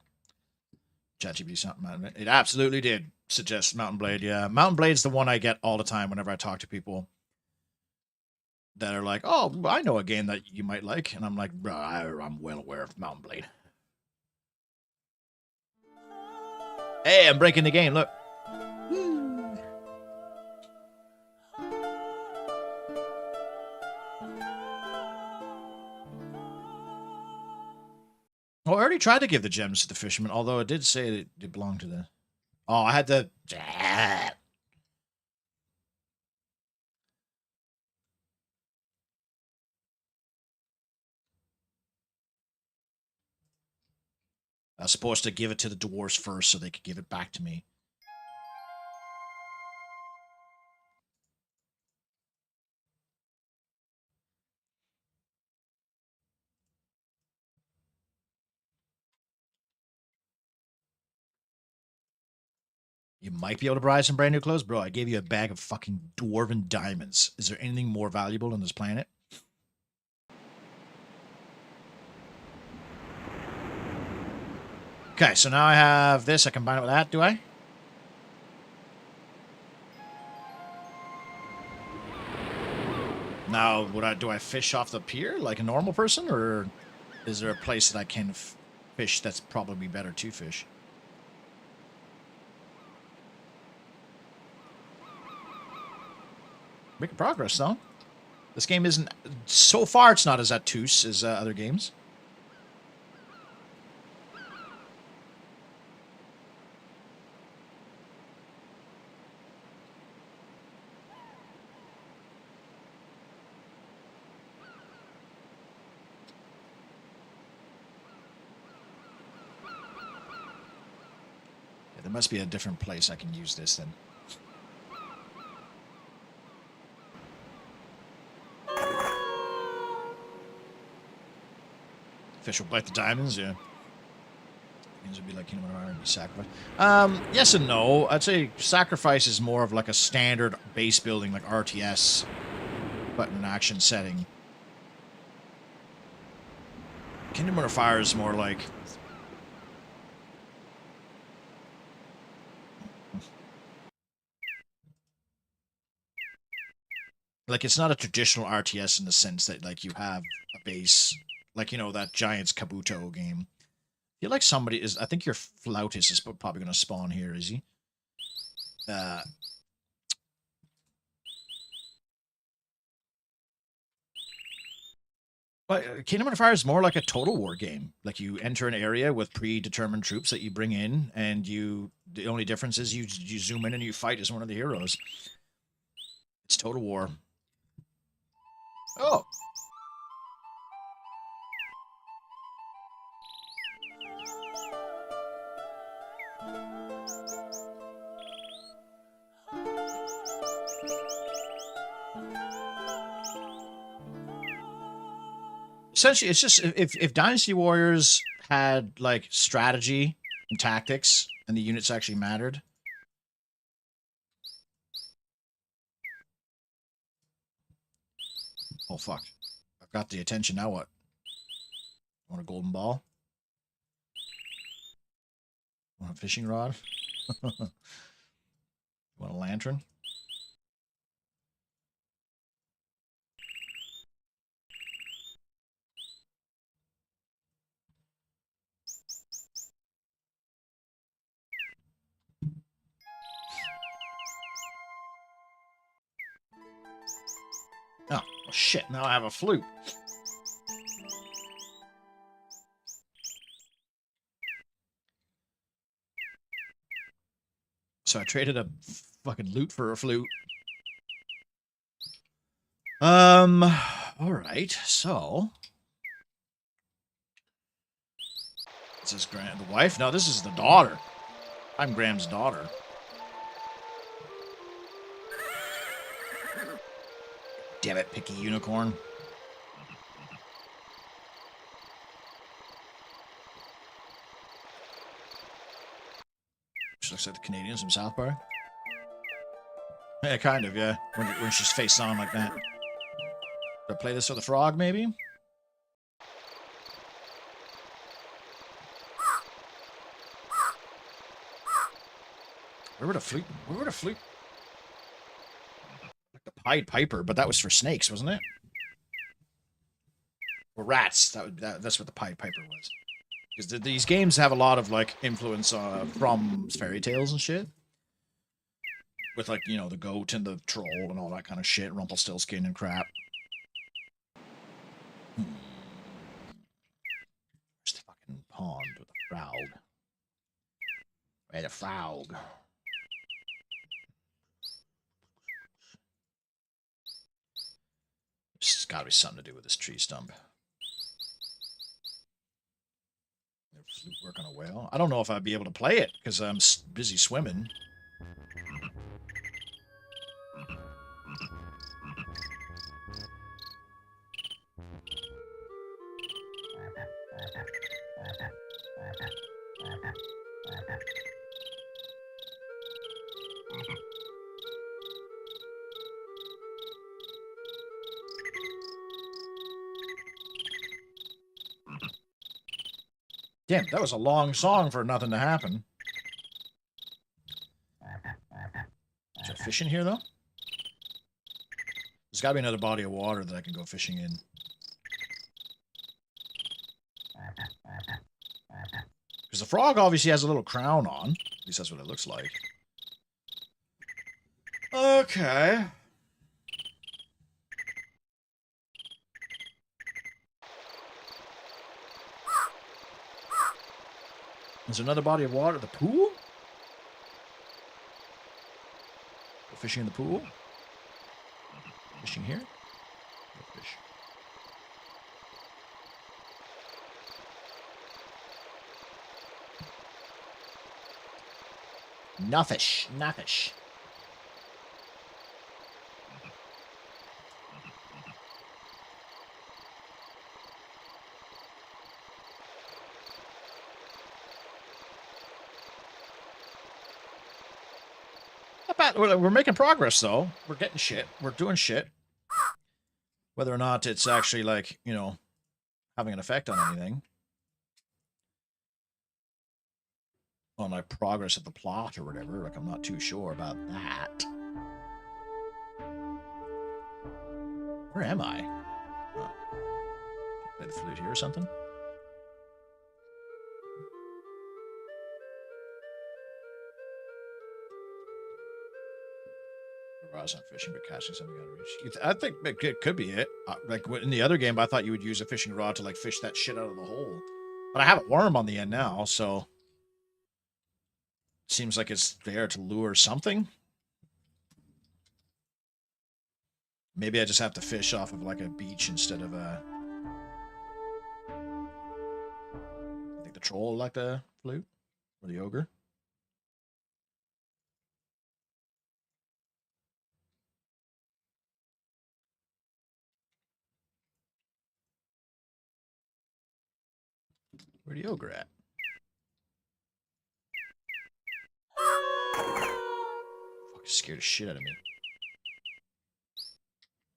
ChatGPT something. It absolutely did suggest Mountain Blade. Yeah, Mountain Blade's the one I get all the time whenever I talk to people that are like, "Oh, I know a game that you might like," and I'm like, "Bro, I'm well aware of Mountain Blade." Hey, I'm breaking the game. Look. Oh, I already tried to give the gems to the fisherman, although it did say that it belonged to the... Oh, I had to... I was supposed to give it to the dwarves first so they could give it back to me. You might be able to buy some brand new clothes. Bro, I gave you a bag of fucking dwarven diamonds. Is there anything more valuable on this planet? Okay, so now I have this. I combine it with that, do I? Now, do I fish off the pier like a normal person, or is there a place that I can fish that's probably better to fish? Making progress, though. This game isn't... So far, it's not as obtuse as other games. Yeah, there must be a different place I can use this, then. Fish will bite the diamonds, yeah. Things would be like Kingdom of Iron, sacrifice. Yes and no. I'd say sacrifice is more of like a standard base building, like RTS, but in an action setting. Kingdom of Fire is more like... Like, it's not a traditional RTS in the sense that, like, you have a base... Like, you know, that Giants Kabuto game. I feel like somebody is... I think your Flautist is probably going to spawn here, is he? But Kingdom of Fire is more like a Total War game. Like, you enter an area with predetermined troops that you bring in, and you... The only difference is you zoom in and you fight as one of the heroes. It's Total War. Oh! Essentially, it's just if Dynasty Warriors had like strategy and tactics, and the units actually mattered. Oh fuck! I've got the attention. Now what? Want a golden ball? Want a fishing rod? Want a lantern? Oh, well, shit, now I have a flute. So I traded a fucking loot for a flute. Alright, so... This is the wife? No, this is the daughter. I'm Graham's daughter. Damn it, picky unicorn. She looks like the Canadians from South Park. Yeah, kind of, yeah. When she's face on like that. Should I play this for the frog, maybe? Where would a flute? Where would a flute? Like the Pied Piper, but that was for snakes, wasn't it? Or rats. That's what the Pied Piper was. Because these games have a lot of like influence from fairy tales and shit. With like, you know, the goat and the troll and all that kind of shit, Rumpelstiltskin and crap. Where's the fucking pond with the frog? Where's the frog? This has got to be something to do with this tree stump. Work on a whale. I don't know if I'd be able to play it because I'm busy swimming. Damn, that was a long song for nothing to happen. Is there fish in here, though? There's got to be another body of water that I can go fishing in. Because the frog obviously has a little crown on. At least that's what it looks like. Okay. There's another body of water. The pool? Go fishing in the pool? Fishing here? No fish. No fish. No fish. Not bad. We're making progress, though. We're getting shit. We're doing shit. Whether or not it's actually, like, you know, having an effect on anything. On my progress of the plot or whatever. Like, I'm not too sure about that. Where am I? Oh. Play the flute here or something? I was not fishing, but catching something out of reach. I think it could be it. Like in the other game, I thought you would use a fishing rod to like fish that shit out of the hole. But I have a worm on the end now, so seems like it's there to lure something. Maybe I just have to fish off of like a beach instead of a. I think the troll like the flute or the ogre. Where'd the ogre at? Fucking scared the shit out of me.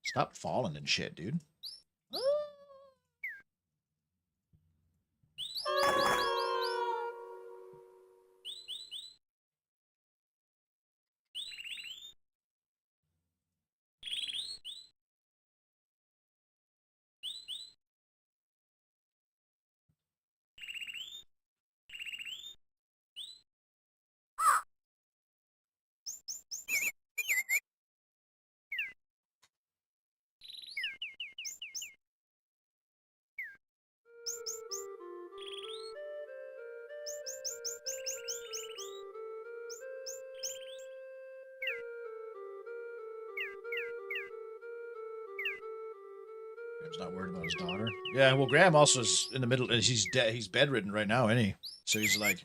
Stop falling and shit, dude. Graham's not worried about his daughter. Yeah, well, Graham also is in the middle. He's dead. He's bedridden right now, isn't he? So he's like,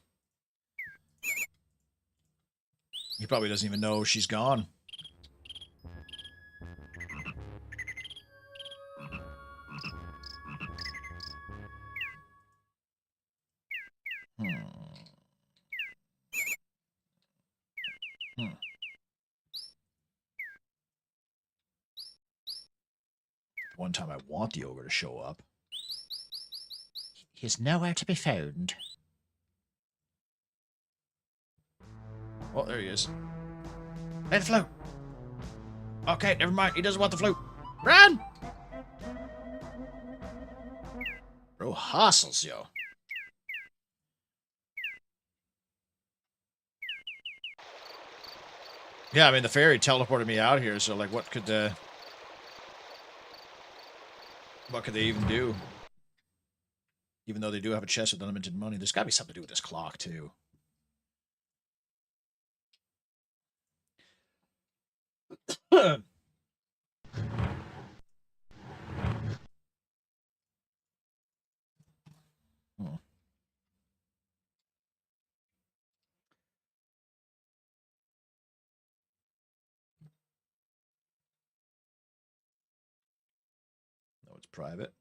he probably doesn't even know she's gone. One time I want the ogre to show up. He's nowhere to be found. Oh, there he is. Hey, the flute! Okay, never mind. He doesn't want the flute. Run! Bro, hostels, yo. Yeah, I mean, the fairy teleported me out here, so, like, what could they even do? Even though they do have a chest with unlimited money, there's got to be something to do with this clock, too. No, it's private.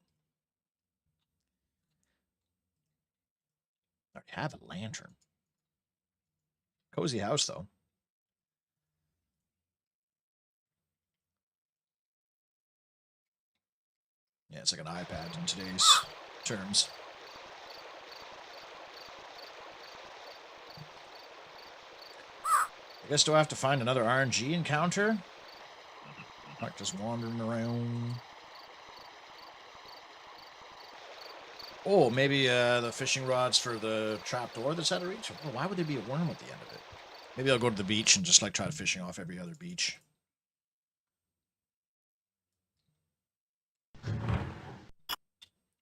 I have a lantern. Cozy house, though. Yeah, it's like an iPad in today's terms. I guess do I have to find another RNG encounter? Like just wandering around. Oh, maybe the fishing rod's for the trapdoor that's out of reach. Oh, why would there be a worm at the end of it? Maybe I'll go to the beach and just like try fishing off every other beach.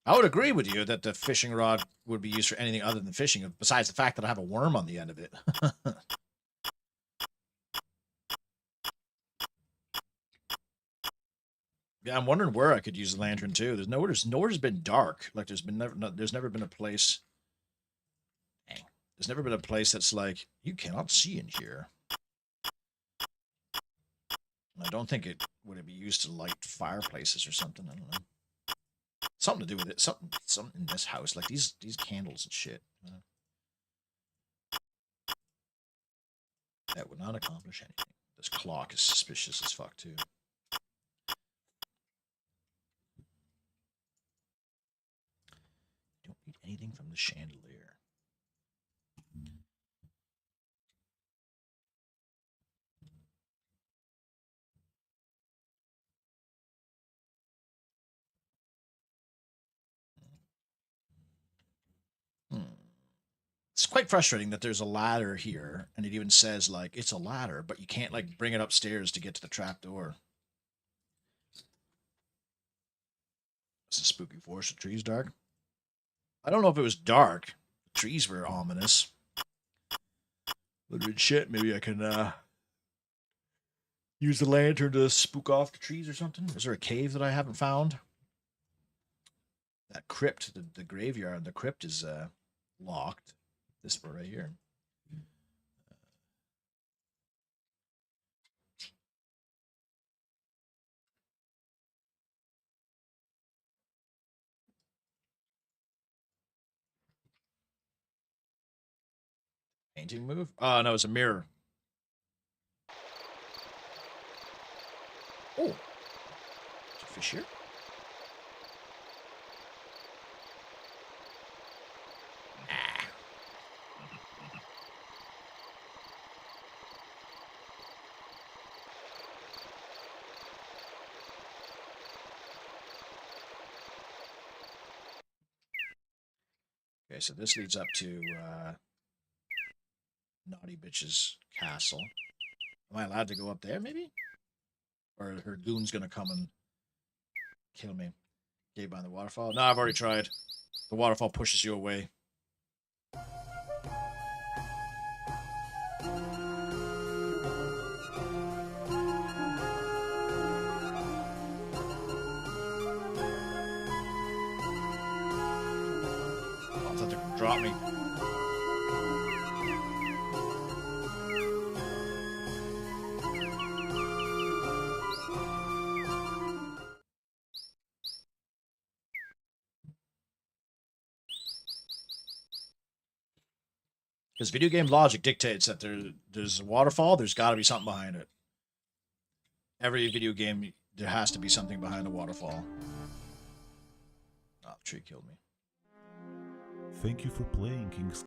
I would agree with you that the fishing rod would be used for anything other than fishing, besides the fact that I have a worm on the end of it. Yeah, I'm wondering where I could use the lantern too. Nowhere's been dark. Like there's never been a place. Dang, there's never been a place that's like you cannot see in here. I don't think it would be used to light fireplaces or something. I don't know. Something to do with it. Something in this house, like these candles and shit. That would not accomplish anything. This clock is suspicious as fuck too. Don't need anything from the chandelier. It's quite frustrating that there's a ladder here, and it even says, like, it's a ladder, but you can't, like, bring it upstairs to get to the trapdoor. It's a spooky forest. The trees dark. I don't know if it was dark. The trees were ominous. Literally shit. Maybe I can, use the lantern to spook off the trees or something. Is there a cave that I haven't found? That crypt, the graveyard, the crypt is, locked. This one right here. Painting move? Oh, no, it's a mirror. Oh. There's a fish here. Okay, so this leads up to Naughty Bitch's castle. Am I allowed to go up there, maybe? Or her goon's gonna come and kill me. Cave behind the waterfall? No, I've already tried. The waterfall pushes you away. I'll have to drop me. Because video game logic dictates that there's a waterfall, there's got to be something behind it. Every video game, there has to be something behind a waterfall. Oh, the tree killed me. Thank you for playing, King's.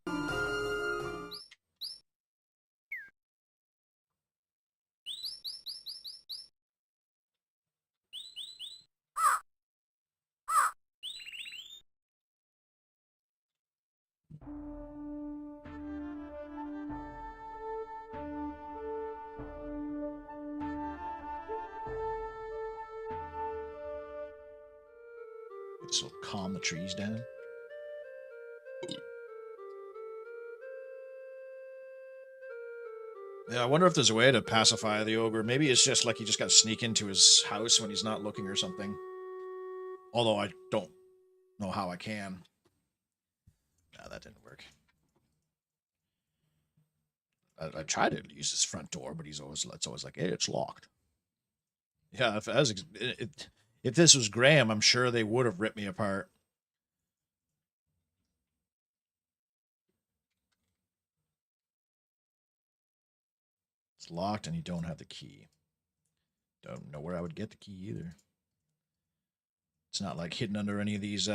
This will calm the trees down. Yeah, I wonder if there's a way to pacify the ogre. Maybe it's just like you just got to sneak into his house when he's not looking or something. Although I don't know how I can. No, that didn't work. I tried to use his front door, but it's always like, hey, it's locked. Yeah, if this was Graham, I'm sure they would have ripped me apart. It's locked and you don't have the key. Don't know where I would get the key either. It's not like hidden under any of these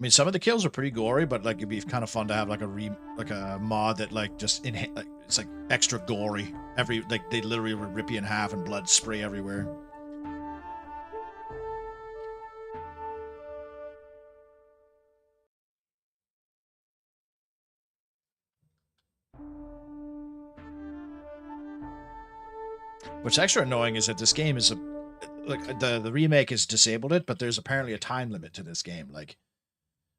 mean, some of the kills are pretty gory, but like it'd be kind of fun to have like a mod that like just like, it's like extra gory. Like they literally would rip you in half and blood spray everywhere. What's extra annoying is that this game is like the remake has disabled it, but there's apparently a time limit to this game, like,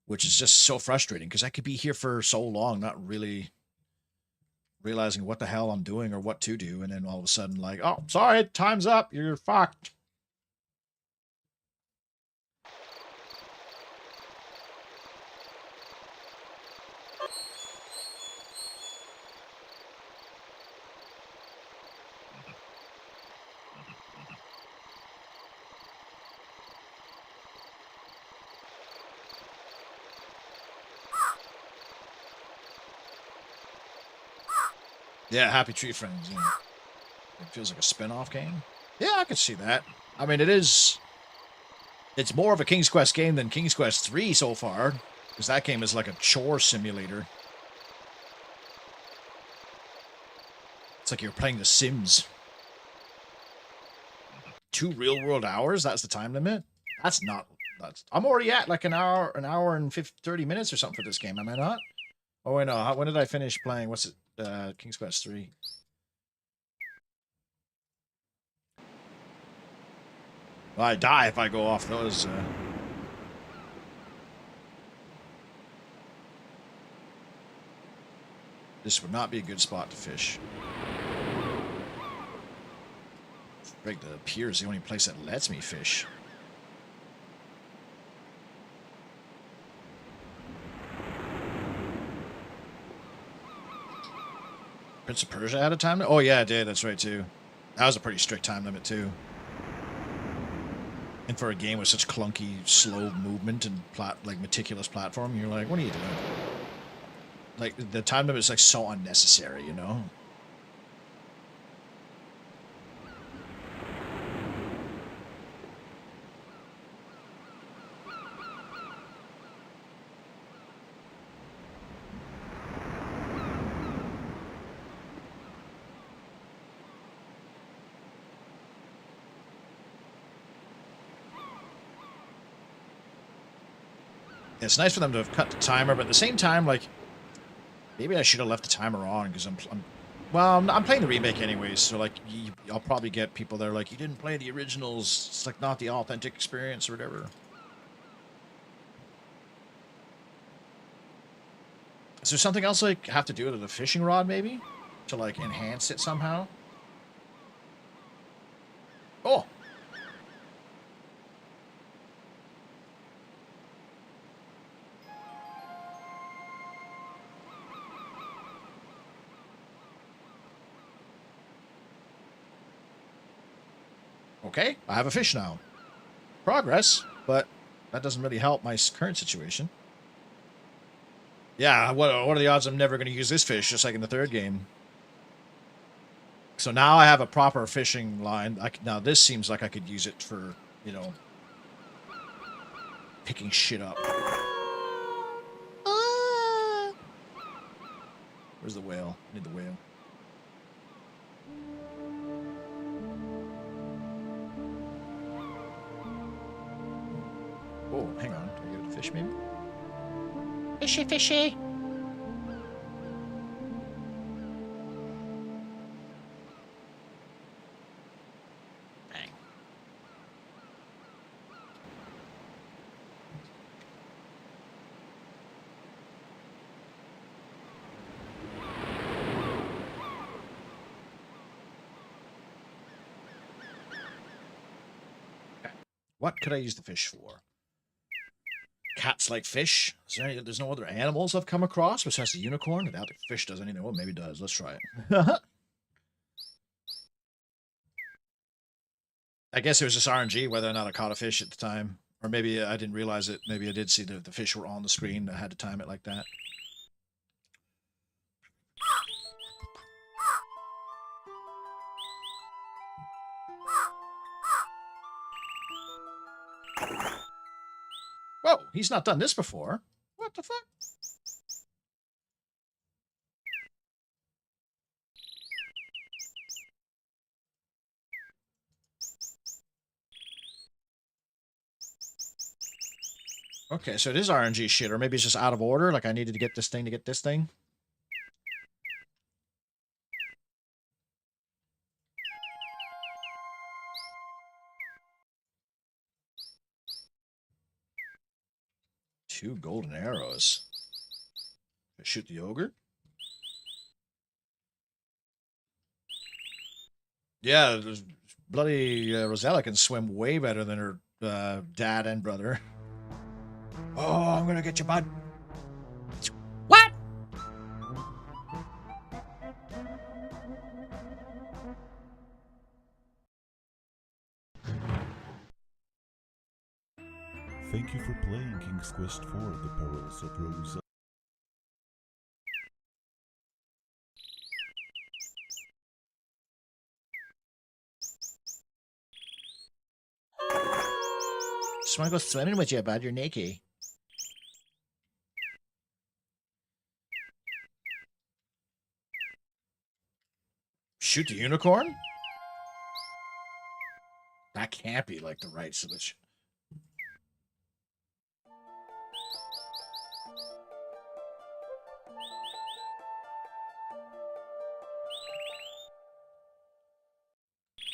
which is just so frustrating because I could be here for so long, not really realizing what the hell I'm doing or what to do, and then all of a sudden, like, oh, sorry, time's up, you're fucked. Yeah, Happy Tree Friends. Yeah. It feels like a spin-off game. Yeah, I could see that. I mean, it's more of a King's Quest game than King's Quest 3 so far, because that game is like a chore simulator. It's like you're playing The Sims. 2 real-world hours? That's the time limit? I'm already at like an hour and 30 minutes or something for this game, am I not? Oh, wait, no. When did I finish playing? What's it? King's Quest 3. Well, I die if I go off those. This would not be a good spot to fish. Break the pier is the only place that lets me fish. Prince of Persia had a time limit? Oh, yeah, it did. That's right, too. That was a pretty strict time limit, too. And for a game with such clunky, slow movement and like meticulous platform, you're like, what are you doing? Like, the time limit is like so unnecessary, you know? It's nice for them to have cut the timer, but at the same time, like, maybe I should have left the timer on because I'm playing the remake anyways. So like, I'll probably get people that are like, you didn't play the originals. It's like not the authentic experience or whatever. Is there something else like have to do with the fishing rod maybe to like enhance it somehow? Oh. Okay, I have a fish now. Progress, but that doesn't really help my current situation. Yeah, what are the odds I'm never going to use this fish, just like in the third game? So now I have a proper fishing line. Now this seems like I could use it for, you know, picking shit up. Where's the whale? I need the whale. Oh, hang on. Do I get a fish, maybe? Fishy, fishy. Bang. Okay. What could I use the fish for? Cats like fish. There's no other animals I've come across besides the unicorn. I doubt the fish does anything. Well, maybe it does. Let's try it. I guess it was just RNG whether or not I caught a fish at the time. Or maybe I didn't realize it. Maybe I did see the fish were on the screen. I had to time it like that. Whoa, he's not done this before. What the fuck? Okay, so it is RNG shit, or maybe it's just out of order. Like I needed to get this thing to get this thing. Two golden arrows. Shoot the ogre? Yeah, bloody Rosella can swim way better than her dad and brother. Oh, I'm gonna get you, bud. What? Thank you for playing King's Quest IV: The Perils of Rosella. Just wanna go swimming with you, bud. You're naked. Shoot the unicorn? That can't be like the right solution.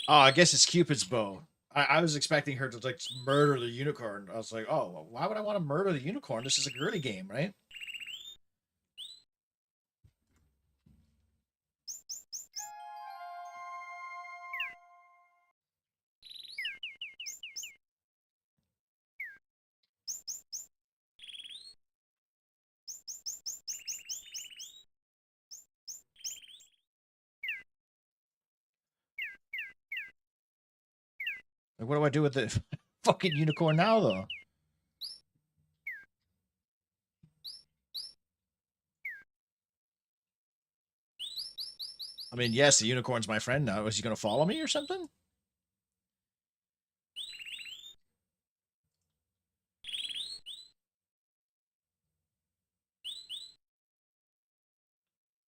Oh, I guess it's Cupid's bow. I was expecting her to like murder the unicorn. I was like, oh, well, why would I want to murder the unicorn? This is a girly game, right? Like, what do I do with the fucking unicorn now, though? I mean, yes, the unicorn's my friend now. Is he going to follow me or something?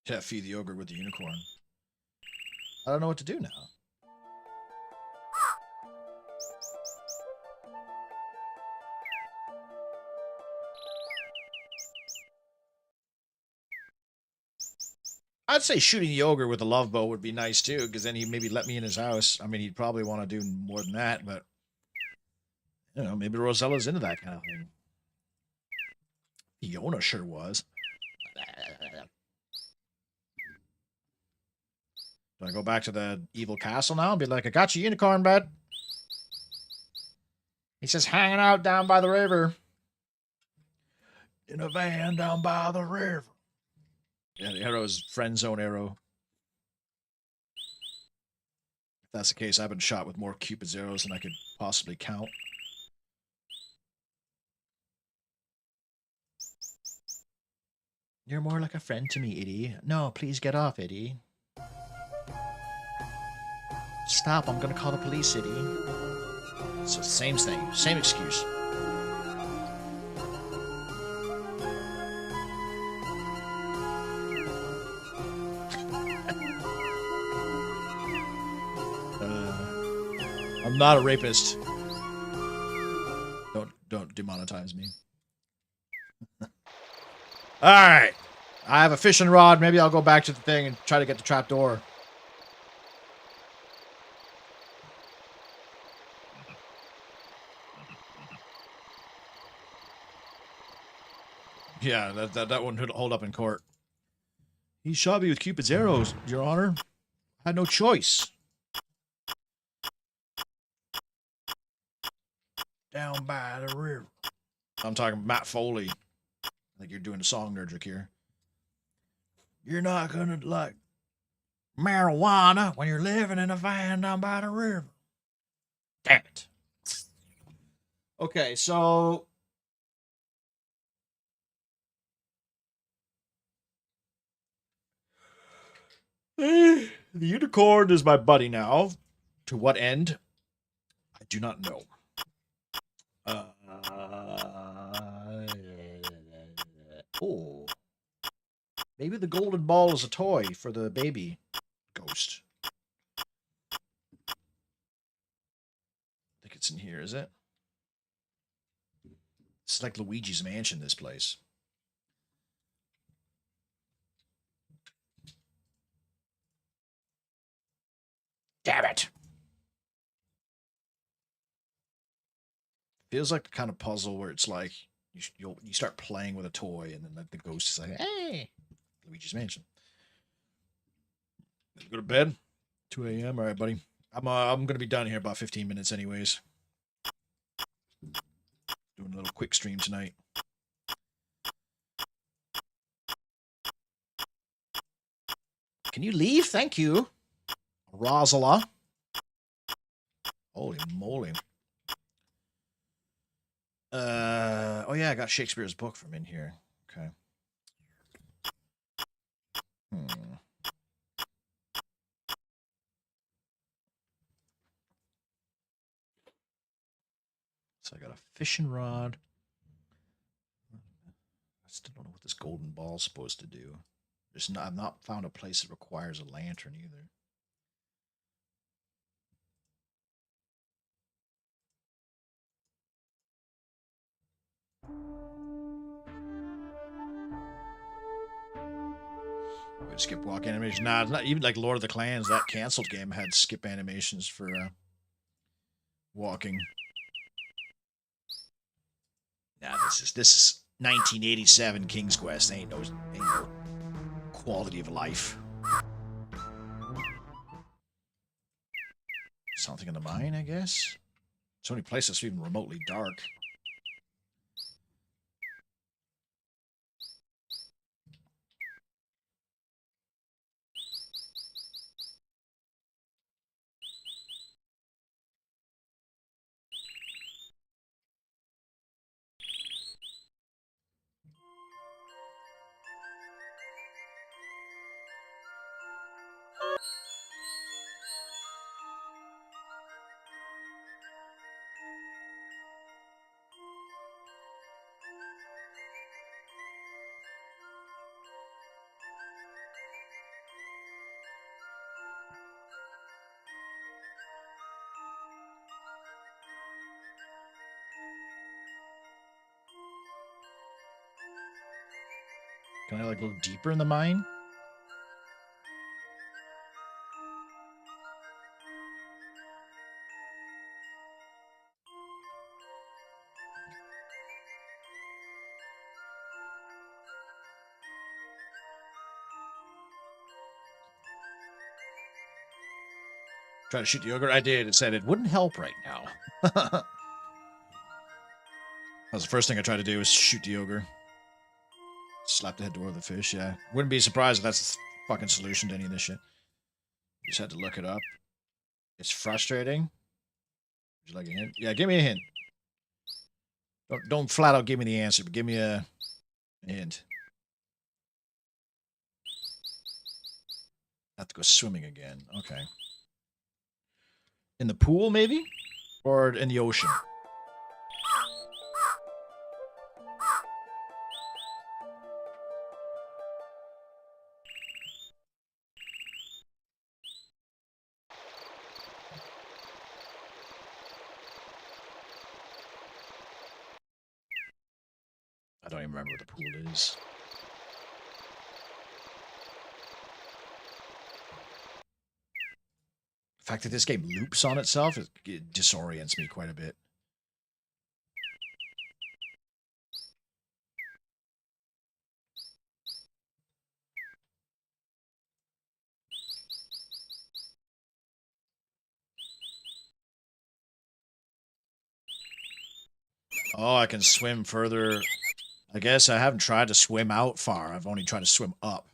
Yeah, feed the ogre with the unicorn. I don't know what to do now. I'd say shooting the ogre with a love bow would be nice too, because then he'd maybe let me in his house. I mean, he'd probably want to do more than that, but you know, maybe Rosella's into that kind of thing. Fiona sure was. Do I go back to the evil castle now and be like, I got you, unicorn, bud? He says, hanging out down by the river. In a van down by the river. Yeah, the arrow is friend zone arrow. If that's the case, I've been shot with more Cupid's arrows than I could possibly count. You're more like a friend to me, Eddie. No, please get off, Eddie. Stop, I'm gonna call the police, Eddie. So same thing, same excuse. I'm not a rapist. Don't demonetize me. Alright. I have a fishing rod. Maybe I'll go back to the thing and try to get the trap door. Yeah, that wouldn't hold up in court. He shot me with Cupid's arrows, Your Honor. I had no choice. Down by the river. I'm talking Matt Foley. I think you're doing a song nerdrick here. You're not gonna like marijuana when you're living in a van down by the river. Damn it. Okay, so the unicorn is my buddy now. To what end? I do not know. Oh. Maybe the golden ball is a toy for the baby ghost. I think it's in here, is it? It's like Luigi's Mansion, this place. Damn it! Feels like the kind of puzzle where it's like you start playing with a toy and then the ghost is like, hey, Luigi's Mansion. Go to bed. 2 a.m. All right, buddy. I'm gonna be done here about 15 minutes, anyways. Doing a little quick stream tonight. Can you leave? Thank you, Rosala. Holy moly. Oh yeah, I got Shakespeare's book from in here. Okay. So I got a fishing rod. I still don't know what this golden ball's supposed to do. I've not found a place that requires a lantern either. We skip walk animation. Nah, it's not even like Lord of the Clans. That canceled game had skip animations for walking. Nah, this is 1987 King's Quest. Ain't no quality of life. Something in the mine, I guess. So many places are even remotely dark. Can I like go deeper in the mine? Try to shoot the ogre. I did. It said it wouldn't help right now. That was the first thing I tried to do was shoot the ogre. Slap the head door of the fish, yeah. Wouldn't be surprised if that's the fucking solution to any of this shit. Just had to look it up. It's frustrating. Would you like a hint? Yeah, give me a hint. Don't flat out give me the answer, but give me a hint. I have to go swimming again. Okay. In the pool, maybe? Or in the ocean? I don't even remember what the pool is. The fact that this game loops on itself, it disorients me quite a bit. Oh, I can swim further. I guess I haven't tried to swim out far. I've only tried to swim up.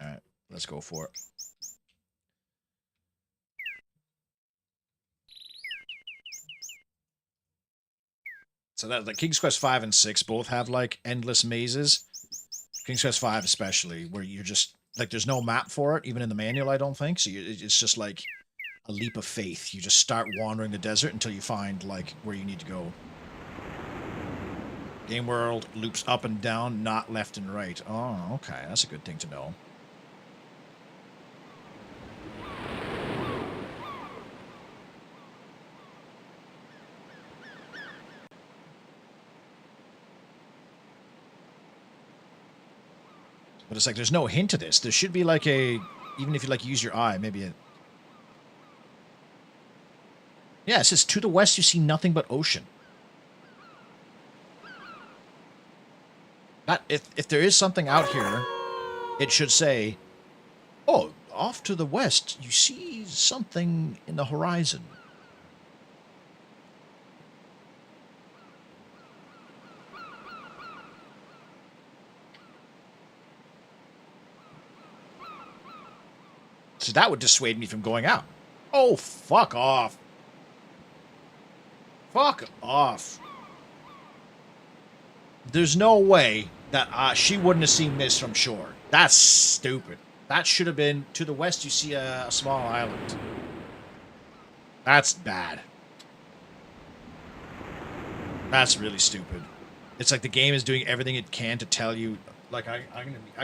Alright, let's go for it. So that the King's Quest 5 and 6 both have like endless mazes. King's Quest 5 especially, where you're just like there's no map for it, even in the manual, I don't think. So it's just like a leap of faith. You just start wandering the desert until you find, like, where you need to go. Game world loops up and down, not left and right. Oh, okay. That's a good thing to know. But it's like, there's no hint to this. There should be like a, even if you like use your eye, maybe a... Yeah, it says, to the west you see nothing but ocean. That, if there is something out here, it should say, oh, off to the west you see something in the horizon. So that would dissuade me from going out. Oh, fuck off. Fuck off. There's no way that she wouldn't have seen this from shore. That's stupid. That should have been, to the west you see a small island. That's bad. That's really stupid. It's like the game is doing everything it can to tell you, like, I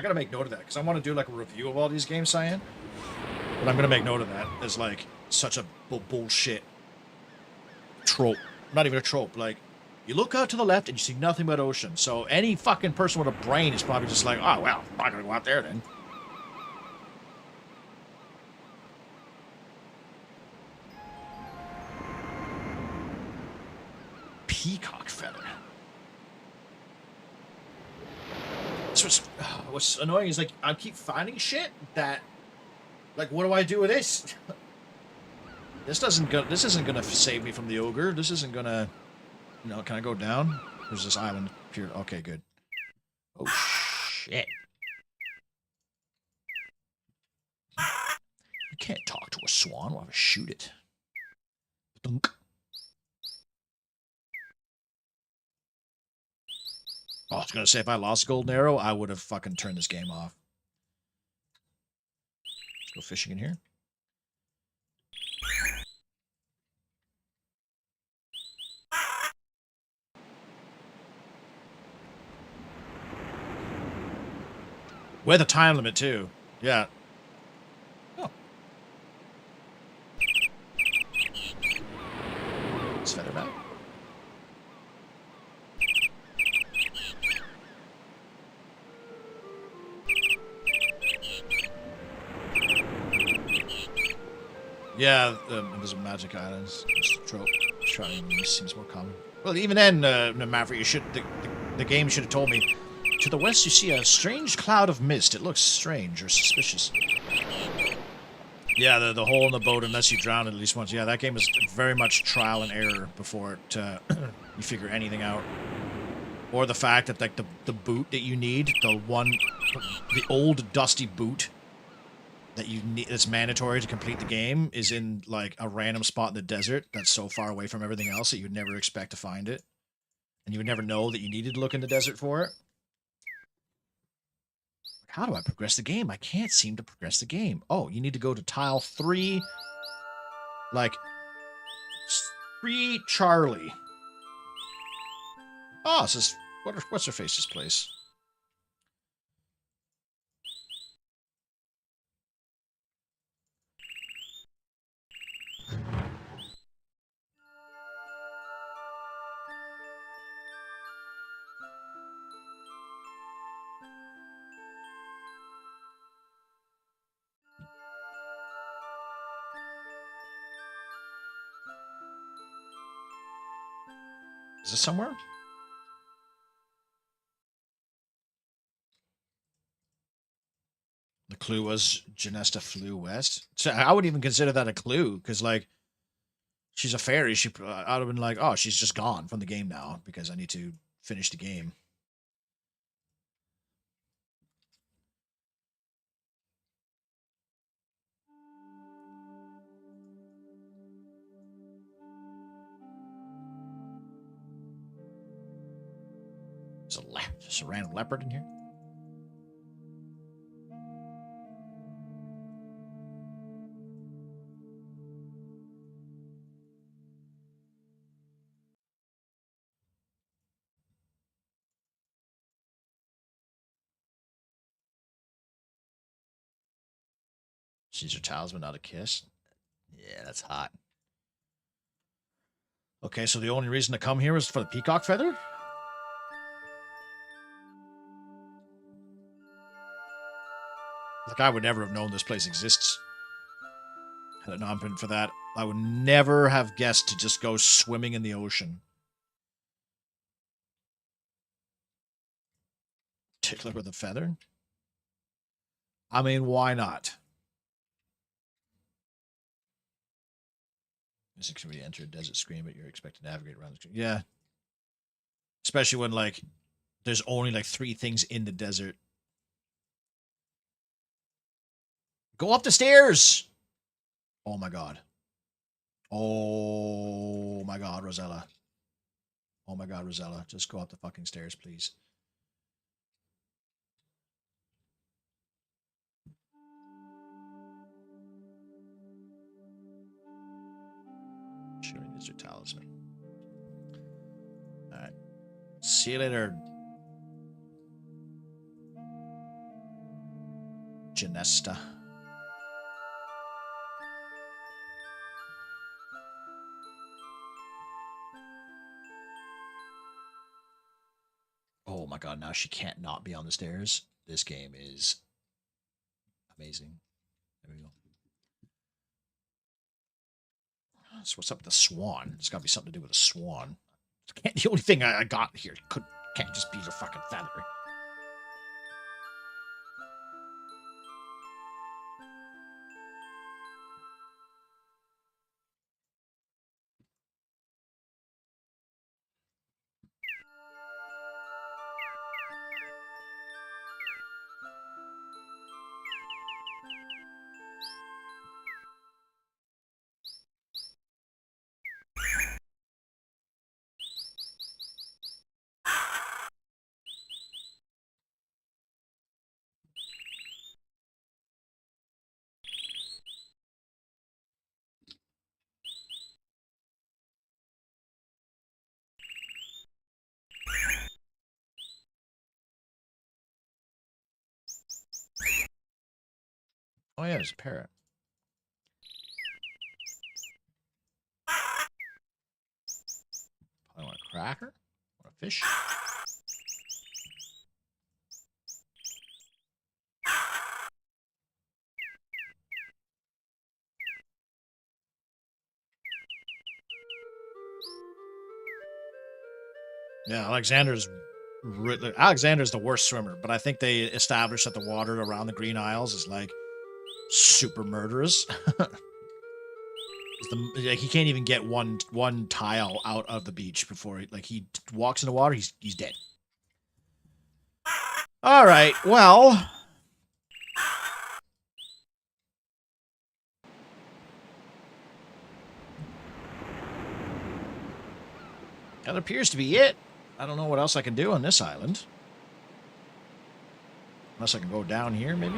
gotta make note of that, because I want to do like a review of all these games, Cyan. But I'm gonna make note of that as like such a bullshit trope. Not even a trope, like, you look out to the left and you see nothing but ocean. So any fucking person with a brain is probably just like, oh, well, I'm not going to go out there then. Peacock feather. So what's annoying is, like, I keep finding shit that, like, what do I do with this? This isn't gonna save me from the ogre. This isn't gonna... You know, can I go down? There's this island here. Okay, good. Oh, shit. You can't talk to a swan. We'll have to shoot it. Dunk. Oh, I was gonna say, if I lost Golden Arrow, I would have fucking turned this game off. Let's go fishing in here. With a time limit, too. Yeah. Oh. Let's feather back. Yeah, there's a magic islands. Trope. Trying seems more common. Well, even then, Maverick, you should the game should have told me. To the west, you see a strange cloud of mist. It looks strange or suspicious. Yeah, the hole in the boat, unless you drown at least once. Yeah, that game is very much trial and error before it, you figure anything out. Or the fact that, like, the boot that you need, the old dusty boot that you need, that's mandatory to complete the game, is in, like, a random spot in the desert that's so far away from everything else that you'd never expect to find it. And you would never know that you needed to look in the desert for it. How do I progress the game? I can't seem to progress the game. Oh, you need to go to tile 3. Like, 3 Charlie. Oh, this is... What's her face's place? Is this somewhere? The clue was Genesta flew west. So I wouldn't even consider that a clue, because, like, she's a fairy. I would have been like, oh, she's just gone from the game now because I need to finish the game. There's a random leopard in here. Caesar talisman, not a kiss. Yeah, that's hot. Okay, so the only reason to come here is for the peacock feather? Like, I would never have known this place exists. Had it not been for that, I would never have guessed to just go swimming in the ocean. Tickler with a feather? I mean, why not? Music can be enter a desert screen, but you're expected to navigate around the screen. Yeah. Especially when, like, there's only, like, 3 things in the desert. Go up the stairs! Oh, my God. Oh, my God, Rosella. Oh, my God, Rosella. Just go up the fucking stairs, please. Shooting is your talisman. Alright. See you later. Genesta. Oh my god, now she can't not be on the stairs. This game is amazing. There we go. So what's up with the swan? It's got to be something to do with a swan. The only thing I got here can't just be your fucking feather. Oh yeah, there's a parrot. I want a cracker? Want a fish? Yeah, Alexander's the worst swimmer, but I think they established that the water around the Green Isles is like super murderous. Like, he can't even get one tile out of the beach before he walks in the water. He's dead. All right, well. That appears to be it. I don't know what else I can do on this island. Unless I can go down here, maybe?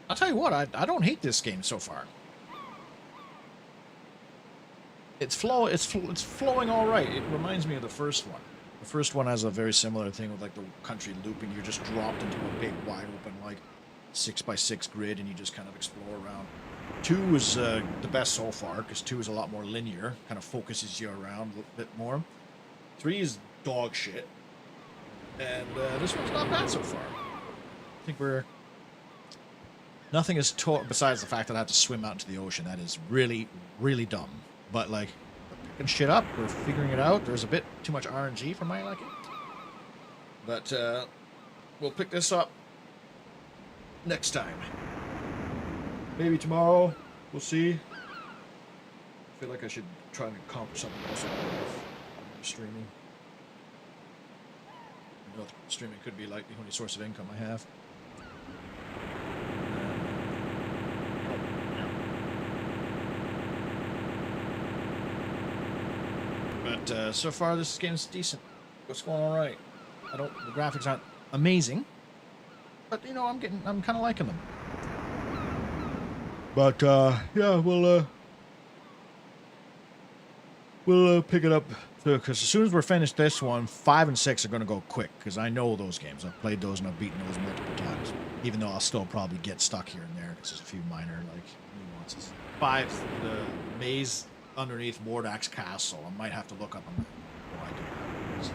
I'll tell you what, I don't hate this game so far. It's flowing all right. It reminds me of the first one. The first one has a very similar thing with like the country looping. You're just dropped into a big, wide open like 6x6 grid, and you just kind of explore around. 2 is the best so far because 2 is a lot more linear, kind of focuses you around a little bit more. 3 is dog shit, and this one's not bad so far. I think we're. Nothing is besides the fact that I have to swim out into the ocean. That is really, really dumb. But, like, we're picking shit up. We're figuring it out. There's a bit too much RNG for my liking. But, we'll pick this up next time. Maybe tomorrow. We'll see. I feel like I should try and accomplish something else with streaming. I know streaming could be like the only source of income I have. But so far this game's decent. It's going all right. The graphics aren't amazing, but you know I'm kind of liking them. But yeah, we'll pick it up because as soon as we're finished this one, 5 and 6 are going to go quick because I know those games. I've played those and I've beaten those multiple times. Even though I'll still probably get stuck here and there because there's a few minor like nuances. 5, the maze underneath Mordak's castle. I might have to look up on before I do that.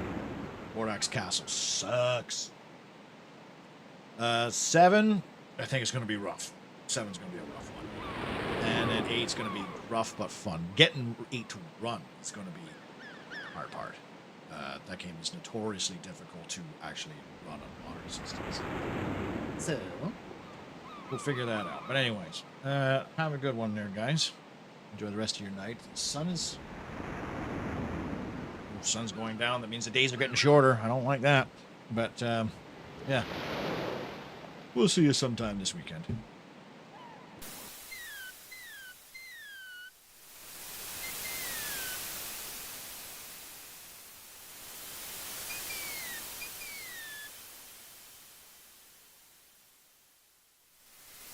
Mordak's castle sucks. 7, I think it's going to be rough. 7's going to be a rough one. And then 8's going to be rough but fun. Getting 8 to run is going to be the hard part. That game is notoriously difficult to actually run on modern systems. So, we'll figure that out. But anyways, have a good one there, guys. Enjoy the rest of your night. The sun's going down. That means the days are getting shorter. I don't like that. But, yeah. We'll see you sometime this weekend.